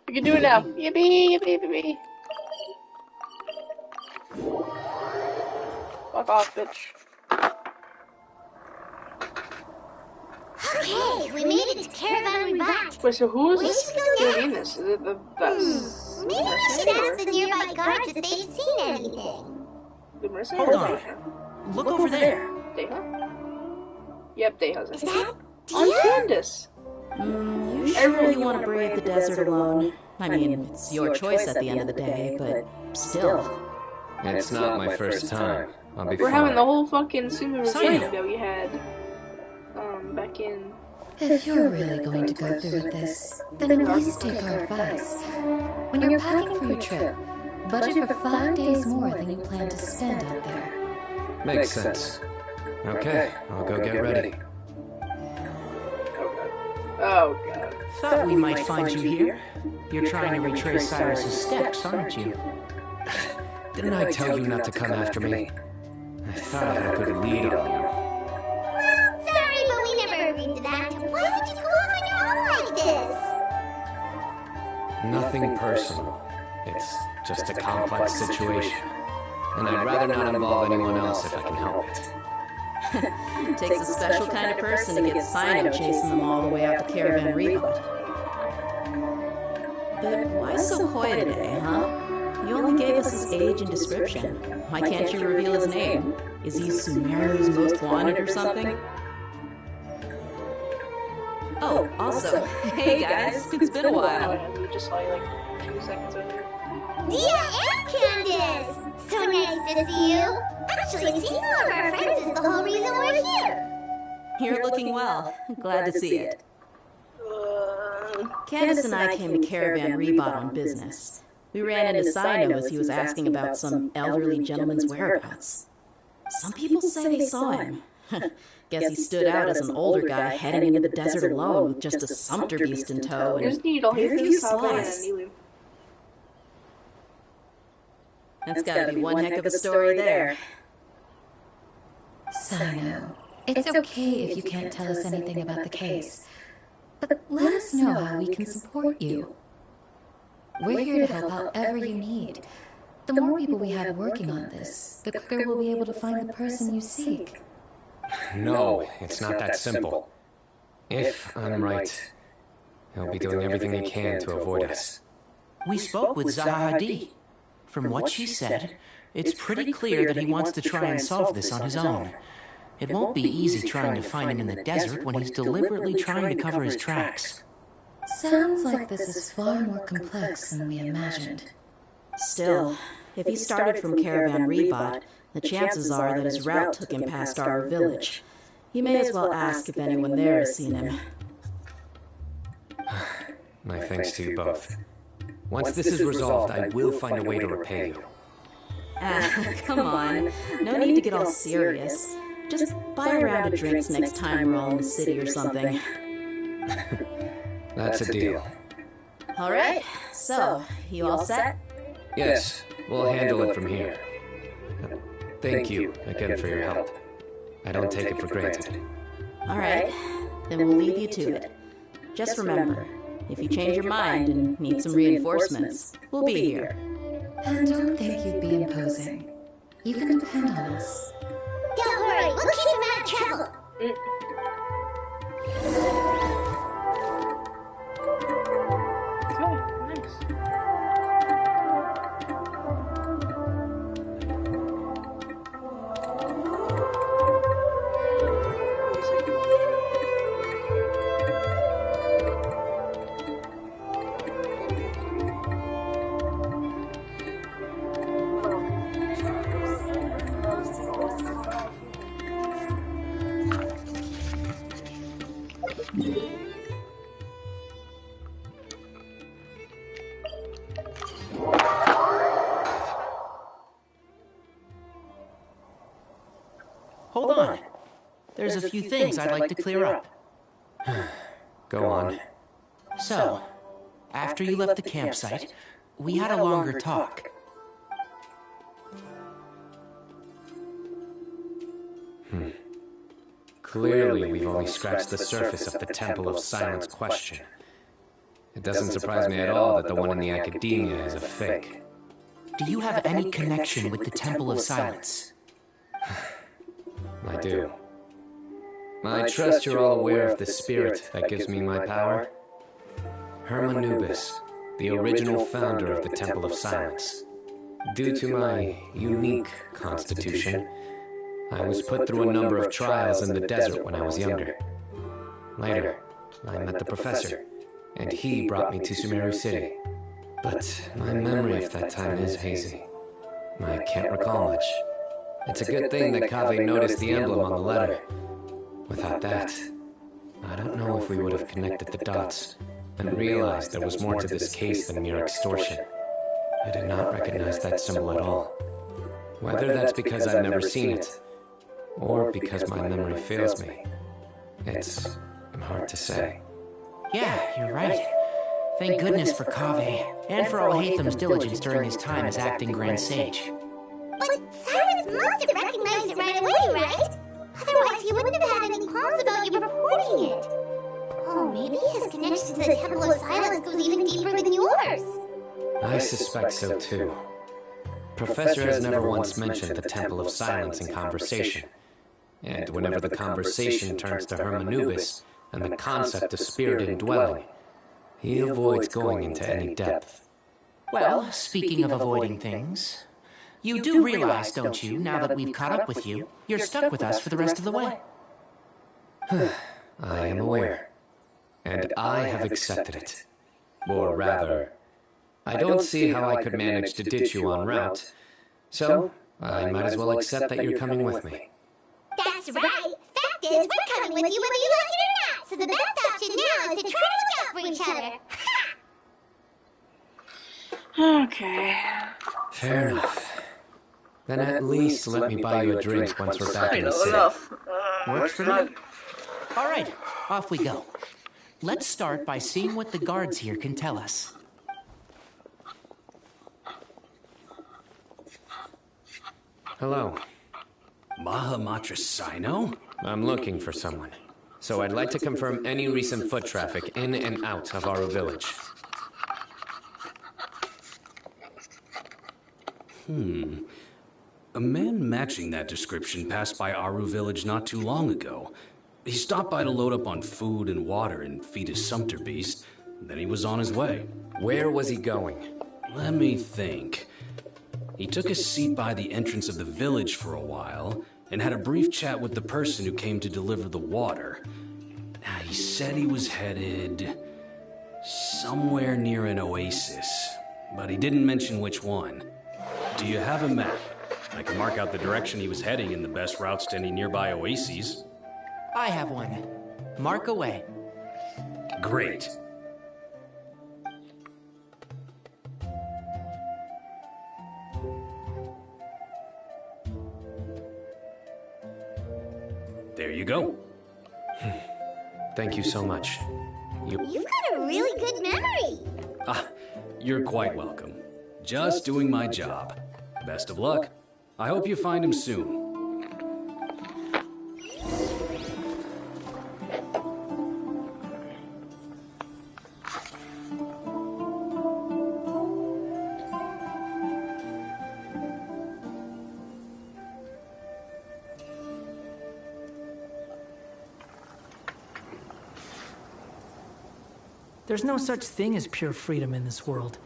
We can do it now. Yippee, yippee, yippee. Fuck off, bitch. Okay, we made it to Caravan Rebat. Wait, so who is this? doing this? Is it the Maybe we should ask the nearby guards if they've seen anything. The mercenary? Hold on. Look over there. Deha? Yep, Deha's Is that on Dia? Candace. You surely want to brave the desert alone. I mean, it's your choice at the end of the day, but still. It's not my first time. I'll be We're fine. having the whole fucking sumo Sign that we had back in If you're really going to go through with this, then at least take our advice. When you're packing for your trip, budget for 5 days more than you plan to spend out there. Makes sense. Okay, I'll go get ready. Oh god. Thought we might find you here. You're trying to retrace Cyrus's steps, aren't you? Didn't I tell you not to come after me? I thought I had a good lead on you. Sorry, but we never agreed to that. Why would you go off on your own like this? Nothing personal. It's just a complex situation. And I'd rather not involve anyone else if I can help it. Takes a special kind of person to get Cyno chasing them all the way out to Caravan Rebot. But why so coy today, huh? You only gave us his age and description. Why can't you reveal his name? Is he Sumeru's most wanted or something? Oh, also, hey guys, it's been a while. We just saw you like 2 seconds earlier. Dia and Candace! So nice to see you. Actually, seeing all of our friends is the whole reason we're here. You're looking well. Glad to see it. Candace and I came to Caravan Rebot on business. We ran into Cyno as he was asking about some elderly gentleman's whereabouts. Some people say they saw him. Guess he stood out as an older guy heading into the desert alone with just a sumpter beast in tow and a few supplies. That's gotta be one heck of a story there. Cyno, it's okay if you can't tell us anything about the case, but let us know how we can support you. We're here to help however you need. The more people we have working on this, the quicker we'll be able to find the person you seek. No, it's not that simple. If I'm right, he'll be doing everything he can to avoid us. We spoke with Zaha Hadid. From what she said, it's pretty clear that he wants to try and solve this on his own. It won't be easy trying to find him in the desert when he's deliberately trying to cover his tracks. Sounds like this is far more complex than we imagined. Still, if he started from Caravan Rebot, the chances are that his route took him past our village. You may as well ask if anyone there has seen him. My thanks to you both. Once this is resolved, I will find a way to repay you. Come on. No need to get all serious. Just buy a round of drinks next time we're all in the city or something. That's a deal. All right, so, you all set? Yes, we'll handle it from here. Thank you again for your help. I don't take it for granted. All right, then we'll leave you to it. Just remember, if you change your mind and need some reinforcements, we'll be here. And don't think you'd be imposing. You can depend on us. Don't worry, we'll keep him out of trouble. Hold on. There's a few things I'd like to clear up. Go on. So, after you left the campsite, we had a longer talk. Clearly, we've only scratched the surface of the Temple of Silence question. It doesn't surprise me at all that the one in the Academia is a fake. Do you have any connection with the Temple of Silence? I do. I trust you're all aware of the spirit that gives me my power. Herman Nubis, the original founder of the Temple of Silence. Due to my unique constitution, I was put through a number of trials in the desert when I was younger. Later, I met the professor, and he brought me to Sumeru City. But my memory of that time is hazy. I can't recall much. It's a good thing that Kaveh noticed the emblem on the letter. Without that, I don't know if we would have connected the dots and realized there was more to this case than mere extortion. I did not recognize that symbol at all. Whether that's because I've never seen it, or because my memory fails me, it's hard to say. Yeah, you're right. Thank goodness for Kaveh, and for Alhaitham's diligence during his time as acting Grand Sage. But Cyrus must have recognized it right away, right? Otherwise, he wouldn't have had any qualms about you reporting it. Oh, maybe his connection to the Temple of Silence goes even deeper than yours. I suspect so too. Professor has never once mentioned the Temple of Silence in conversation. And whenever the conversation turns to Hermanubis and the concept of spirit indwelling, he avoids going into any depth. Well, speaking of avoiding things, you do realize, don't you, now that we've caught up with you, you're stuck with us for the rest of the way? I am aware. And I have accepted it. Or rather, I don't see how I could manage to ditch you en route, so I might as well accept that you're coming with me. That's right. Fact is, we're coming with you whether you like it or not. So the best option now is to try to look out for each other. Okay. Fair enough. Then at least let me buy you a drink once we're back in the city. Works for me. All right, off we go. Let's start by seeing what the guards here can tell us. Hello. Mahamatra Sino? I'm looking for someone. So I'd like to confirm any recent foot traffic in and out of Aru Village. A man matching that description passed by Aru Village not too long ago. He stopped by to load up on food and water and feed his sumpter beast. Then he was on his way. Where was he going? Let me think. He took a seat by the entrance of the village for a while and had a brief chat with the person who came to deliver the water. He said he was headed somewhere near an oasis, but he didn't mention which one. Do you have a map? I can mark out the direction he was heading and the best routes to any nearby oases. I have one. Mark away. Great. There you go. Thank you so much. You've got a really good memory. You're quite welcome. Just doing my job. Best of luck. I hope you find him soon. There's no such thing as pure freedom in this world.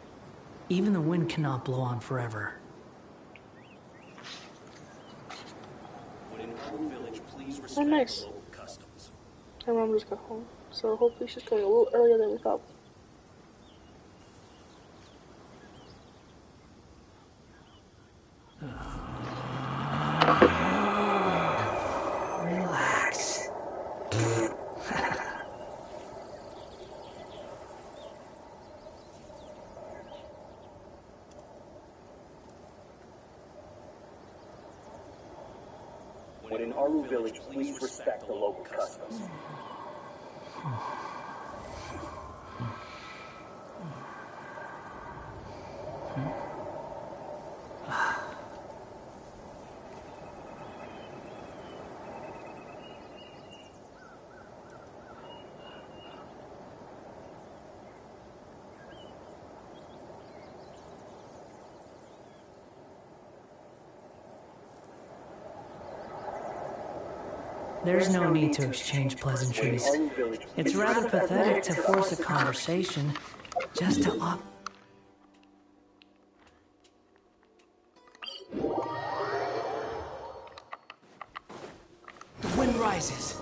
Even the wind cannot blow on forever. Oh, nice. My mom just got home, so hopefully she's coming a little earlier than we thought. Relax. When in Aru Village, please respect the local customs. There's no need to exchange pleasantries. It's rather pathetic to force a conversation just to up. The wind rises.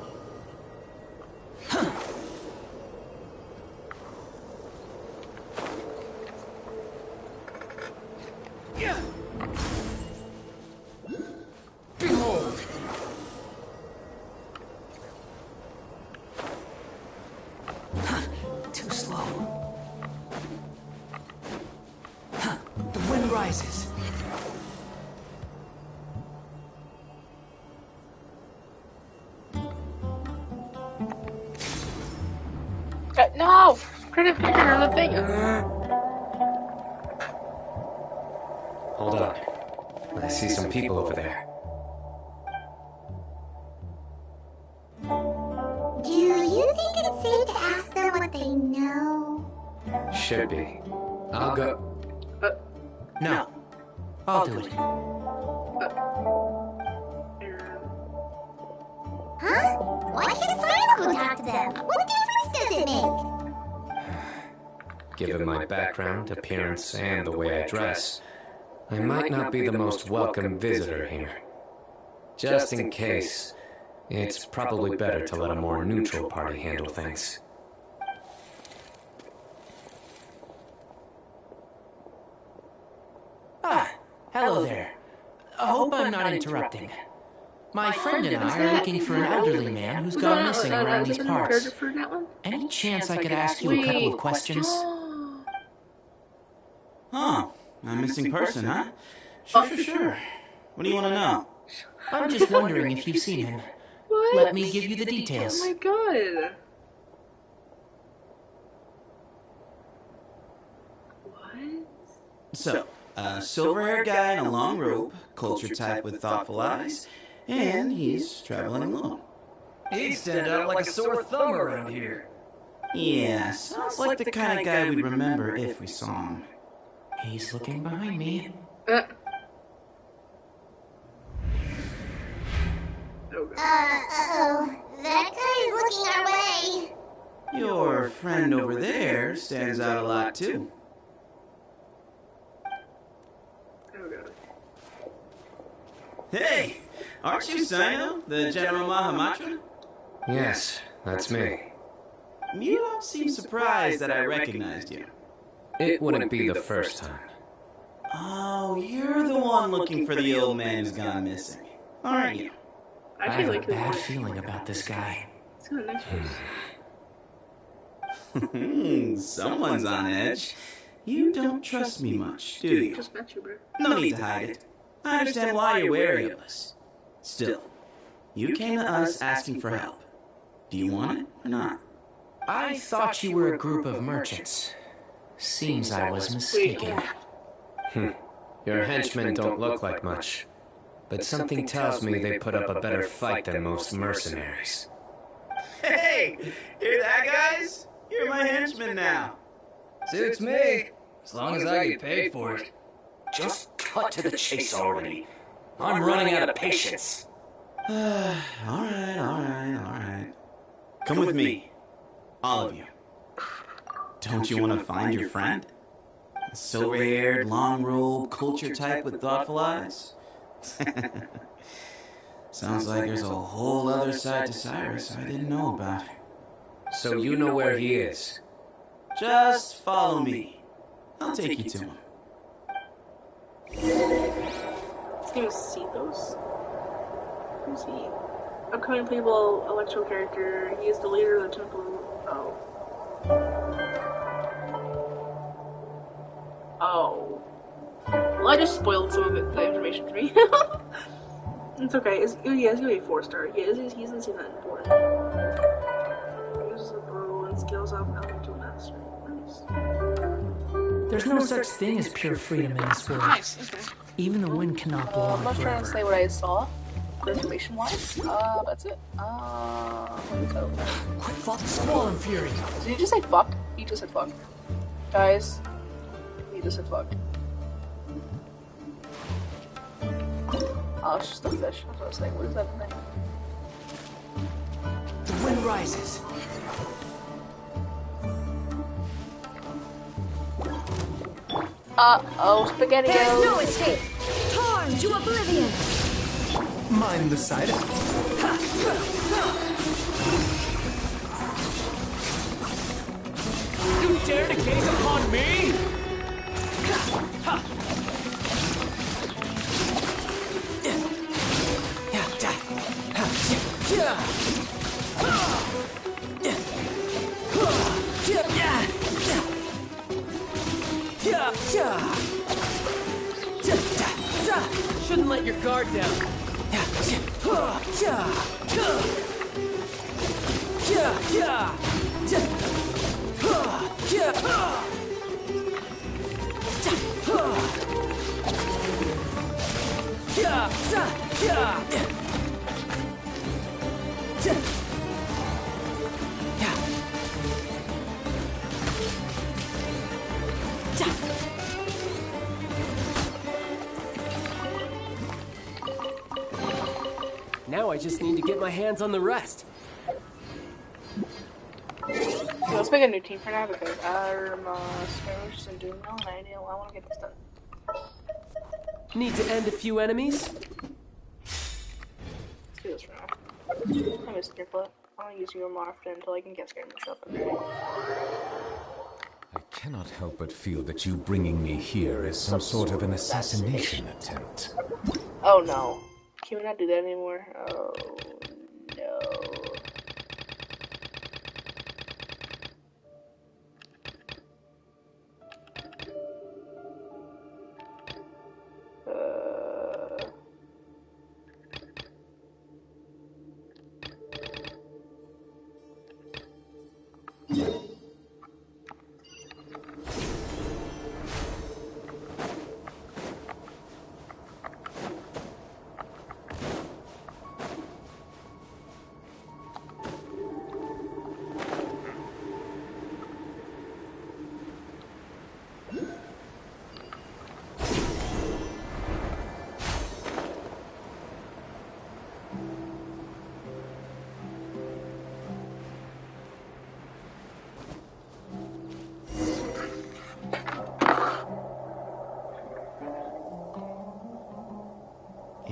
rises. No! Credit picture of the thing. Hold on. I see some people over there. Do you think it's safe to ask them what they know? Should be. I'll go. No. I'll do it. Huh? Why can't Sino go talk to them? What difference does it make? Given my background, appearance, and the way I dress, I might not be the most welcome visitor here. Just in case, it's probably better to let a more neutral party handle things. Ah, hello there. I hope I'm not interrupting. My friend and I are looking for an elderly man who's gone missing around these parts. Any chance I could ask you a couple of questions? Huh. A missing person, huh? Sure. What do you want to know? I'm just wondering if you've seen him. Let me give you the details. Oh my god. So, a silver-haired guy in a long robe, culture type with thoughtful eyes, and he's traveling alone. He'd stand out like a sore thumb around here. Yeah, sounds like the kind of guy we'd remember if we saw him. He's looking behind me. Uh-oh. That guy's looking our way. Your friend over there stands out a lot, too. Hey! Aren't you Sino, the General Mahamatra? Yes, that's me. You don't seem surprised that I recognized you. It wouldn't be the first time. Oh, you're the one looking for the old man who's gone missing, aren't you? I have a bad feeling about this guy. Someone's on edge. You don't trust me much, do you? Just met you, bro. No need to hide it. I understand why you're wary of us. Still, you came to us asking for help. Do you want it or not? I thought you were a group of merchants. Seems I was mistaken. Your henchmen don't look like much, but something tells me they put up a better fight than most mercenaries. Hey! Hear that, guys? You're my henchmen now. Suits me, as long as I get paid for it. Just cut to the chase already. I'm running out of patience. All right. Come with me. All of you. Don't you want to find your friend? A silver-haired, long-robe, culture type with thoughtful eyes? Sounds like there's a whole other side to Cyrus I didn't know about. So you know where he is? Just follow me. I'll take you to him. His name is Cephos? Who's he? Upcoming playable electro character. He is the leader of the temple. Oh. Well, I just spoiled some of the information for me. It's okay. He's gonna be a 4-star. He's in scene that important. Uses a bow and scales up elemental mastery. Nice. There's no such thing as pure freedom in this world. Nice, okay. Even the wind cannot blow I'm on not trying to forever. say what I saw, information-wise. That's it. Quick, fuck, squall and fury. Did you just say fuck? He just said fuck. Guys, he just said fuck. Oh, it's just a fish. That's what I was saying. What is that thing? The wind rises. Uh-oh, spaghetti. There's no escape. Torn to oblivion. Mind the side. You dare to gaze upon me? let your guard down. Now I just need to get my hands on the rest. Let's make a new team for now because Sparrows and doing well, and I want to get this done. Need to end a few enemies? Let's do this for now. I miss your foot. I want to use you more often until I can get scared and show up. I cannot help but feel that you bringing me here is some sort of an assassination attempt. Oh no. Can we not do that anymore? Oh no.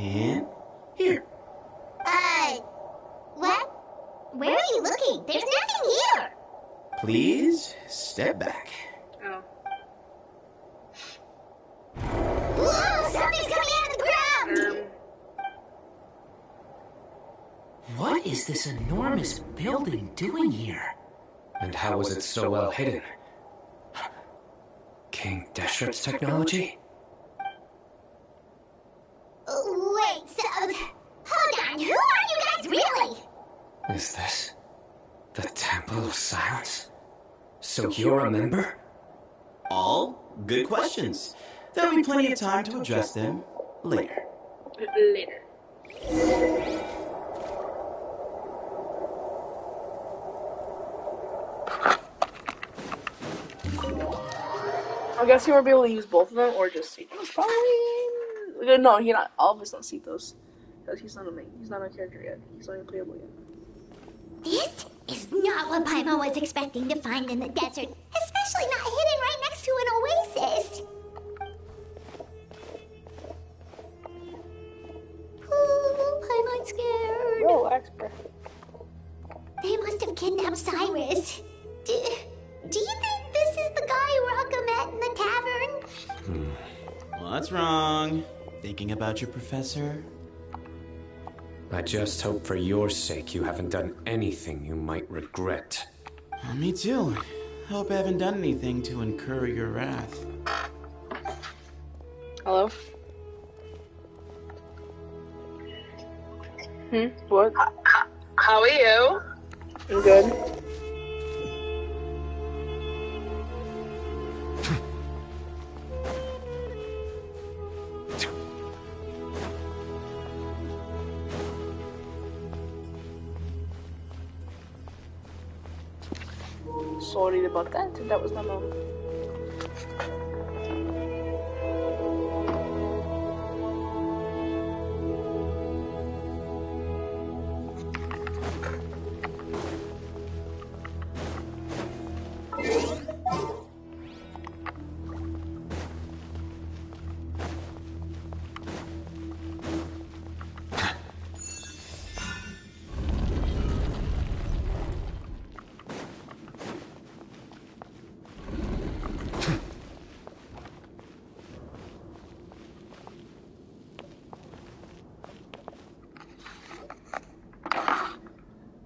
And here. What? Where are you looking? There's nothing here. Please step back. Oh. Whoa, something's coming out of the ground. What is this enormous building doing here? And how was it so well hidden? King Deshet's technology? Wait, so... Hold on, who are you guys really? Is this the Temple of Silence? So you're a member? All good questions. There'll be plenty of time to address them later. Later. I'm guessing we'll be able to use both of them or just see those. Probably. No, all of us don't see those. Because he's not a character yet. He's not even playable yet. This is not what Paimon was expecting to find in the desert, especially not hidden right next to an oasis. Oh, Paimon's scared. Relax, bro. They must have kidnapped Cyrus. Do you think this is the guy Rocco met in the tavern? What's wrong? Thinking about your professor? I just hope for your sake you haven't done anything you might regret. Me too. Hope I haven't done anything to incur your wrath. Hello? What? How are you? I'm good. Sorry about that. That was my mom.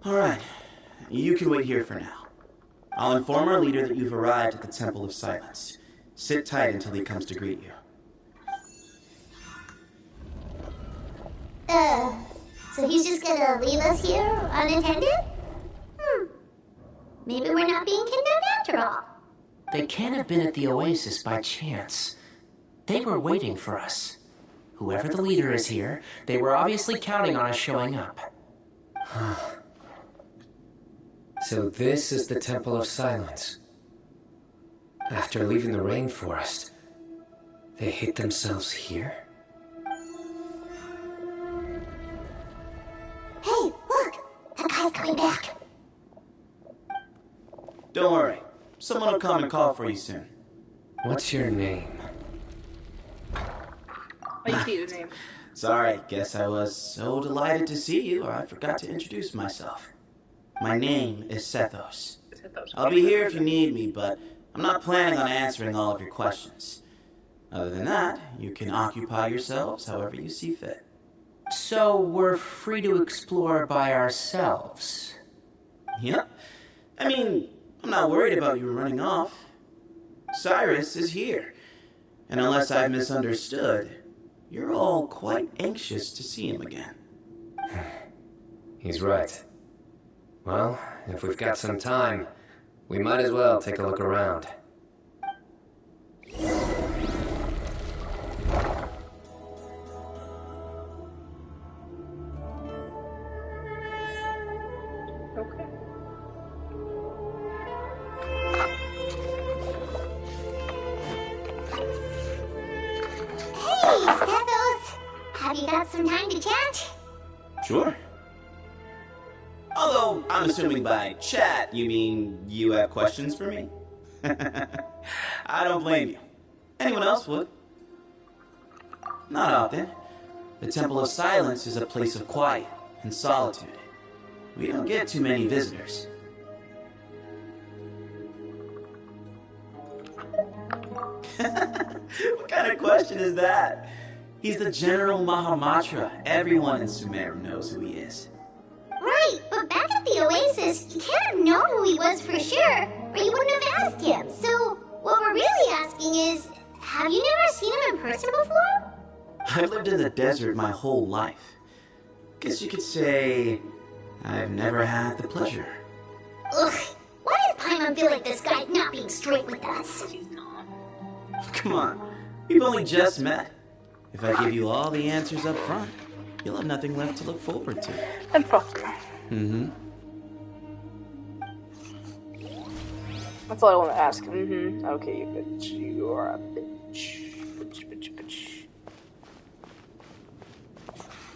Alright, you can wait here for now. I'll inform our leader that you've arrived at the Temple of Silence. Sit tight until he comes to greet you. So he's just gonna leave us here unattended? Maybe we're not being kidnapped after all. They can't have been at the Oasis by chance. They were waiting for us. Whoever the leader is here, they were obviously counting on us showing up. So this is the Temple of Silence. After leaving the rainforest, they hid themselves here? Hey, look! That guy's coming back. Don't worry. Someone will come and call for you soon. What's your name? name. Sorry, guess I was so delighted to see you, I forgot to introduce myself. My name is Sethos. I'll be here if you need me, but I'm not planning on answering all of your questions. Other than that, you can occupy yourselves however you see fit. So we're free to explore by ourselves? Yep. I mean, I'm not worried about you running off. Cyrus is here. And unless I've misunderstood, you're all quite anxious to see him again. He's right. Well, if we've got some time, we might as well take a look around. Have you got some time to chat? Sure. Although, I'm assuming by chat, you mean you have questions for me? I don't blame you. Anyone else would. Not often. The Temple of Silence is a place of quiet and solitude. We don't get too many visitors. What kind of question is that? He's the General Mahamatra. Everyone in Sumeru knows who he is. Right, but back at the Oasis, you can't have known who he was for sure, or you wouldn't have asked him. So, what we're really asking is, have you never seen him in person before? I've lived in the desert my whole life. Guess you could say I've never had the pleasure. Ugh, why does Paimon feel like this guy's not being straight with us? Come on, we've only just met. If I give you all the answers up front, you'll have nothing left to look forward to. And fuck you. Mm-hmm. That's all I want to ask. Mm-hmm. Okay, you bitch. You are a bitch. Bitch.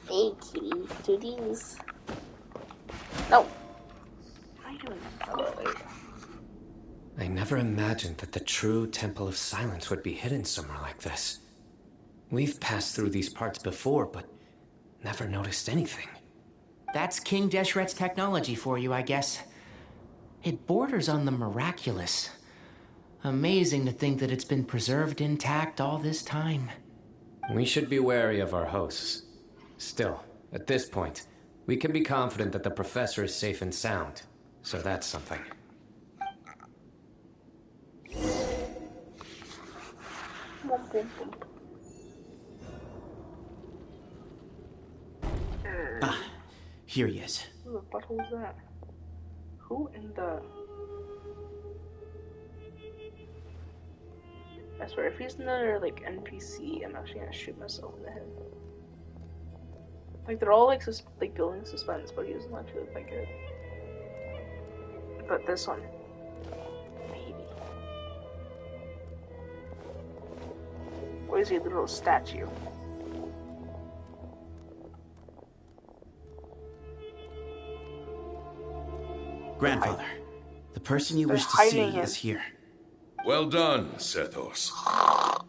Hey, kitty. Do these. No. What are you doing? Oh, I never imagined that the true Temple of Silence would be hidden somewhere like this. We've passed through these parts before, but never noticed anything. That's King Deshret's technology for you, I guess. It borders on the miraculous. Amazing to think that it's been preserved intact all this time. We should be wary of our hosts. Still, at this point, we can be confident that the professor is safe and sound, so that's something. Ah, here he is. Who the fuck was that? Who in the... I swear, if he's another, like, NPC, I'm actually gonna shoot myself in the head. Like, they're all, like, building suspense, but he doesn't actually look that good. But this one. Maybe. Or is he a little statue? Grandfather, the person you wish to see is here. Well done, Sethos.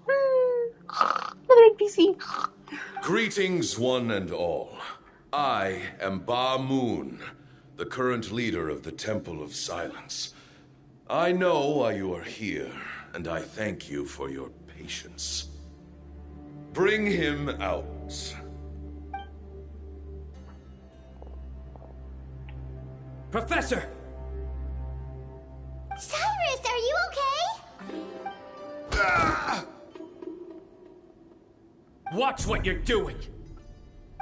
Another NPC. Greetings, one and all. I am Ba Moon, the current leader of the Temple of Silence. I know why you are here, and I thank you for your patience. Bring him out. Professor! Cyrus, are you okay? Watch what you're doing!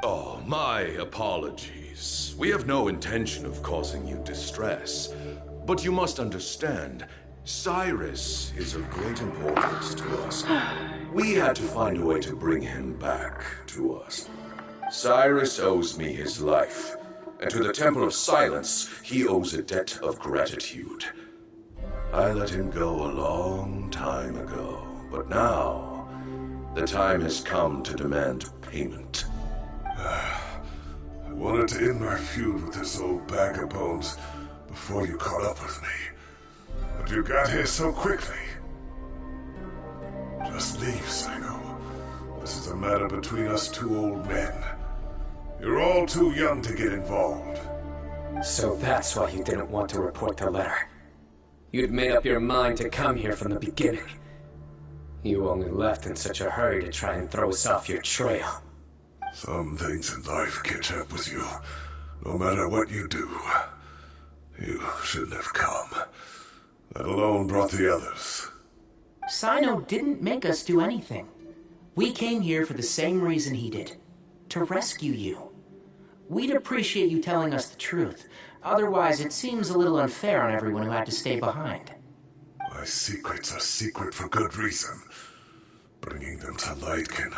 Oh, my apologies. We have no intention of causing you distress. But you must understand, Cyrus is of great importance to us. We had to find a way to bring him back to us. Cyrus owes me his life, and to the Temple of Silence, he owes a debt of gratitude. I let him go a long time ago, but now, the time has come to demand payment. I wanted to end my feud with this old bag of bones before you caught up with me. But you got here so quickly. Just leave, Psycho. This is a matter between us two old men. You're all too young to get involved. So that's why you didn't want to report the letter. You'd made up your mind to come here from the beginning. You only left in such a hurry to try and throw us off your trail. Some things in life catch up with you, no matter what you do. You shouldn't have come. That alone brought the others. Cyno didn't make us do anything. We came here for the same reason he did. To rescue you. We'd appreciate you telling us the truth. Otherwise, it seems a little unfair on everyone who had to stay behind. My secrets are secret for good reason. Bringing them to light can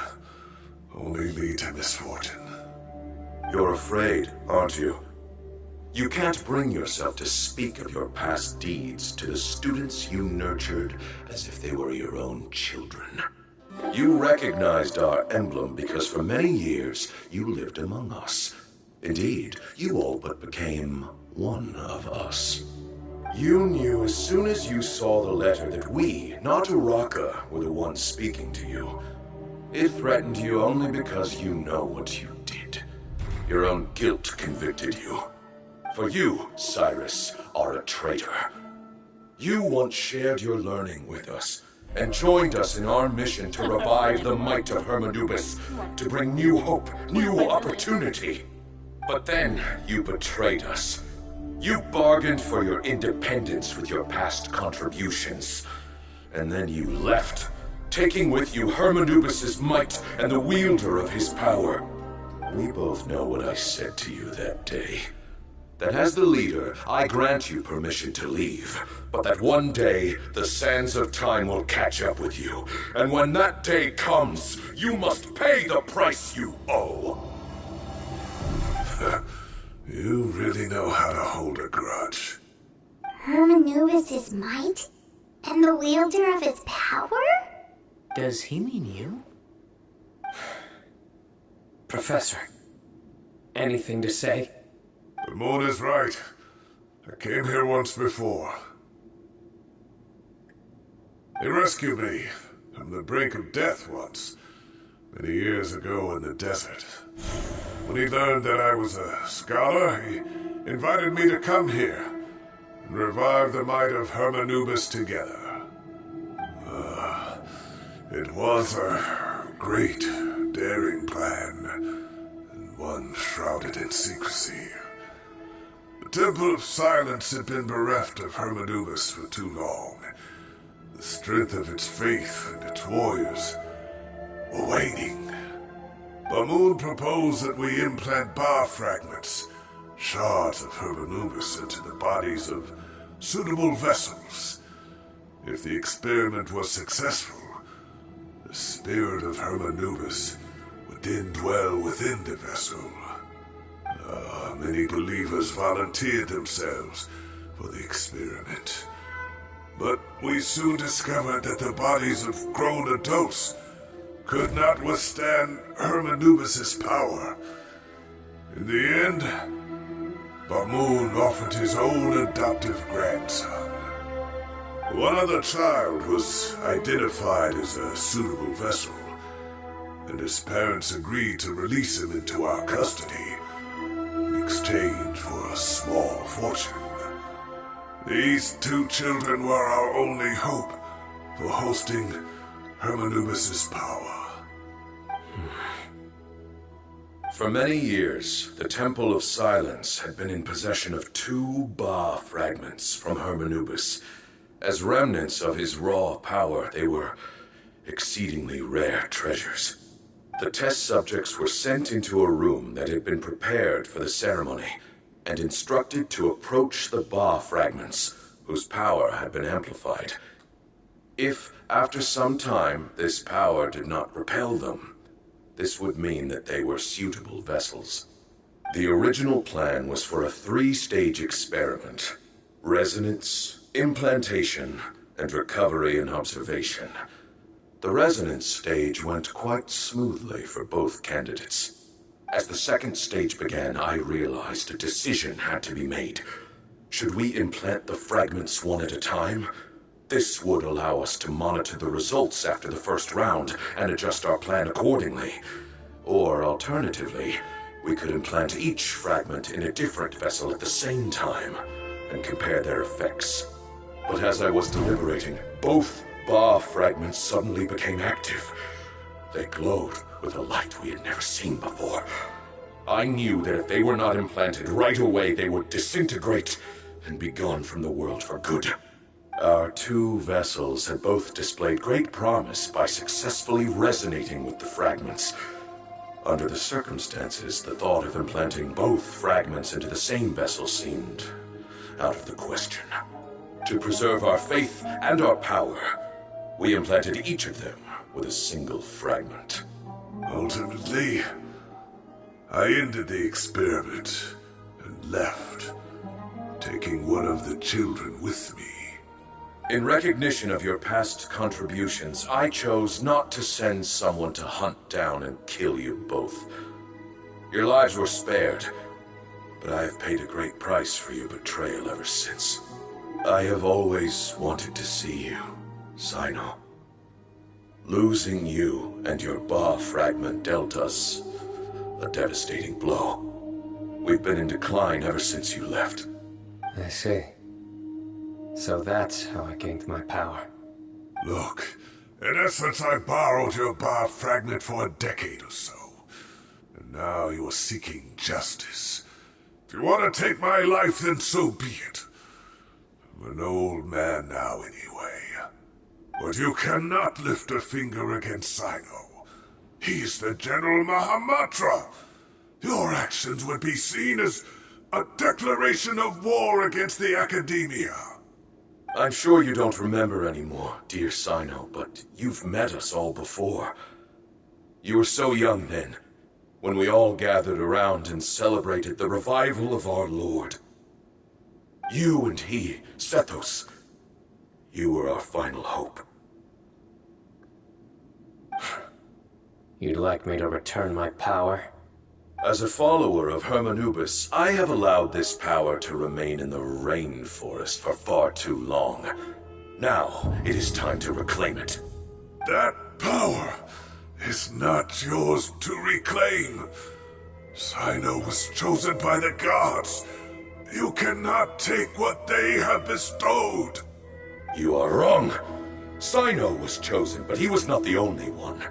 only lead to misfortune. You're afraid, aren't you? You can't bring yourself to speak of your past deeds to the students you nurtured as if they were your own children. You recognized our emblem because for many years you lived among us. Indeed, you all but became one of us. You knew as soon as you saw the letter that we, not Uraka, were the ones speaking to you. It threatened you only because you know what you did. Your own guilt convicted you. For you, Cyrus, are a traitor. You once shared your learning with us, and joined us in our mission to revive the might of Hermanubis, to bring new hope, new opportunity. But then you betrayed us. You bargained for your independence with your past contributions. And then you left, taking with you Hermanubis' might and the wielder of his power. We both know what I said to you that day. That as the leader, I grant you permission to leave, but that one day, the sands of time will catch up with you. And when that day comes, you must pay the price you owe. You really know how to hold a grudge. Hermanubis' might? And the wielder of his power? Does he mean you? Professor, anything to say? The moon is right. I came here once before. He rescued me from the brink of death once, many years ago in the desert. When he learned that I was a scholar, he invited me to come here and revive the might of Hermanubis together. It was a great, daring plan, and one shrouded in secrecy. The Temple of Silence had been bereft of Hermanubis for too long. The strength of its faith and its warriors were waning. Bamoon proposed that we implant bar fragments, shards of Hermanubis, into the bodies of suitable vessels. If the experiment was successful, the spirit of Hermanubis would then dwell within the vessel. Many believers volunteered themselves for the experiment. But we soon discovered that the bodies of grown adults could not withstand Hermanubis' power. In the end, Bamoon offered his own adoptive grandson. One other child was identified as a suitable vessel, and his parents agreed to release him into our custody in exchange for a small fortune. These two children were our only hope for hosting Hermanubis' power. For many years, the Temple of Silence had been in possession of 2 Ba fragments from Hermanubis. As remnants of his raw power, they were exceedingly rare treasures. The test subjects were sent into a room that had been prepared for the ceremony and instructed to approach the Ba fragments, whose power had been amplified. If, after some time, this power did not repel them, this would mean that they were suitable vessels. The original plan was for a 3-stage experiment: resonance, implantation, and recovery and observation. The resonance stage went quite smoothly for both candidates. As the second stage began, I realized a decision had to be made. Should we implant the fragments one at a time? This would allow us to monitor the results after the first round and adjust our plan accordingly. Or alternatively, we could implant each fragment in a different vessel at the same time and compare their effects. But as I was deliberating, both Ba fragments suddenly became active. They glowed with a light we had never seen before. I knew that if they were not implanted right away, they would disintegrate and be gone from the world for good. Our 2 vessels had both displayed great promise by successfully resonating with the fragments. Under the circumstances, the thought of implanting both fragments into the same vessel seemed out of the question. To preserve our faith and our power, we implanted each of them with a single fragment. Ultimately, I ended the experiment and left, taking one of the children with me. In recognition of your past contributions, I chose not to send someone to hunt down and kill you both. Your lives were spared, but I have paid a great price for your betrayal ever since. I have always wanted to see you, Cyno. Losing you and your Ba fragment dealt us a devastating blow. We've been in decline ever since you left. I see. So that's how I gained my power. Look, in essence, I borrowed your Ba fragment for a decade or so. And now you are seeking justice. If you want to take my life, then so be it. I'm an old man now anyway. But you cannot lift a finger against Cyno. He's the General Mahamatra. Your actions would be seen as a declaration of war against the Academia. I'm sure you don't remember anymore, dear Cyno, but you've met us all before. You were so young then, when we all gathered around and celebrated the revival of our Lord. You and he, Sethos, you were our final hope. You'd like me to return my power? As a follower of Hermanubis, I have allowed this power to remain in the rainforest for far too long. Now, it is time to reclaim it. That power is not yours to reclaim. Cyno was chosen by the gods. You cannot take what they have bestowed. You are wrong. Cyno was chosen, but he was not the only one.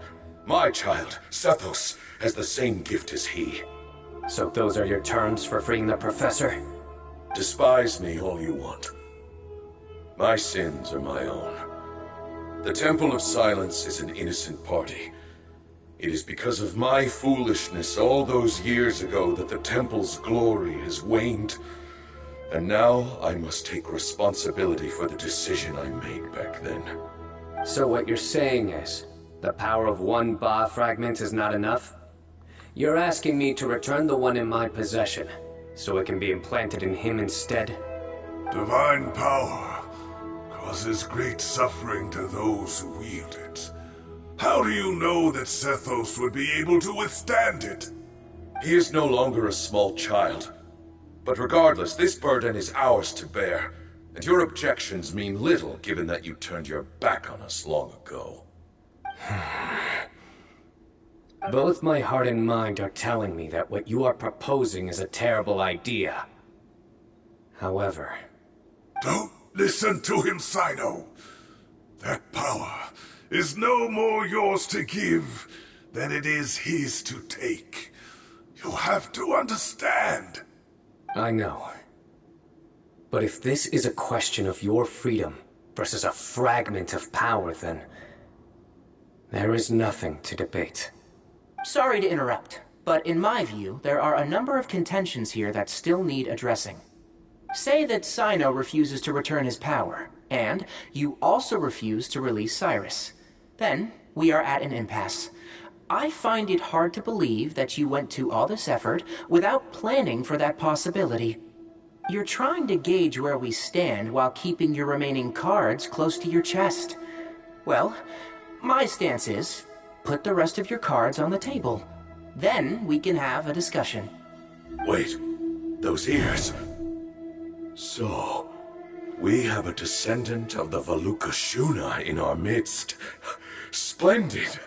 My child, Sethos, has the same gift as he. So those are your terms for freeing the professor? Despise me all you want. My sins are my own. The Temple of Silence is an innocent party. It is because of my foolishness all those years ago that the Temple's glory has waned. And now I must take responsibility for the decision I made back then. So what you're saying is, the power of one Ba fragment is not enough? You're asking me to return the one in my possession, so it can be implanted in him instead? Divine power causes great suffering to those who wield it. How do you know that Sethos would be able to withstand it? He is no longer a small child. But regardless, this burden is ours to bear, and your objections mean little given that you turned your back on us long ago. Both my heart and mind are telling me that what you are proposing is a terrible idea. However... Don't listen to him, Cyno. That power is no more yours to give than it is his to take. You have to understand. I know. But if this is a question of your freedom versus a fragment of power, then... there is nothing to debate. Sorry to interrupt, but in my view, there are a number of contentions here that still need addressing. Say that Cyno refuses to return his power, and you also refuse to release Cyrus. Then, we are at an impasse. I find it hard to believe that you went to all this effort without planning for that possibility. You're trying to gauge where we stand while keeping your remaining cards close to your chest. Well, my stance is, put the rest of your cards on the table. Then we can have a discussion. Wait, those ears. So, we have a descendant of the Valukashuna in our midst. Splendid.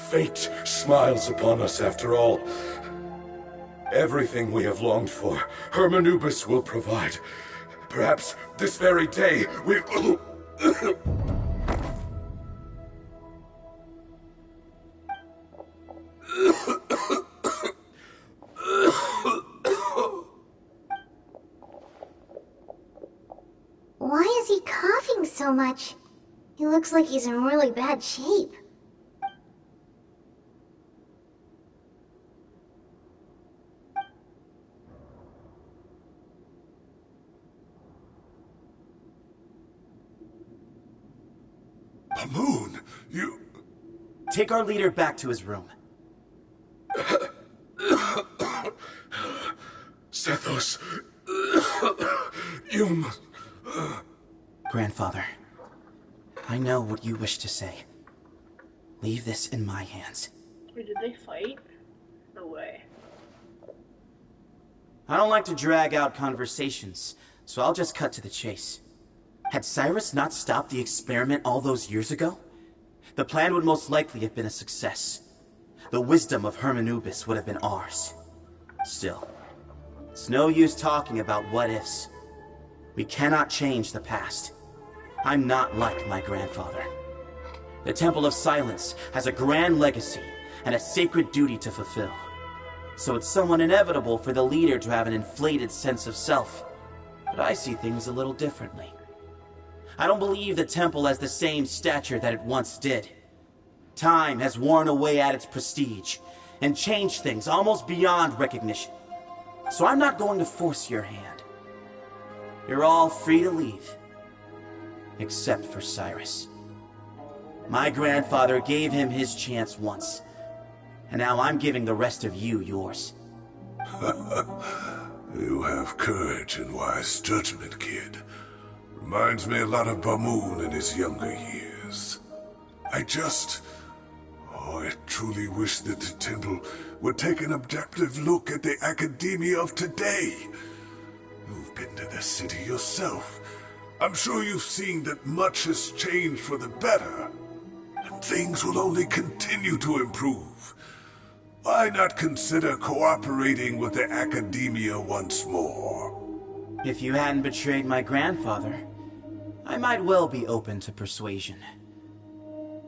Fate smiles upon us after all. Everything we have longed for, Hermanubis will provide. Perhaps this very day we... Why is he coughing so much? He looks like he's in really bad shape. Moon, you... Take our leader back to his room. Sethos, you must... Grandfather, I know what you wish to say. Leave this in my hands. Wait, did they fight? No way. I don't like to drag out conversations, so I'll just cut to the chase. Had Cyrus not stopped the experiment all those years ago, the plan would most likely have been a success. The wisdom of Hermanubis would have been ours. Still, it's no use talking about what-ifs. We cannot change the past. I'm not like my grandfather. The Temple of Silence has a grand legacy and a sacred duty to fulfill. So it's somewhat inevitable for the leader to have an inflated sense of self. But I see things a little differently. I don't believe the temple has the same stature that it once did. Time has worn away at its prestige and changed things almost beyond recognition. So I'm not going to force your hand. You're all free to leave. Except for Cyrus. My grandfather gave him his chance once, and now I'm giving the rest of you yours. You have courage and wise judgment, kid. Reminds me a lot of Bamoon in his younger years. I truly wish that the temple would take an objective look at the academia of today. You've been to the city yourself. I'm sure you've seen that much has changed for the better. And things will only continue to improve. Why not consider cooperating with the academia once more? If you hadn't betrayed my grandfather, I might well be open to persuasion.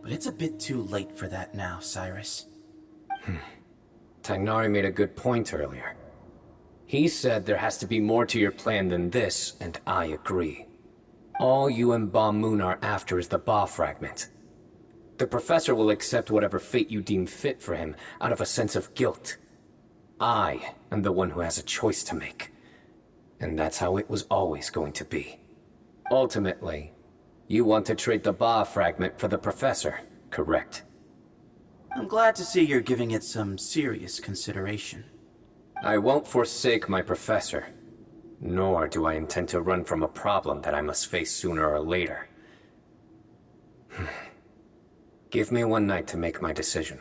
But it's a bit too late for that now, Cyrus. Tagnari made a good point earlier. He said there has to be more to your plan than this, and I agree. All you and Bamoon are after is the Ba fragment. The Professor will accept whatever fate you deem fit for him out of a sense of guilt. I am the one who has a choice to make. And that's how it was always going to be. Ultimately, you want to trade the Ba fragment for the Professor, correct? I'm glad to see you're giving it some serious consideration. I won't forsake my Professor. Nor do I intend to run from a problem that I must face sooner or later. Give me one night to make my decision.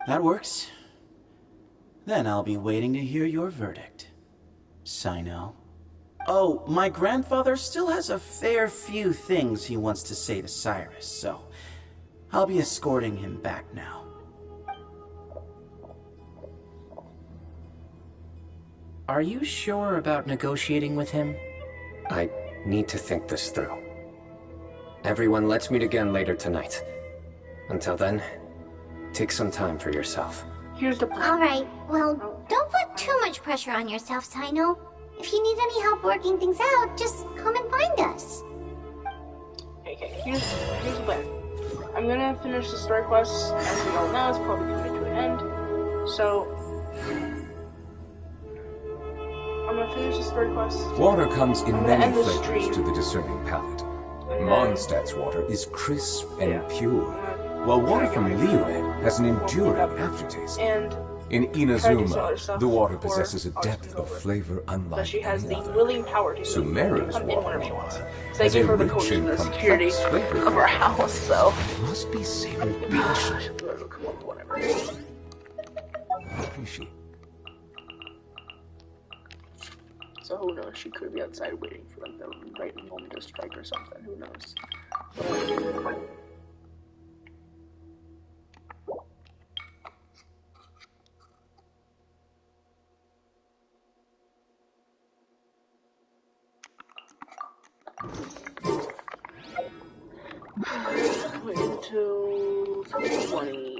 That works. Then I'll be waiting to hear your verdict, Cyno. Oh, my grandfather still has a fair few things he wants to say to Cyrus, so I'll be escorting him back now. Are you sure about negotiating with him? I need to think this through. Everyone, let's meet again later tonight. Until then, take some time for yourself. Here's the plan. Alright, well, don't put too much pressure on yourself, Cyno. If you need any help working things out, just come and find us. Okay, here's the plan. I'm gonna finish the story quest. As we all know, it's probably coming to an end. So, I'm gonna finish the story quest. Water comes in many flavors to the discerning palate. Mondstadt's water is crisp and pure, while water from Liyue has an enduring aftertaste. In Inazuma, the water possesses a depth of flavor unlike she has any the other. willing power to Sumeru's come in water, whenever she wants. meanwhile, So I has give a her the rich coach and and the security complex flavor. of our house, so. It must be savored delicious. Whatever. Appreciate. So who knows? She could be outside waiting for like the right moment to strike or something. Who knows? Wait until 20.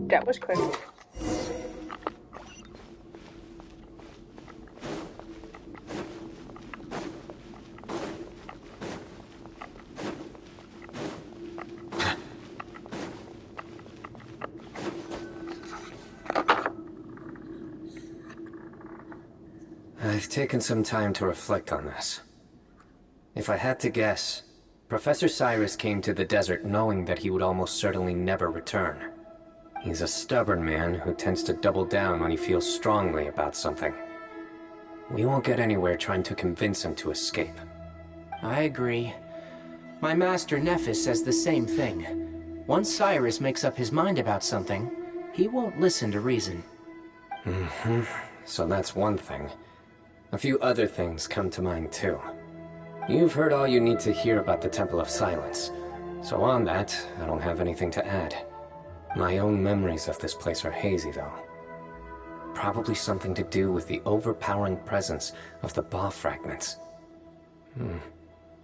That was quick. I've taken some time to reflect on this. If I had to guess, Professor Cyrus came to the desert knowing that he would almost certainly never return. He's a stubborn man who tends to double down when he feels strongly about something. We won't get anywhere trying to convince him to escape. I agree. My master Nephis says the same thing. Once Cyrus makes up his mind about something, he won't listen to reason. So that's one thing. A few other things come to mind too. You've heard all you need to hear about the Temple of Silence, so on that, I don't have anything to add. My own memories of this place are hazy, though. Probably something to do with the overpowering presence of the Ba fragments.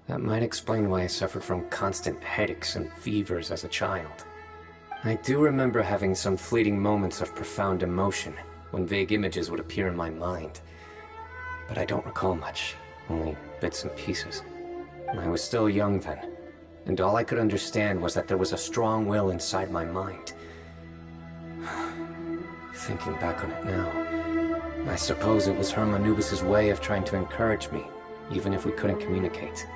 That might explain why I suffered from constant headaches and fevers as a child. I do remember having some fleeting moments of profound emotion when vague images would appear in my mind. But I don't recall much, only bits and pieces. I was still young then, and all I could understand was that there was a strong will inside my mind. Thinking back on it now, I suppose it was Herm Anubis' way of trying to encourage me, even if we couldn't communicate.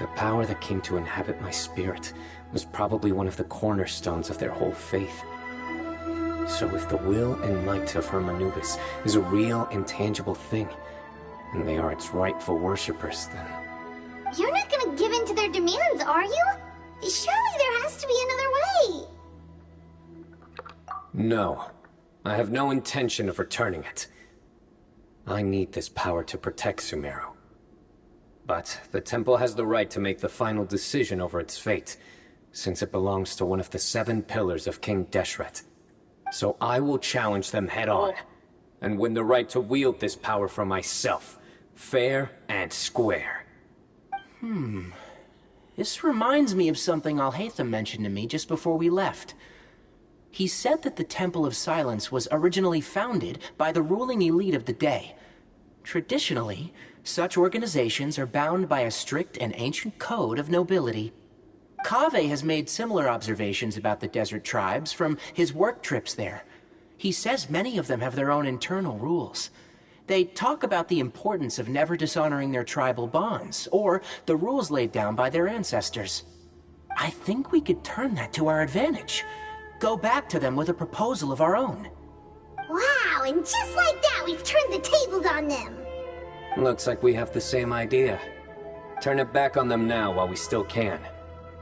The power that came to inhabit my spirit was probably one of the cornerstones of their whole faith. So if the will and might of Herm Anubis is a real, intangible thing, and they are its rightful worshippers, then... You're not gonna give in to their demands, are you? Surely there has to be another way! No. I have no intention of returning it. I need this power to protect Sumeru. But the temple has the right to make the final decision over its fate, since it belongs to one of the 7 pillars of King Deshret. So I will challenge them head-on, and win the right to wield this power for myself, fair and square. This reminds me of something Alhaitham mentioned to me just before we left. He said that the Temple of Silence was originally founded by the ruling elite of the day. Traditionally, such organizations are bound by a strict and ancient code of nobility. Kaveh has made similar observations about the desert tribes from his work trips there. He says many of them have their own internal rules. They talk about the importance of never dishonoring their tribal bonds, or the rules laid down by their ancestors. I think we could turn that to our advantage. Go back to them with a proposal of our own. Wow, and just like that, we've turned the tables on them. Looks like we have the same idea. Turn it back on them now while we still can,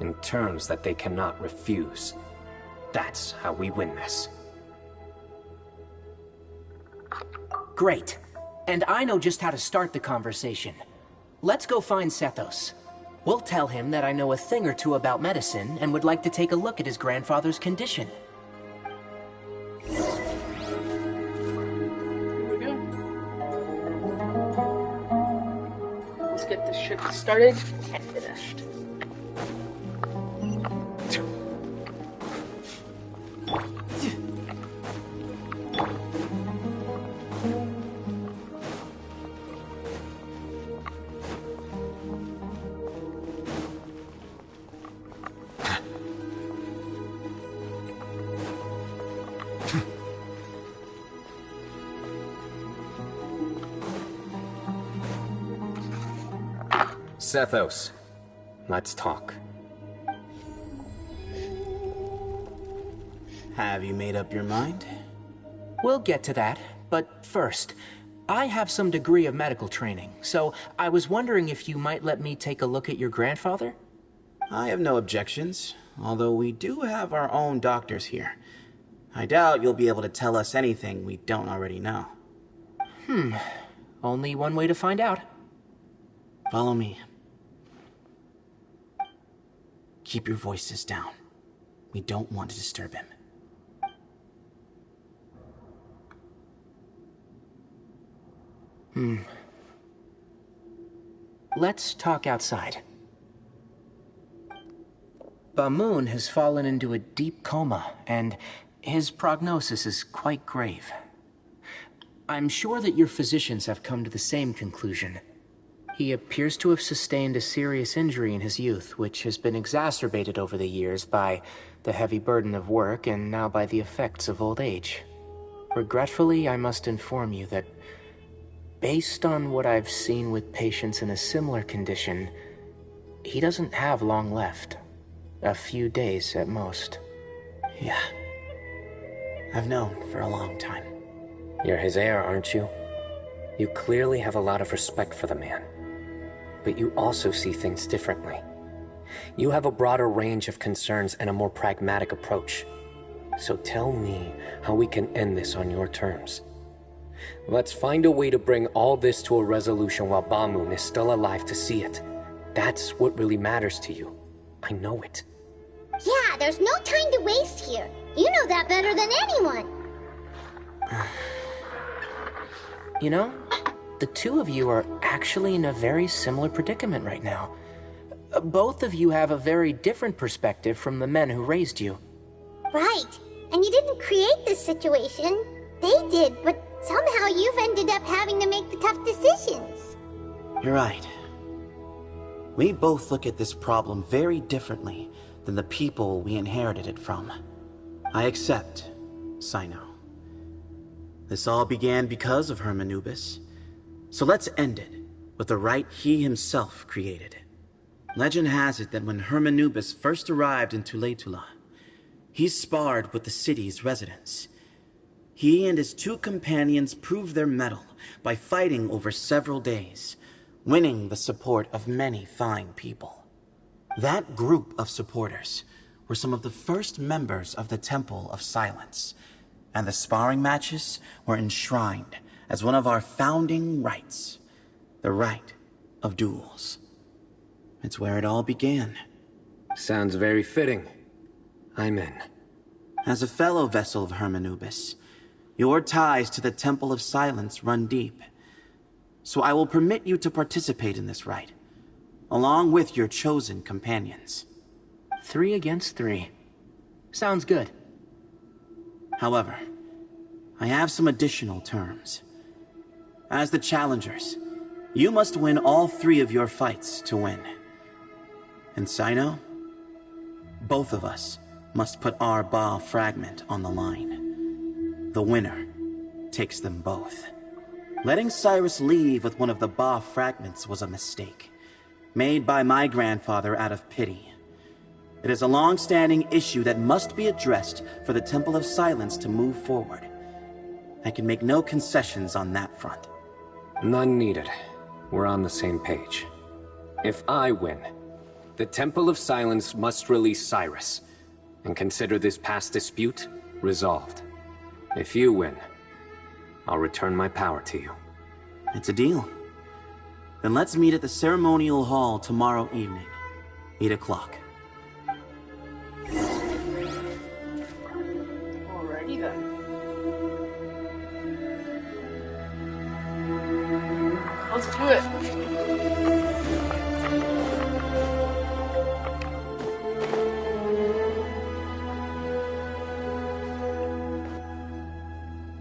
in terms that they cannot refuse. That's how we win this. Great. And I know just how to start the conversation. Let's go find Sethos. We'll tell him that I know a thing or two about medicine and would like to take a look at his grandfather's condition. Here we go. Let's get this shit started and finished. Sethos, let's talk. Have you made up your mind? We'll get to that, but first, I have some degree of medical training, so I was wondering if you might let me take a look at your grandfather? I have no objections, although we do have our own doctors here. I doubt you'll be able to tell us anything we don't already know. Only one way to find out. Follow me. Keep your voices down. We don't want to disturb him. Let's talk outside. Bamoon has fallen into a deep coma, and his prognosis is quite grave. I'm sure that your physicians have come to the same conclusion. He appears to have sustained a serious injury in his youth, which has been exacerbated over the years by the heavy burden of work and now by the effects of old age. Regretfully, I must inform you that based on what I've seen with patients in a similar condition, he doesn't have long left. A few days at most. Yeah. I've known for a long time. You're his heir, aren't you? You clearly have a lot of respect for the man. But you also see things differently. You have a broader range of concerns and a more pragmatic approach. So tell me how we can end this on your terms. Let's find a way to bring all this to a resolution while Bamoon is still alive to see it. That's what really matters to you. I know it. Yeah, there's no time to waste here. You know that better than anyone. You know, the two of you are actually in a very similar predicament right now. Both of you have a very different perspective from the men who raised you. Right. And you didn't create this situation. They did, but somehow you've ended up having to make the tough decisions. You're right. We both look at this problem very differently than the people we inherited it from. I accept, Cyno. This all began because of Hermanubis. So let's end it with the rite he himself created. Legend has it that when Hermanubis first arrived in Tuletula, he sparred with the city's residents. He and his two companions proved their mettle by fighting over several days, winning the support of many fine people. That group of supporters were some of the first members of the Temple of Silence, and the sparring matches were enshrined as one of our founding rites, the rite of duels. It's where it all began. Sounds very fitting. I'm in. As a fellow vessel of Hermanubis, your ties to the Temple of Silence run deep. So I will permit you to participate in this rite, along with your chosen companions. 3 against 3. Sounds good. However, I have some additional terms. As the challengers, you must win all 3 of your fights to win. And Cyno, both of us must put our Ba fragment on the line. The winner takes them both. Letting Cyrus leave with one of the Ba fragments was a mistake, made by my grandfather out of pity. It is a long-standing issue that must be addressed for the Temple of Silence to move forward. I can make no concessions on that front. None needed. We're on the same page. If I win, the Temple of Silence must release Cyrus, and consider this past dispute resolved. If you win, I'll return my power to you. It's a deal. Then let's meet at the ceremonial hall tomorrow evening, 8 o'clock. Alrighty then. Let's do it.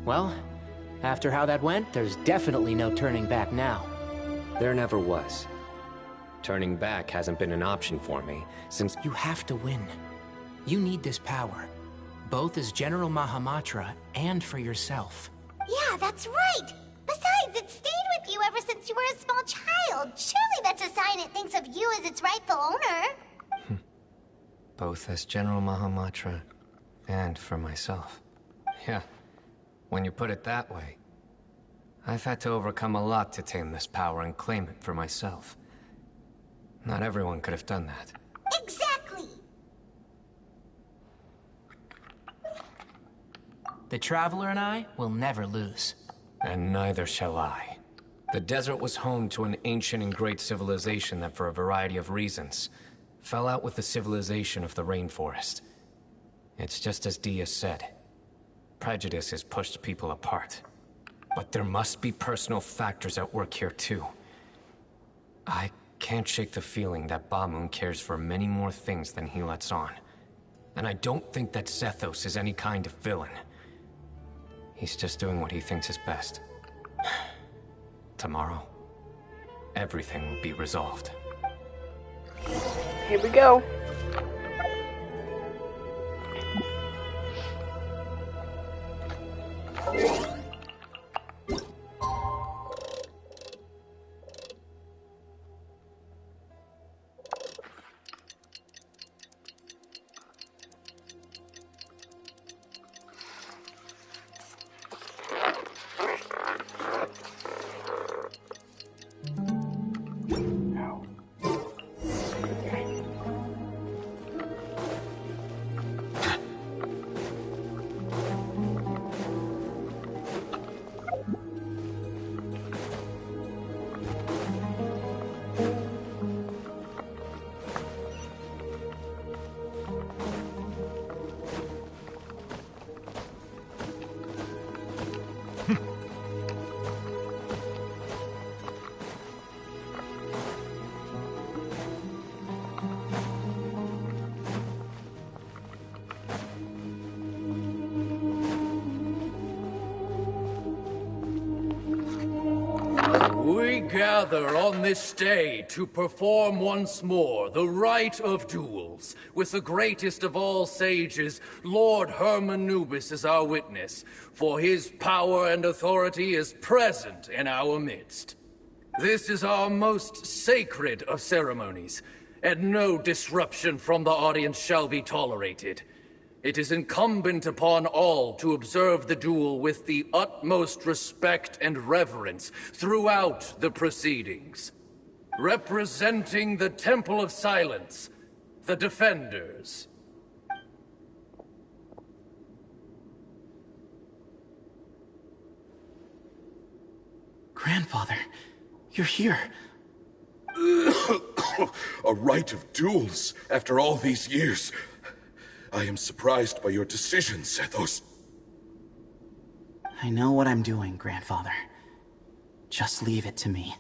Well, after how that went, there's definitely no turning back now. There never was. Turning back hasn't been an option for me since... You have to win. You need this power, both as General Mahamatra and for yourself. Yeah, that's right. Besides, it stayed with you ever since you were a small child. Surely that's a sign it thinks of you as its rightful owner. Both as General Mahamatra and for myself. Yeah, when you put it that way. I've had to overcome a lot to tame this power and claim it for myself. Not everyone could have done that. Exactly! The Traveler and I will never lose. And neither shall I. The desert was home to an ancient and great civilization that, for a variety of reasons, fell out with the civilization of the rainforest. It's just as Dia said. Prejudice has pushed people apart. But there must be personal factors at work here too. I can't shake the feeling that Bamun cares for many more things than he lets on. And I don't think that Zethos is any kind of villain. He's just doing what he thinks is best. Tomorrow, everything will be resolved. Here we go. We gather on this day to perform once more the rite of duels, with the greatest of all sages, Lord Herman Nubis, as our witness, for his power and authority is present in our midst. This is our most sacred of ceremonies, and no disruption from the audience shall be tolerated. It is incumbent upon all to observe the duel with the utmost respect and reverence throughout the proceedings. Representing the Temple of Silence, the Defenders. Grandfather, you're here. A rite of duels after all these years. I am surprised by your decision, Zethos. I know what I'm doing, Grandfather. Just leave it to me.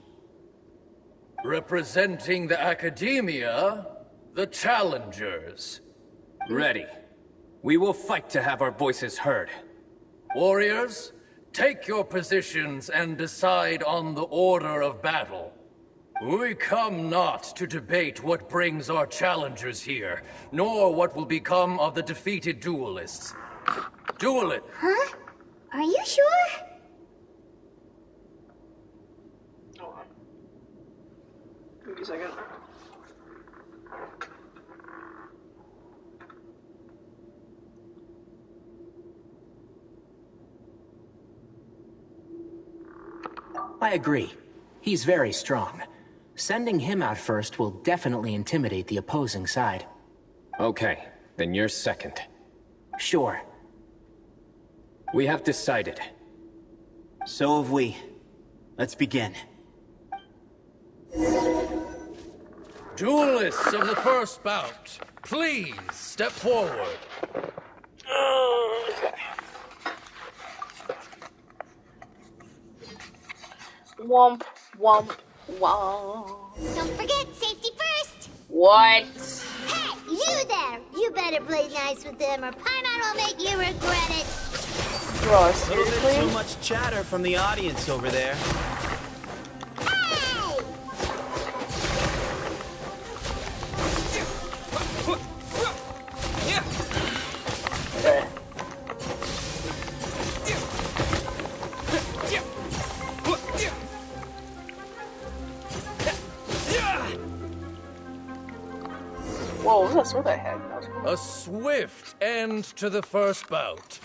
Representing the Academia, the Challengers. Ready. We will fight to have our voices heard. Warriors, take your positions and decide on the order of battle. We come not to debate what brings our challengers here, nor what will become of the defeated duelists. Duel it! Huh? Are you sure? Hold on. Give me a second. I agree. He's very strong. Sending him out first will definitely intimidate the opposing side. Okay, then you're second. Sure. We have decided. So have we. Let's begin. Duelists of the first bout, please step forward. Okay. Womp, womp, womp. Don't forget, safety first! What? Hey, you there! You better play nice with them or Paimon will make you regret it! Bro, A little seriously? bit too much chatter from the audience over there. Hey! Okay. what was that sword I had? That was cool. A swift end to the first bout.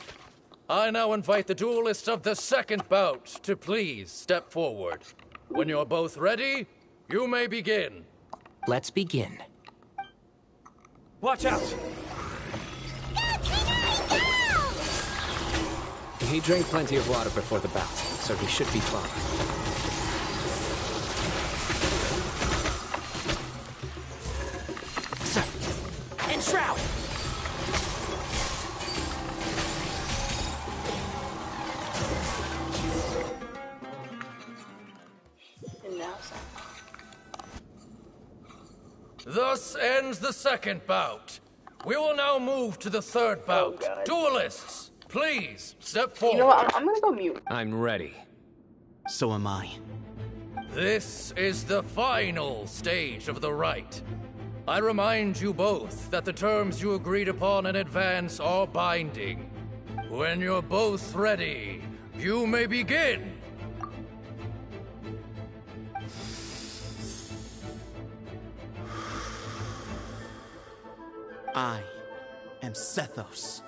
I now invite the duelists of the second bout to please step forward. When you're both ready, you may begin. Let's begin. Watch out! He drank plenty of water before the bout, so he should be fine. Sir, enshroud! And now, Thus ends the second bout. We will now move to the third bout. Duelists, please step forward. You know what? I'm gonna go mute. I'm ready. So am I. This is the final stage of the rite. I remind you both that the terms you agreed upon in advance are binding. When you're both ready, you may begin. I am Sethos,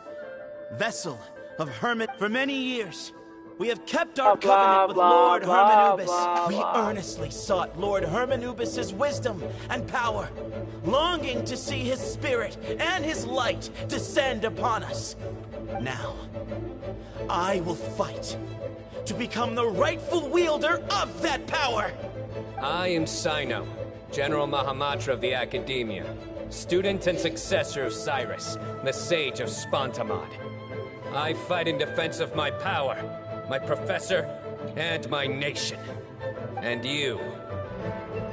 vessel of Hermit. For many years, we have kept our covenant with Lord Hermanubis. We earnestly sought Lord Hermanubis' wisdom and power, longing to see his spirit and his light descend upon us. Now, I will fight to become the rightful wielder of that power. I am Cyno, General Mahamatra of the Academia, student and successor of Cyrus, the Sage of Spontamod. I fight in defense of my power, my professor, and my nation. And you.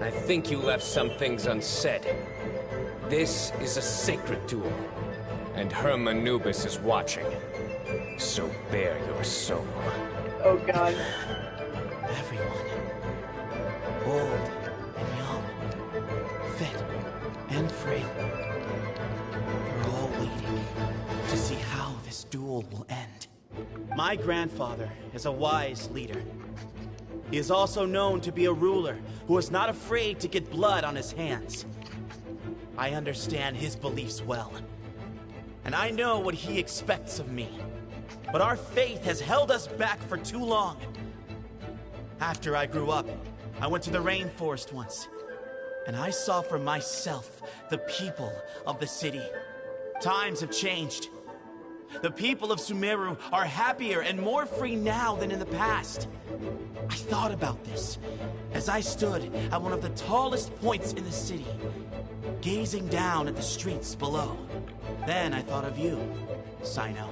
I think you left some things unsaid. This is a sacred duel, and Hermanubis is watching. So bare your soul. Oh god. Everyone, old and young, fit and frail, they're all waiting to see how this duel will end. My grandfather is a wise leader. He is also known to be a ruler who is not afraid to get blood on his hands. I understand his beliefs well, and I know what he expects of me. But our faith has held us back for too long. After I grew up, I went to the rainforest once, and I saw for myself the people of the city. Times have changed. The people of Sumeru are happier and more free now than in the past. I thought about this as I stood at one of the tallest points in the city, gazing down at the streets below. Then I thought of you, Cyno.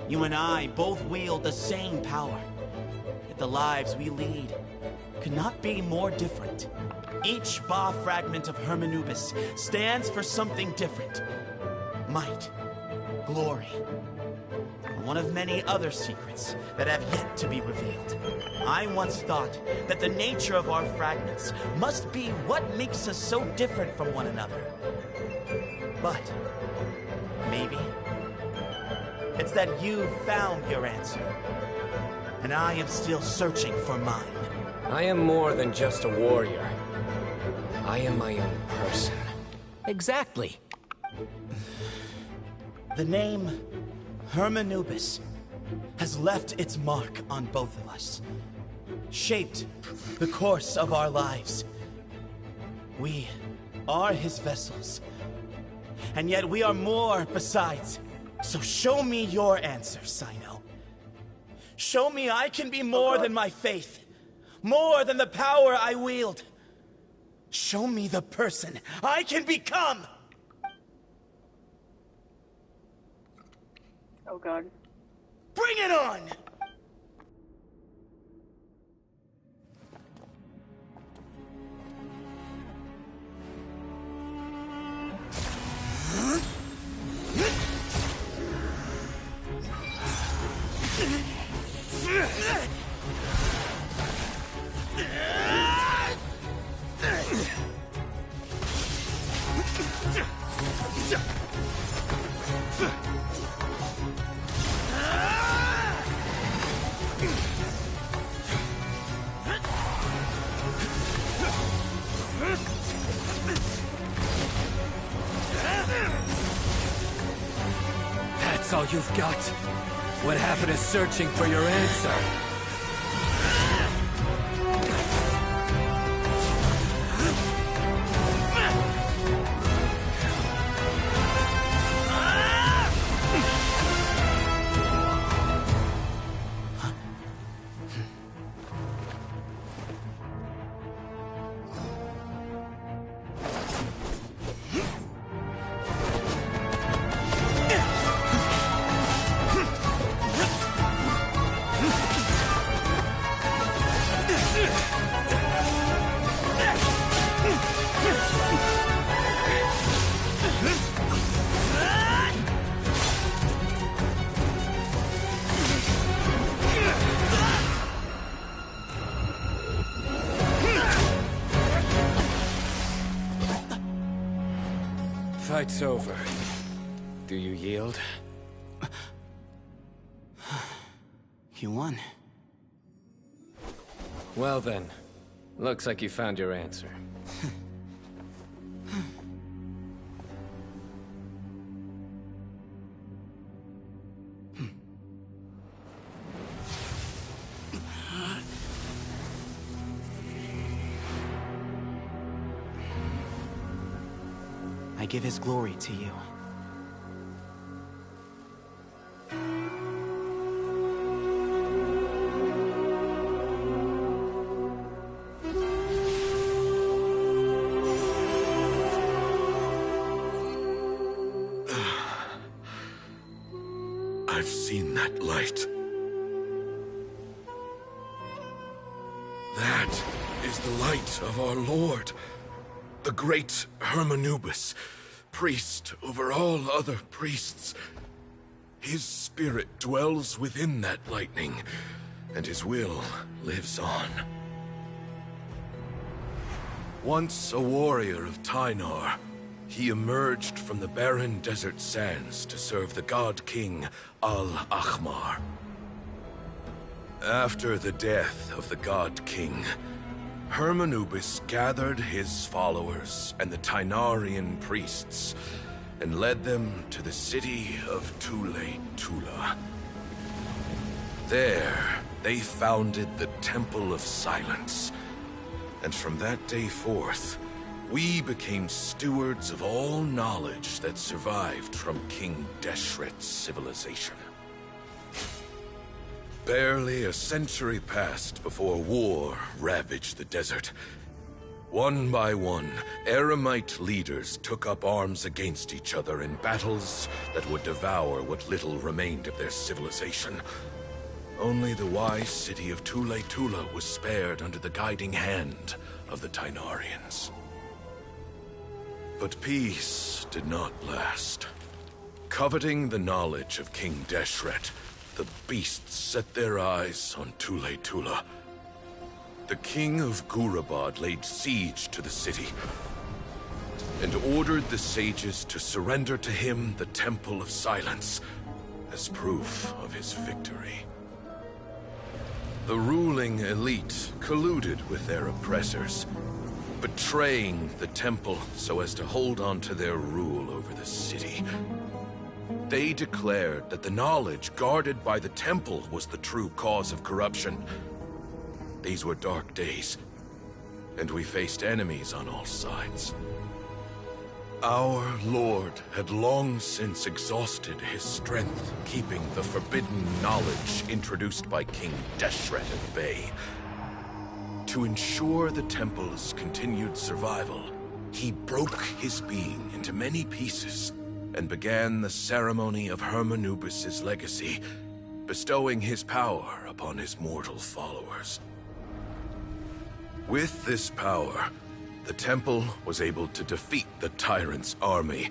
You and I both wield the same power, yet the lives we lead could not be more different. Each Ba fragment of Hermanubis stands for something different. Might, glory, and one of many other secrets that have yet to be revealed. I once thought that the nature of our fragments must be what makes us so different from one another. But maybe it's that you found your answer, and I am still searching for mine. I am more than just a warrior. I am my own person. Exactly. The name Hermanubis has left its mark on both of us, shaped the course of our lives. We are his vessels, and yet we are more besides. So show me your answer, Cyno. Show me I can be more than my faith, more than the power I wield. Show me the person I can become! Oh god. Bring it on! all you've got? What happened to searching for your answer? Fight's over. Do you yield? You won. Well then, looks like you found your answer. I give his glory to you. I've seen that light. That is the light of our Lord, the great Hermanubis, priest over all other priests. His spirit dwells within that lightning, and his will lives on. Once a warrior of Tynar, he emerged from the barren desert sands to serve the god king Al-Ahmar. After the death of the god king, Hermanubis gathered his followers and the Tynarian priests and led them to the city of Tule-Tula. There, they founded the Temple of Silence, and from that day forth, we became stewards of all knowledge that survived from King Deshret's civilization. Barely a century passed before war ravaged the desert. One by one, Eremite leaders took up arms against each other in battles that would devour what little remained of their civilization. Only the wise city of Tule-Tula was spared under the guiding hand of the Tynarians. But peace did not last. Coveting the knowledge of King Deshret, the beasts set their eyes on Tule-Tula. The king of Gurabad laid siege to the city and ordered the sages to surrender to him the Temple of Silence as proof of his victory. The ruling elite colluded with their oppressors, betraying the temple so as to hold on to their rule over the city. They declared that the knowledge guarded by the temple was the true cause of corruption. These were dark days, and we faced enemies on all sides. Our Lord had long since exhausted his strength, keeping the forbidden knowledge introduced by King Deshret at bay. To ensure the temple's continued survival, he broke his being into many pieces and began the ceremony of Hermanubis' legacy, bestowing his power upon his mortal followers. With this power, the temple was able to defeat the tyrant's army.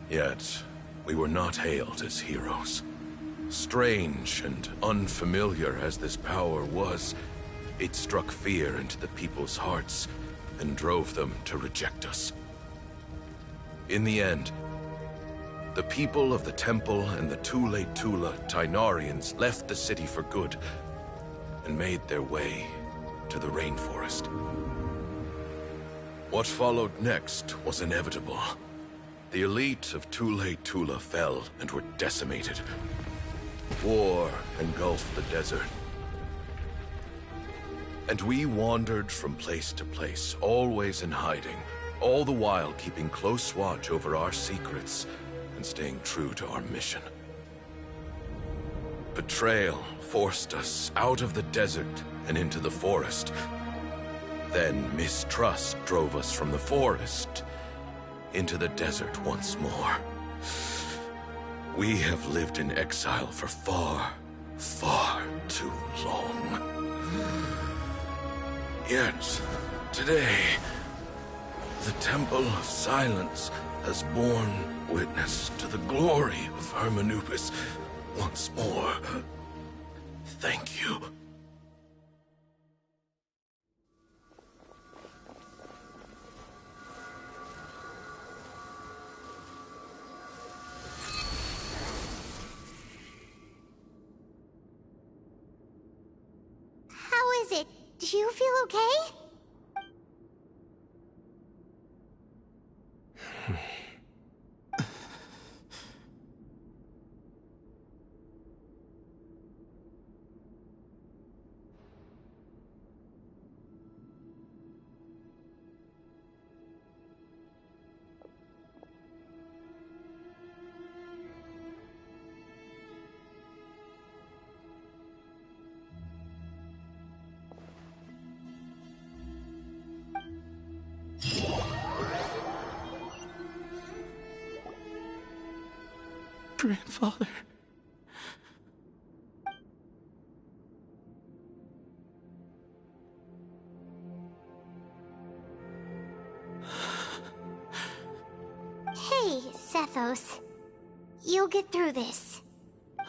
Yet, we were not hailed as heroes. Strange and unfamiliar as this power was, it struck fear into the people's hearts and drove them to reject us. In the end, the people of the temple and the Tule-Tula Tynarians left the city for good and made their way to the rainforest. What followed next was inevitable. The elite of Tule Tula fell and were decimated. War engulfed the desert. And we wandered from place to place, always in hiding, all the while keeping close watch over our secrets and staying true to our mission. Betrayal forced us out of the desert and into the forest. Then mistrust drove us from the forest into the desert once more. We have lived in exile for far, far too long. Yet, today, the Temple of Silence has borne witness to the glory of Hermanubis once more. Thank you. How is it? Do you feel okay? Grandfather. Hey, Sethos. You'll get through this.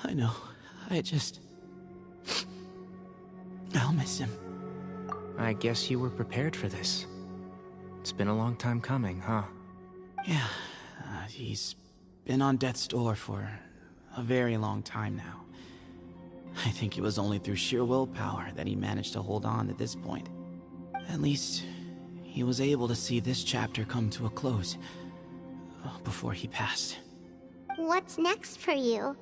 I know. I'll miss him. I guess you were prepared for this. It's been a long time coming, huh? Yeah, he's been on death's door for a very long time now. I think it was only through sheer willpower that he managed to hold on to this point. At least, he was able to see this chapter come to a close before he passed. What's next for you?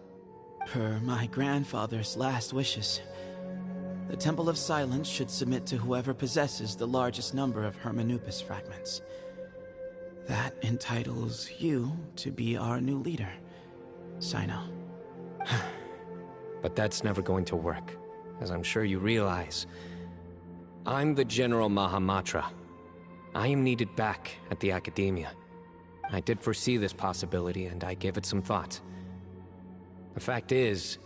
Per my grandfather's last wishes, the Temple of Silence should submit to whoever possesses the largest number of Hermanubis fragments. That entitles you to be our new leader, Cyno. But that's never going to work, as I'm sure you realize. I'm the General Mahamatra. I am needed back at the Academia. I did foresee this possibility, and I gave it some thought. The fact is,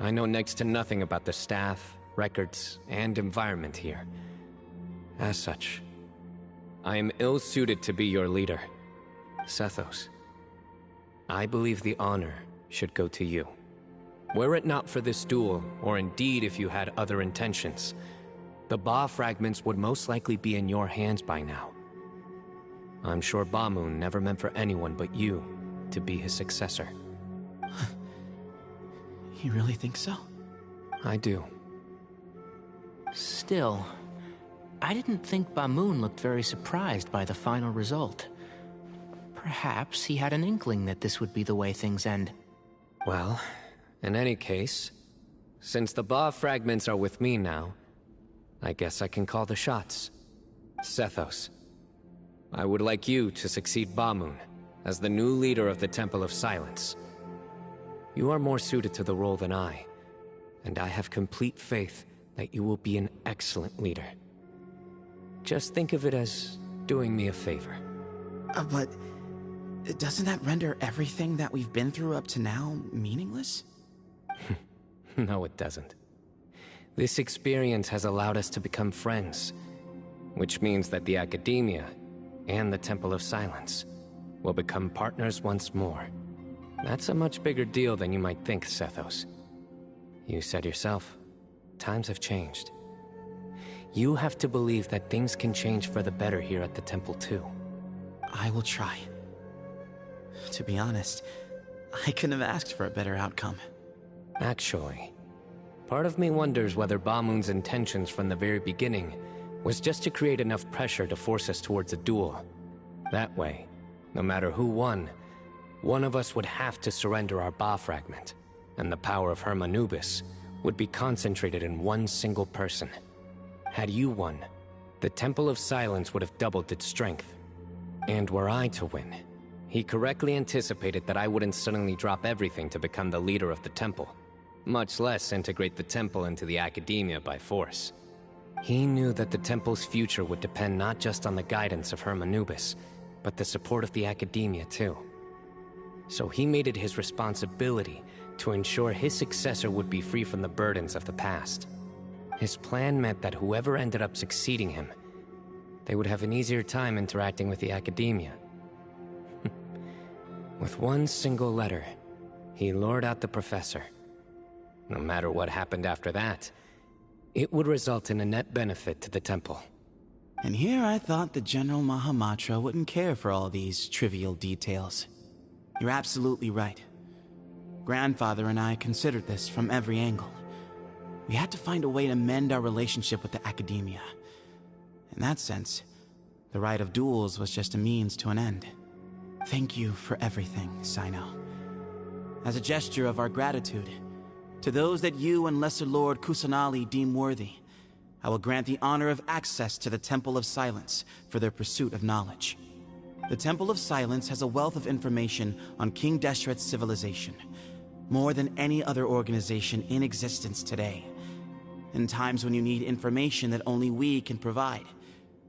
I know next to nothing about the staff, records, and environment here. As such, I am ill-suited to be your leader, Sethos. I believe the honor should go to you. Were it not for this duel, or indeed if you had other intentions, the Ba fragments would most likely be in your hands by now. I'm sure Bamoon never meant for anyone but you to be his successor. You really think so? I do. Still, I didn't think Bamoon looked very surprised by the final result. Perhaps he had an inkling that this would be the way things end. Well, in any case, since the Ba fragments are with me now, I guess I can call the shots. Sethos, I would like you to succeed Bamoon as the new leader of the Temple of Silence. You are more suited to the role than I, and I have complete faith that you will be an excellent leader. Just think of it as doing me a favor. But doesn't that render everything that we've been through up to now meaningless? No, it doesn't. This experience has allowed us to become friends, which means that the Academia and the Temple of Silence will become partners once more. That's a much bigger deal than you might think, Sethos. You said yourself, times have changed. You have to believe that things can change for the better here at the Temple too. I will try. To be honest, I couldn't have asked for a better outcome. Actually, part of me wonders whether Bamoon's intentions from the very beginning was just to create enough pressure to force us towards a duel. That way, no matter who won, One of us would have to surrender our Ba fragment, and the power of Hermanubis would be concentrated in one single person. Had you won, the Temple of Silence would have doubled its strength. And were I to win, he correctly anticipated that I wouldn't suddenly drop everything to become the leader of the temple, much less integrate the temple into the academia by force. He knew that the temple's future would depend not just on the guidance of Hermanubis, but the support of the academia too. So he made it his responsibility to ensure his successor would be free from the burdens of the past. His plan meant that whoever ended up succeeding him, they would have an easier time interacting with the academia. With one single letter, he lured out the professor. No matter what happened after that, it would result in a net benefit to the temple. And here I thought the General Mahamatra wouldn't care for all these trivial details. You're absolutely right. Grandfather and I considered this from every angle. We had to find a way to mend our relationship with the academia. In that sense, the Rite of Duels was just a means to an end. Thank you for everything, Cyno. As a gesture of our gratitude, to those that you and Lesser Lord Kusanali deem worthy, I will grant the honor of access to the Temple of Silence for their pursuit of knowledge. The Temple of Silence has a wealth of information on King Deshret's civilization, more than any other organization in existence today. In times when you need information that only we can provide,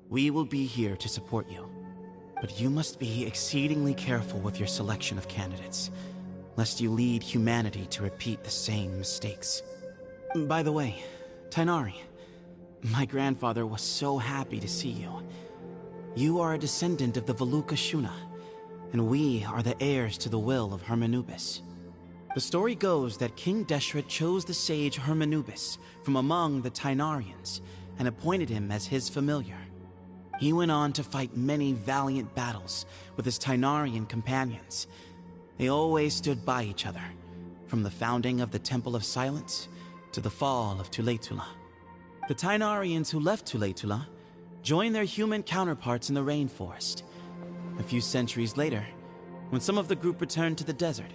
we will be here to support you. But you must be exceedingly careful with your selection of candidates, lest you lead humanity to repeat the same mistakes. By the way, Tighnari, my grandfather was so happy to see you. You are a descendant of the Veluca Shuna, and we are the heirs to the will of Hermanubis. The story goes that King Deshret chose the sage Hermanubis from among the Tighnarians and appointed him as his familiar. He went on to fight many valiant battles with his Tighnarian companions. They always stood by each other, from the founding of the Temple of Silence to the fall of Tuletula. The Tighnarians who left Tuletula joined their human counterparts in the rainforest. A few centuries later, when some of the group returned to the desert,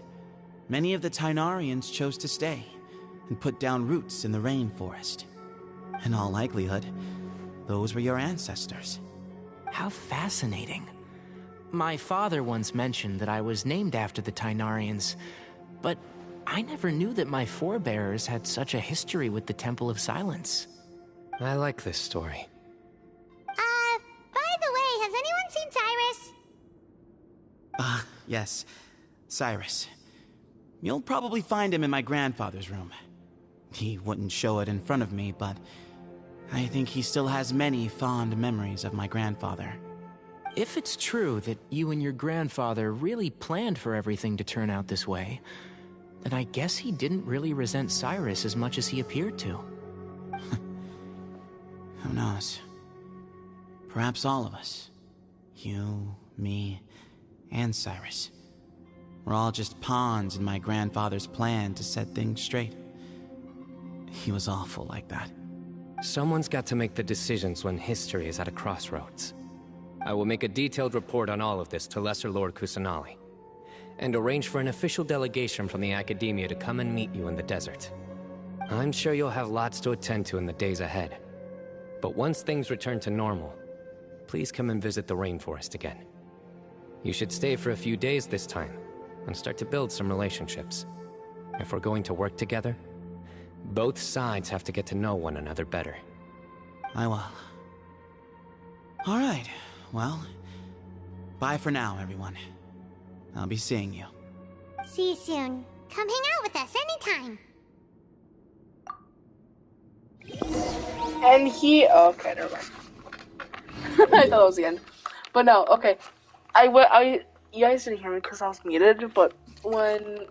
many of the Tighnarians chose to stay and put down roots in the rainforest. In all likelihood, those were your ancestors. How fascinating. My father once mentioned that I was named after the Tighnarians, but I never knew that my forebears had such a history with the Temple of Silence. I like this story. By the way, has anyone seen Cyrus? Yes, Cyrus. You'll probably find him in my grandfather's room. He wouldn't show it in front of me, but I think he still has many fond memories of my grandfather. If it's true that you and your grandfather really planned for everything to turn out this way, then I guess he didn't really resent Cyrus as much as he appeared to. Who knows? Perhaps all of us. You, me, and Cyrus. We're all just pawns in my grandfather's plan to set things straight. He was awful like that. Someone's got to make the decisions when history is at a crossroads. I will make a detailed report on all of this to Lesser Lord Kusanali, and arrange for an official delegation from the Academia to come and meet you in the desert. I'm sure you'll have lots to attend to in the days ahead. But once things return to normal, please come and visit the rainforest again. You should stay for a few days this time, and start to build some relationships. If we're going to work together, both sides have to get to know one another better. I will. All right, well, bye for now, everyone. I'll be seeing you. See you soon. Come hang out with us anytime. And he... Oh, okay, never mind. I thought it was the end. But no, okay. You guys didn't hear me because I was muted, but when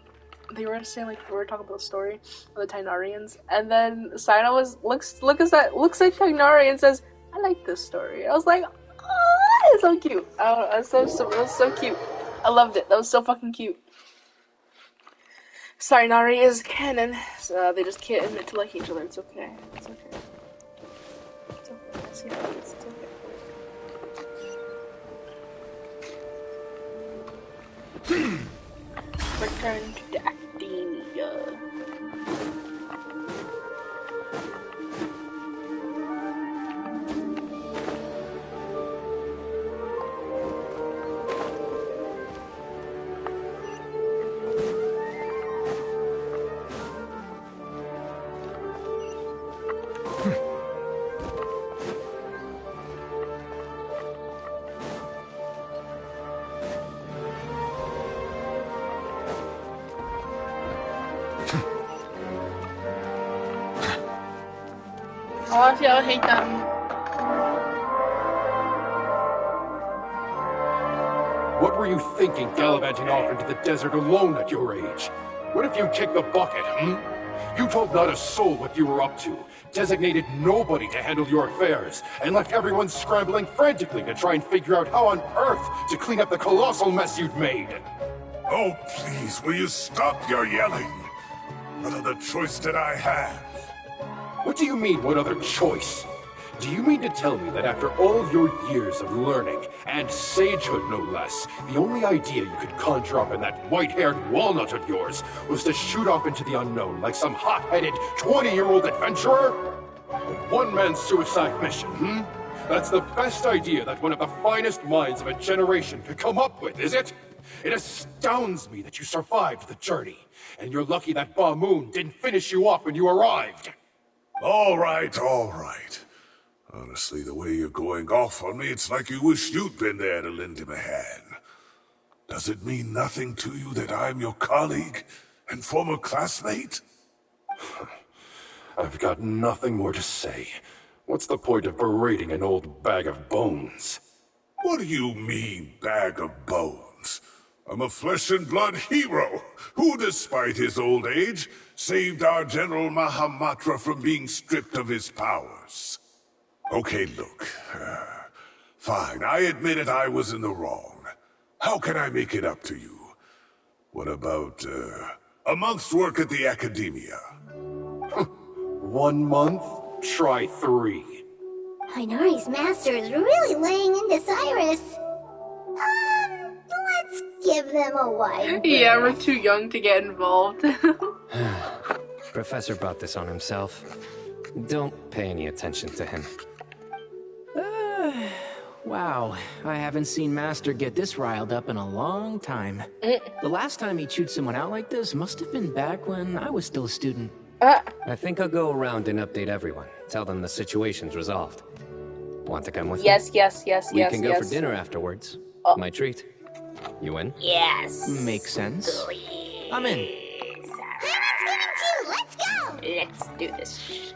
they were saying, like, we were talking about the story of the Tighnarians, and then Cyno looks like Tighnari and says, I like this story. I was like, oh, it's so cute. It was so cute. I loved it. That was so fucking cute. Sorry, Nari is canon. So they just can't admit to liking each other. It's okay. It's okay. It's okay. I see how it is. It's okay. return to academia. Honestly, I would hate them. What were you thinking, gallivanting off into the desert alone at your age? What if you kicked the bucket, You told not a soul what you were up to, designated nobody to handle your affairs, and left everyone scrambling frantically to try and figure out how on earth to clean up the colossal mess you'd made. Oh, please, will you stop your yelling? What other choice did I have? What do you mean, what other choice? Do you mean to tell me that after all your years of learning, and sagehood no less, the only idea you could conjure up in that white-haired walnut of yours was to shoot off into the unknown like some hot-headed 20-year-old adventurer? A one-man suicide mission, That's the best idea that one of the finest minds of a generation could come up with, is it? It astounds me that you survived the journey, and you're lucky that Ba Moon didn't finish you off when you arrived. All right, all right. Honestly, the way you're going off on me, it's like you wish you'd been there to lend him a hand. Does it mean nothing to you that I'm your colleague and former classmate? I've got nothing more to say. What's the point of berating an old bag of bones? What do you mean, bag of bones? I'm a flesh and blood hero who, despite his old age, saved our General Mahamatra from being stripped of his powers. Okay, look. Fine, I admit it, I was in the wrong. How can I make it up to you? What about, a month's work at the Academia? 1 month? Try 3. Inari's master is really laying into Cyrus. Let's give them a wide berth. Yeah, we're too young to get involved. Professor brought this on himself. Don't pay any attention to him. Wow, I haven't seen Master get this riled up in a long time. The last time he chewed someone out like this must have been back when I was still a student. I think I'll go around and update everyone. Tell them the situation's resolved. Want to come with me? Yes. We can go for dinner afterwards. My treat. You in? Yes. Makes sense. I'm in. Let's go! Let's do this shit.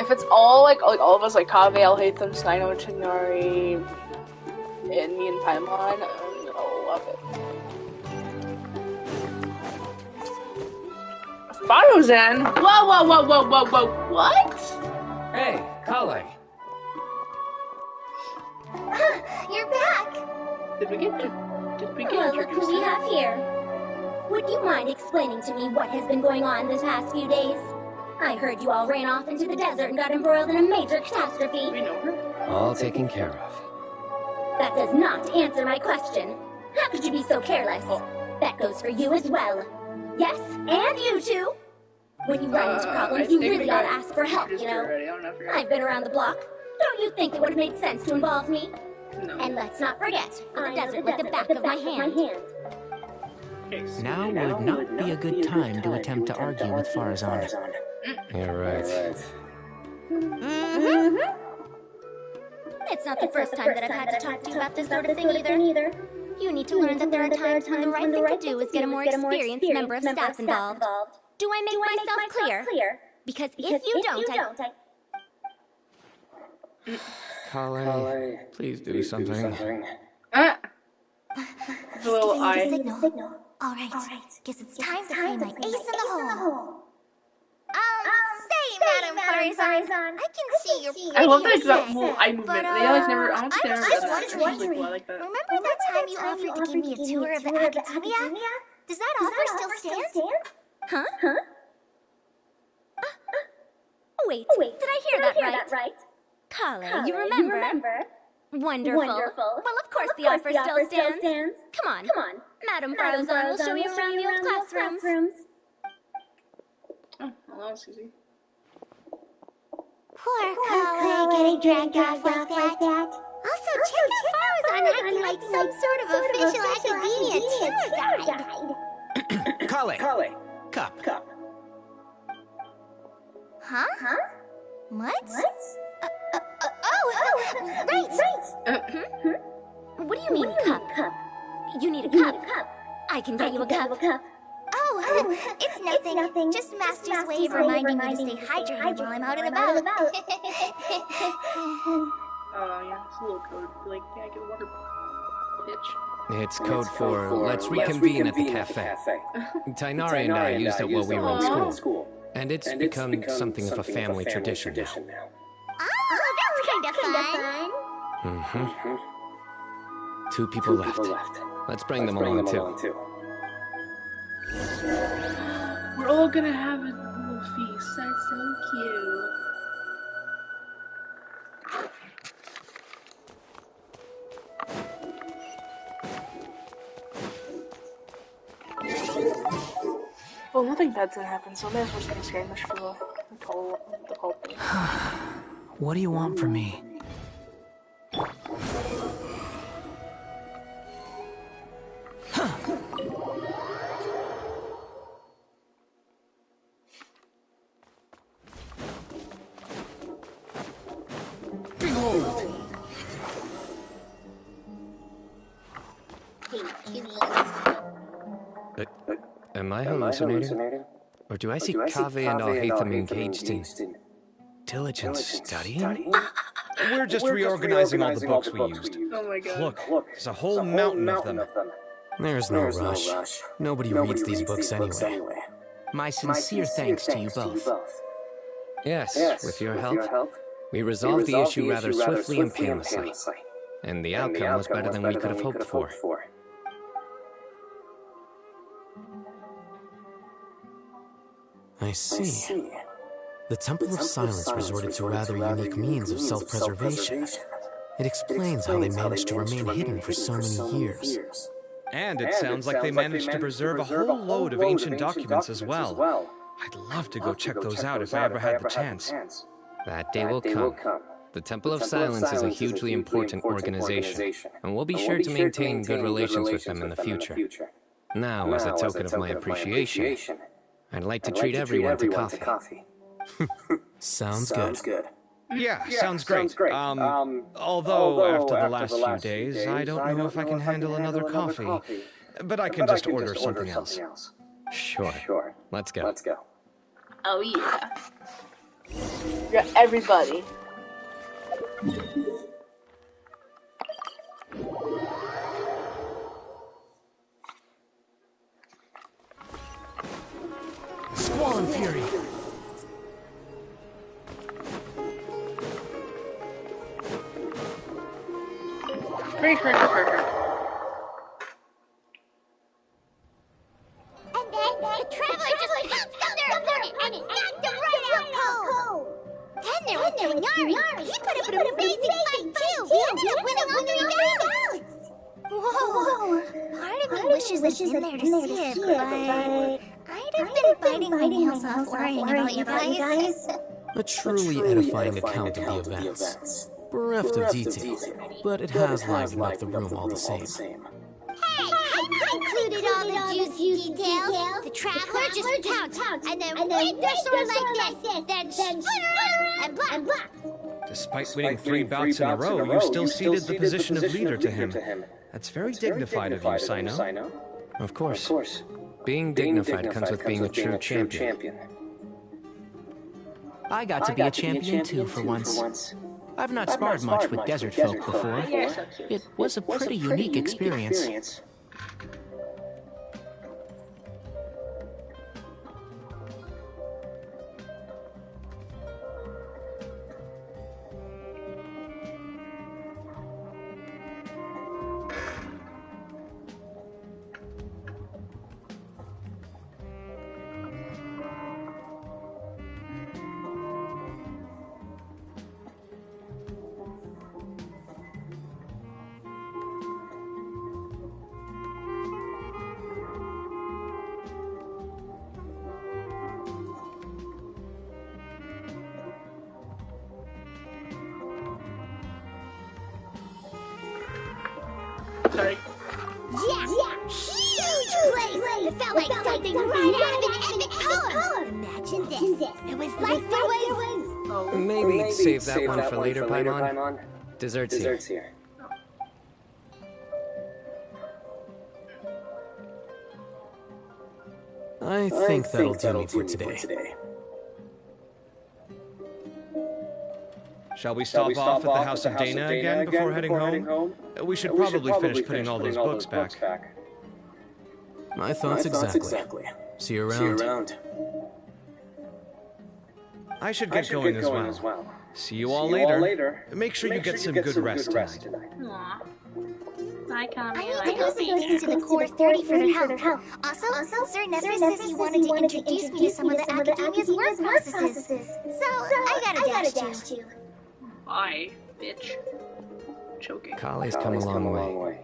If it's all like all of us, like Kaveh, Alhaitham, Steino, Chinari, and me and Paimon, I'm gonna love it. Faruzan? Whoa, what? Hey, Kale. You're back! Did we get Well, look who we have here. Would you mind explaining to me what has been going on this past few days? I heard you all ran off into the desert and got embroiled in a major catastrophe. We know her. All taken care of. That does not answer my question. How could you be so careless? That goes for you as well. Yes, and you too. When you run into problems, you really ought to ask for help, you know. I've been around the block. Don't you think it would have made sense to involve me? No. And let's not forget, the desert like the back of my hand. Now would not be a good time to attempt to argue with Farazan. You're right. It's not the first time that I've had to talk to you about this sort of thing either. You need to learn that there are times when the right thing to do is get a more experienced member of staff involved. Do I make myself clear? Because if you don't, Kale, please do something. The little eye. Signal. All right. Guess it's time to play my ace in the hole. Say, Madam Farazan, I can see you're pretty I love that upset, whole eye movement. but, They always never. I don't think they I ever was done just that. wondering. I like that. Remember that time you offered to give me a tour of the Academia? Does that offer still stand? Huh? Wait, did I hear that right? Kale, you remember? Wonderful. Well, of course the offer still stands. Come on. Madam Frozone will show you around the old classrooms. Oh, well, that was easy. Poor Kale getting dragged off like that. Also, check out Frozone acting like some sort of official academia tour guide. Kale! Cup. Huh? What? Right. What do you mean, cup? You need a cup. I can get you a cup. Oh, it's nothing. Just Master's way of reminding me to stay hydrated while I'm out and about. Oh, yeah, it's a little code. Like, yeah, I get water pitch. It's code for let's reconvene at the cafe. Tainari and I used it while we were in school. And it's become something of a family tradition now. Oh, that's kind of fun. Mm-hmm. 2 people left. Let's bring them along too. We're all gonna have a little feast. That's so cute. Well, nothing bad's gonna happen, so I may as well just be scared much for the whole thing. What do you want from me? Am I hallucinating? Or do I see Kaveh and Alhaitham engaged in diligent studying? We're just reorganizing all the books we used. Oh my god. Look, there's a whole mountain of them. There's no rush. Nobody reads these books anyway. My sincere thanks to you both. Yes, with your help, we resolved the issue rather swiftly and painlessly. And the outcome was better than we could have hoped for. I see. The Temple of Silence resorted to rather unique means of self-preservation. It explains how they managed to remain hidden for so many years. And it sounds like they managed to preserve a whole load of ancient documents as well. I'd love to go check those out if I ever had the chance. That day will come. The Temple of Silence is a hugely important organization, and we'll be sure to maintain good relations with them in the future. Now, as a token of my appreciation, I'd like to treat everyone to coffee. Sounds good. Yeah, sounds great. Although after the last few days, I don't know if I can handle another coffee. But I can just order something else. Sure. Let's go. Oh yeah. Yeah, everybody. Squall and Fury. Pretty sure it's perfect. And then the traveler just pounced on their opponent and knocked them right out cold. Then there was Tainari. He put up an amazing fight too. He ended up winning all 3 bouts. Whoa. Part of me wishes I'd been there to see it, but I'd have been biting my nails off worrying about you guys. A truly edifying account of the events. Bereft of detail, but it has livened up the room all the same. Hey, I included all the juicy details. The traveler just pounced and then waved their sword like this, then split around and blocked. Despite winning 3 bouts in a row, you still ceded the position of leader to him. That's very dignified of you, Cyno. Of course. Being dignified comes with being a true champion. I got to be a champion too for once. I've not sparred much with desert folk before. It was a pretty unique experience. sorry. Yeah, huge place! It felt like something right out of an epic poem! Imagine this. It was like there was... Maybe save that one for later, Paimon. Dessert's here. I think that'll do me for today. Shall we stop off at the House of Dana again before heading home? We should probably finish putting all those books back. My thoughts exactly. See you around. I should get going as well. See you all later. Make sure you get some good rest tonight. Aww. Bye, Kami. I need to go say thanks to the Core 30 for their help. Also, Sir Nefer says he wanted to introduce me to some of the Academia's work processes. So, I gotta dash you. Bye, bitch. Choking. Kali's come a long way.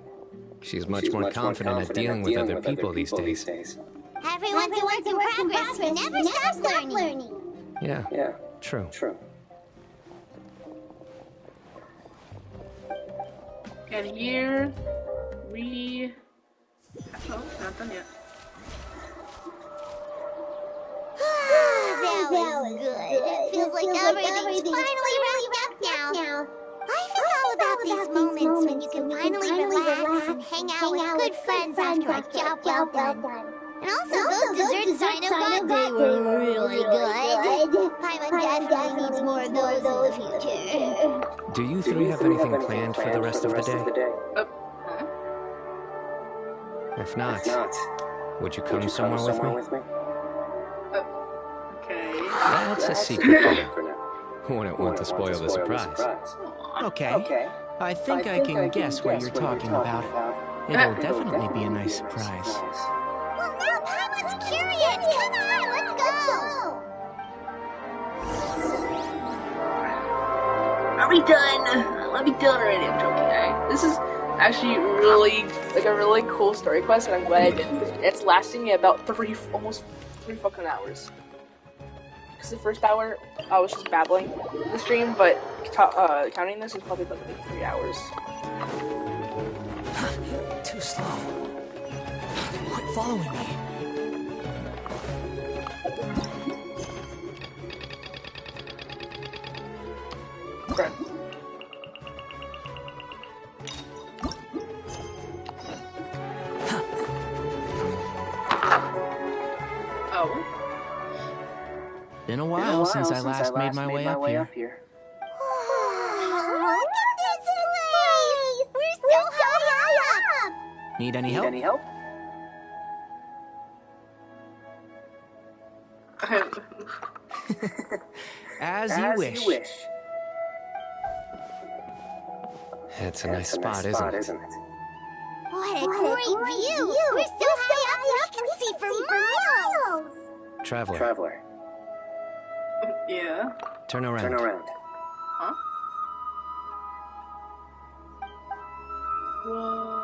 She's much more confident at dealing with other people these days. Everyone's a work in progress. We never stop learning. Yeah, true. And here we... Oh, not done yet. That was good. It feels like everything's finally wrapped up now. Life is all about these moments when you can finally relax and hang out with good friends after a job well done. And also, those desserts Sino got, they were really good. Paimon definitely needs more of those in the future. Do you three have anything planned for the rest of the day? If not, would you come somewhere with me? Okay. That's a secret for now. Wouldn't want to spoil the surprise. Okay. I think I can guess what you're talking about. It'll definitely be a nice surprise. Well, now Paimon's curious. Come on, let's go. Are we done? Let me done already. I'm joking. This is actually really like a really cool story quest, and I'm glad I did. It's lasting me about almost 3 fucking hours. Because the first hour I was just babbling in the stream, but counting this is probably like 3 hours. Too slow. Quit following me. Okay. Been a while since I last made my way up here. Oh, look at this place! We're so high up! Need any help? As you wish. It's a nice spot, isn't it? What a great view! We're so high up we can see for miles! Traveler. Yeah. Turn around. Huh? Whoa.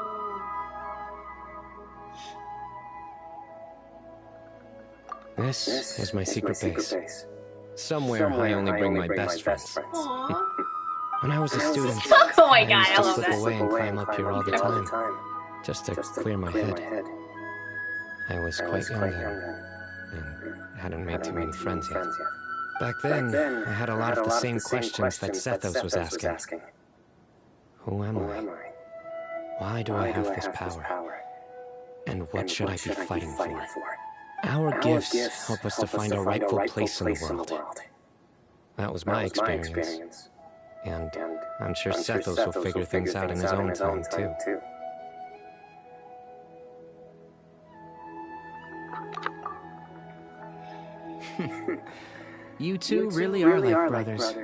This is my secret base. Somewhere I only bring my best friends. When I was a student, Oh my God, I I used love to slip that. away and climb up here all the time, just to clear my head. I was quite young then, and hadn't made too many friends yet. Back then, I had a lot of the same questions that Sethos was asking. Who am I? Why do I have this power? And what should I be fighting for? Our gifts help us to find our rightful place in the world. That was my experience. And I'm sure Sethos will figure things out in his own time, too. You two really are like brothers.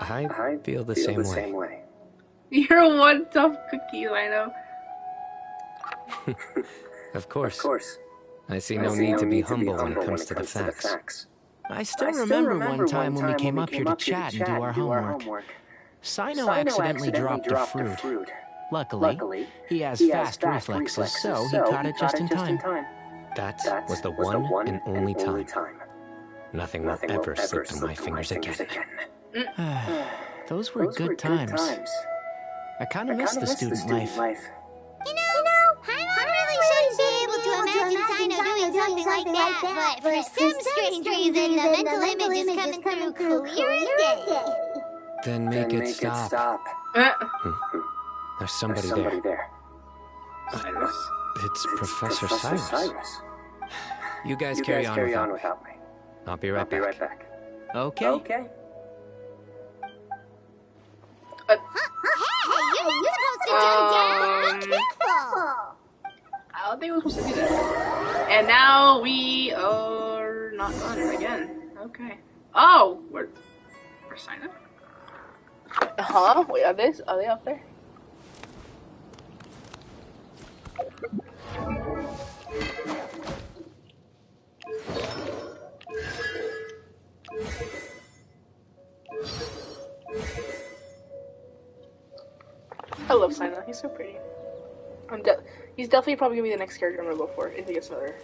I feel the same way. You're one tough cookie, I know. Of course. I see no need to be humble when it comes to the facts. I still remember one time when we came up here to chat and do our homework. Sino accidentally dropped a fruit. Luckily, he has fast reflexes, so he caught it just in time. That was the one and only time. Nothing will ever slip through my fingers again. Those were good times. I kind of miss the student life. something like that, but for some strange reason, the mental image is coming through clear as day. Then make it stop. There's somebody there. It's Professor Cyrus. You guys carry on without me. I'll be right back. Okay. Hey, you're supposed to do that. Be careful. I don't think we're supposed to do that. And now we are not on it again. Okay. Oh, we're signing. Huh? Wait, are they up there? I love Sina. He's so pretty. He's definitely probably gonna be the next character I'm gonna go for if he gets another.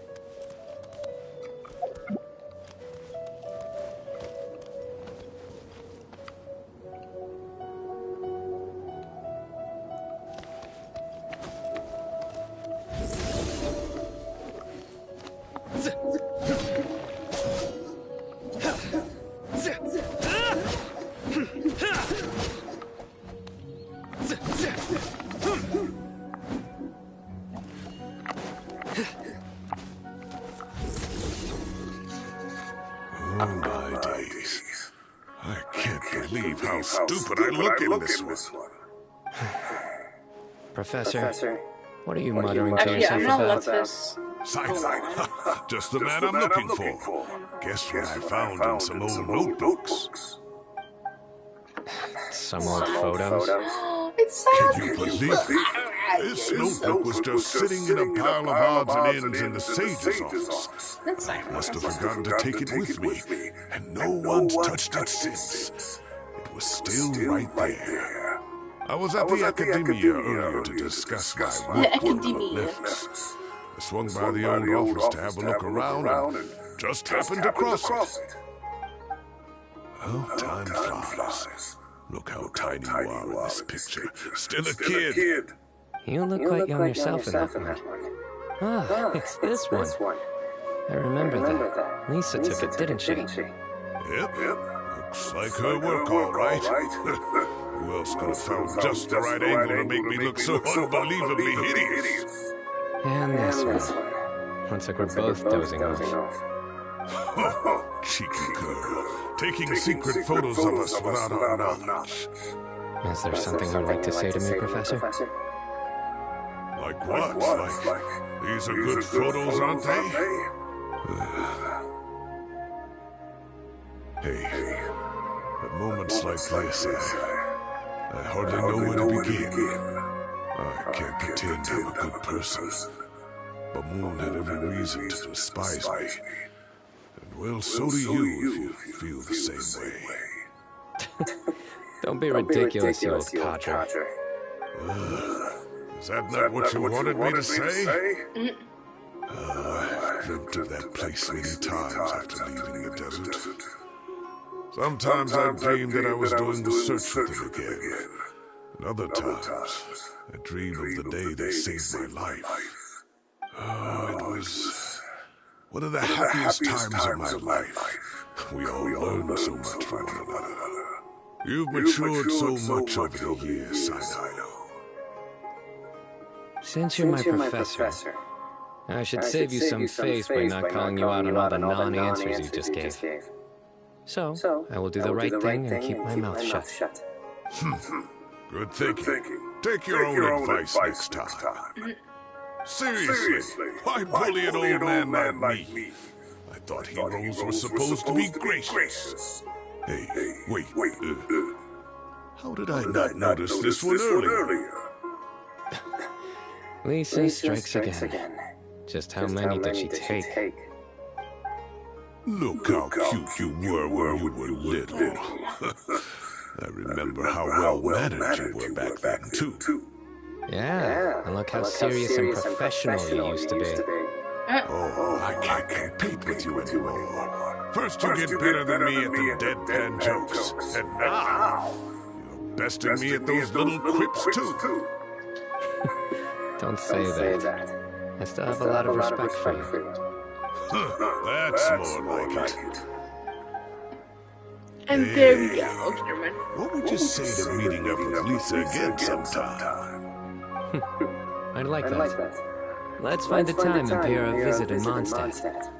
Oh my days. I can't believe how stupid I look in this one. Professor, what are you muttering to yourself about? Cyanide. Just the man I'm looking for. Guess what I found in some old notebooks? Some old photos? Can you believe it? This notebook was just sitting in a pile of odds and ends in the Sage's office. I must have forgotten to take it with me, and no one's touched it since. It was still right there. I was at the Academia earlier to discuss my work with Maleficus. I swung by the old office to have a look around and just happened to cross it. Well, time flies. Look how tiny you are in this picture. Still a kid. You look quite young yourself in that one. Ah, it's this one. I remember that. Lisa took it, didn't she? Yep. Looks like her work, all right. Who else could have found just the right angle to make me look so unbelievably hideous? And this one. Looks like we're both dozing off. Cheeky girl. Taking secret photos of us without our knowledge. Is there something you'd like to say to me, Professor? Like what? Like, these are good photos, aren't they? Hey, at moments like this, I hardly know where to begin. I can't pretend I'm a good person. But Moon had every reason to despise me. And well, so do you if you feel the same way. Don't be ridiculous, you old codger. Is that not what you wanted me to say? I've dreamt of that place many times after leaving the desert. Sometimes I've dreamed that I was doing the search with them again. And other times, I dream of the day they saved my life. Oh, it was one of the happiest times of my life. We all learned so much from one another. You've matured so much over the years, I know. Since you're my professor, I should save you some face by not calling you out on all the non-answers you just gave. So, I will do the right thing and keep my mouth shut. Good thinking. Take your own advice next time. Seriously, why bully an old man like me? I thought heroes were supposed to be gracious. Hey, wait. How did I not notice this one earlier? Lisa strikes again. Just how many did she take? Look how cute you were when you were little. I remember how well-mannered you were back then, too. Yeah, and look how serious and professional you used to be. Oh, I can't compete with you anymore. First you get better than me at the deadpan jokes, and now you're besting me at those little quips, too. Don't say that. I still have a lot of respect for you. That's more like it. And there we go. Okay, never mind. What would you say to meeting up with Lisa again sometime? I'd like that. Let's find the time and pay her a visit in Mondstadt.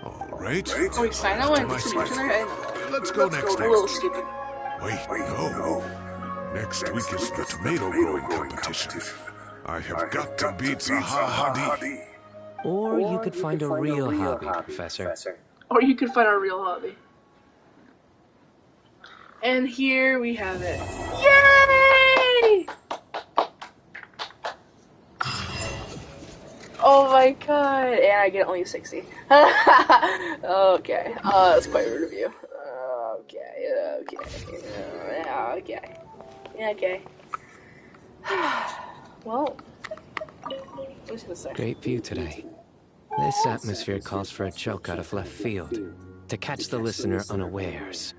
All right. Oh, we signed that one. Let's go next A little stupid. Wait, no. Next week is the tomato growing competition. I have got to beat Zaha Hadid. Or you could find a real hobby, Professor. Or you could find a real hobby. And here we have it. Yay! Oh my god. And I get only 60. Okay. That's quite rude of you. Okay. Well, what's this say? Great view today. This atmosphere calls for a joke out of left field, to catch the listener unawares.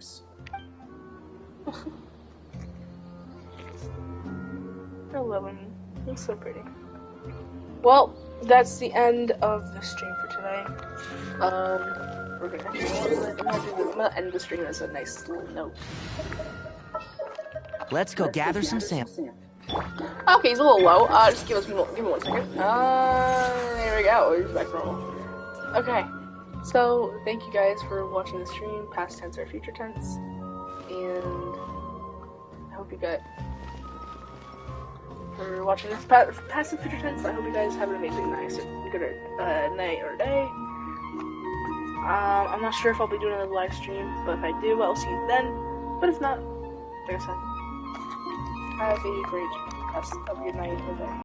11. That's so pretty. Well, that's the end of the stream for today. I'm gonna end the stream as a nice little note. Let's go gather some samples. Okay, he's a little low. Just give me 1 second. There we go. We're just back to normal. Okay, so thank you guys for watching the stream, past tense or future tense, and I hope you guys for watching this past and future tense. I hope you guys have an amazing night or day. I'm not sure if I'll be doing another live stream, but if I do, I'll see you then. But if not, like I said, have a great rest of your night or day.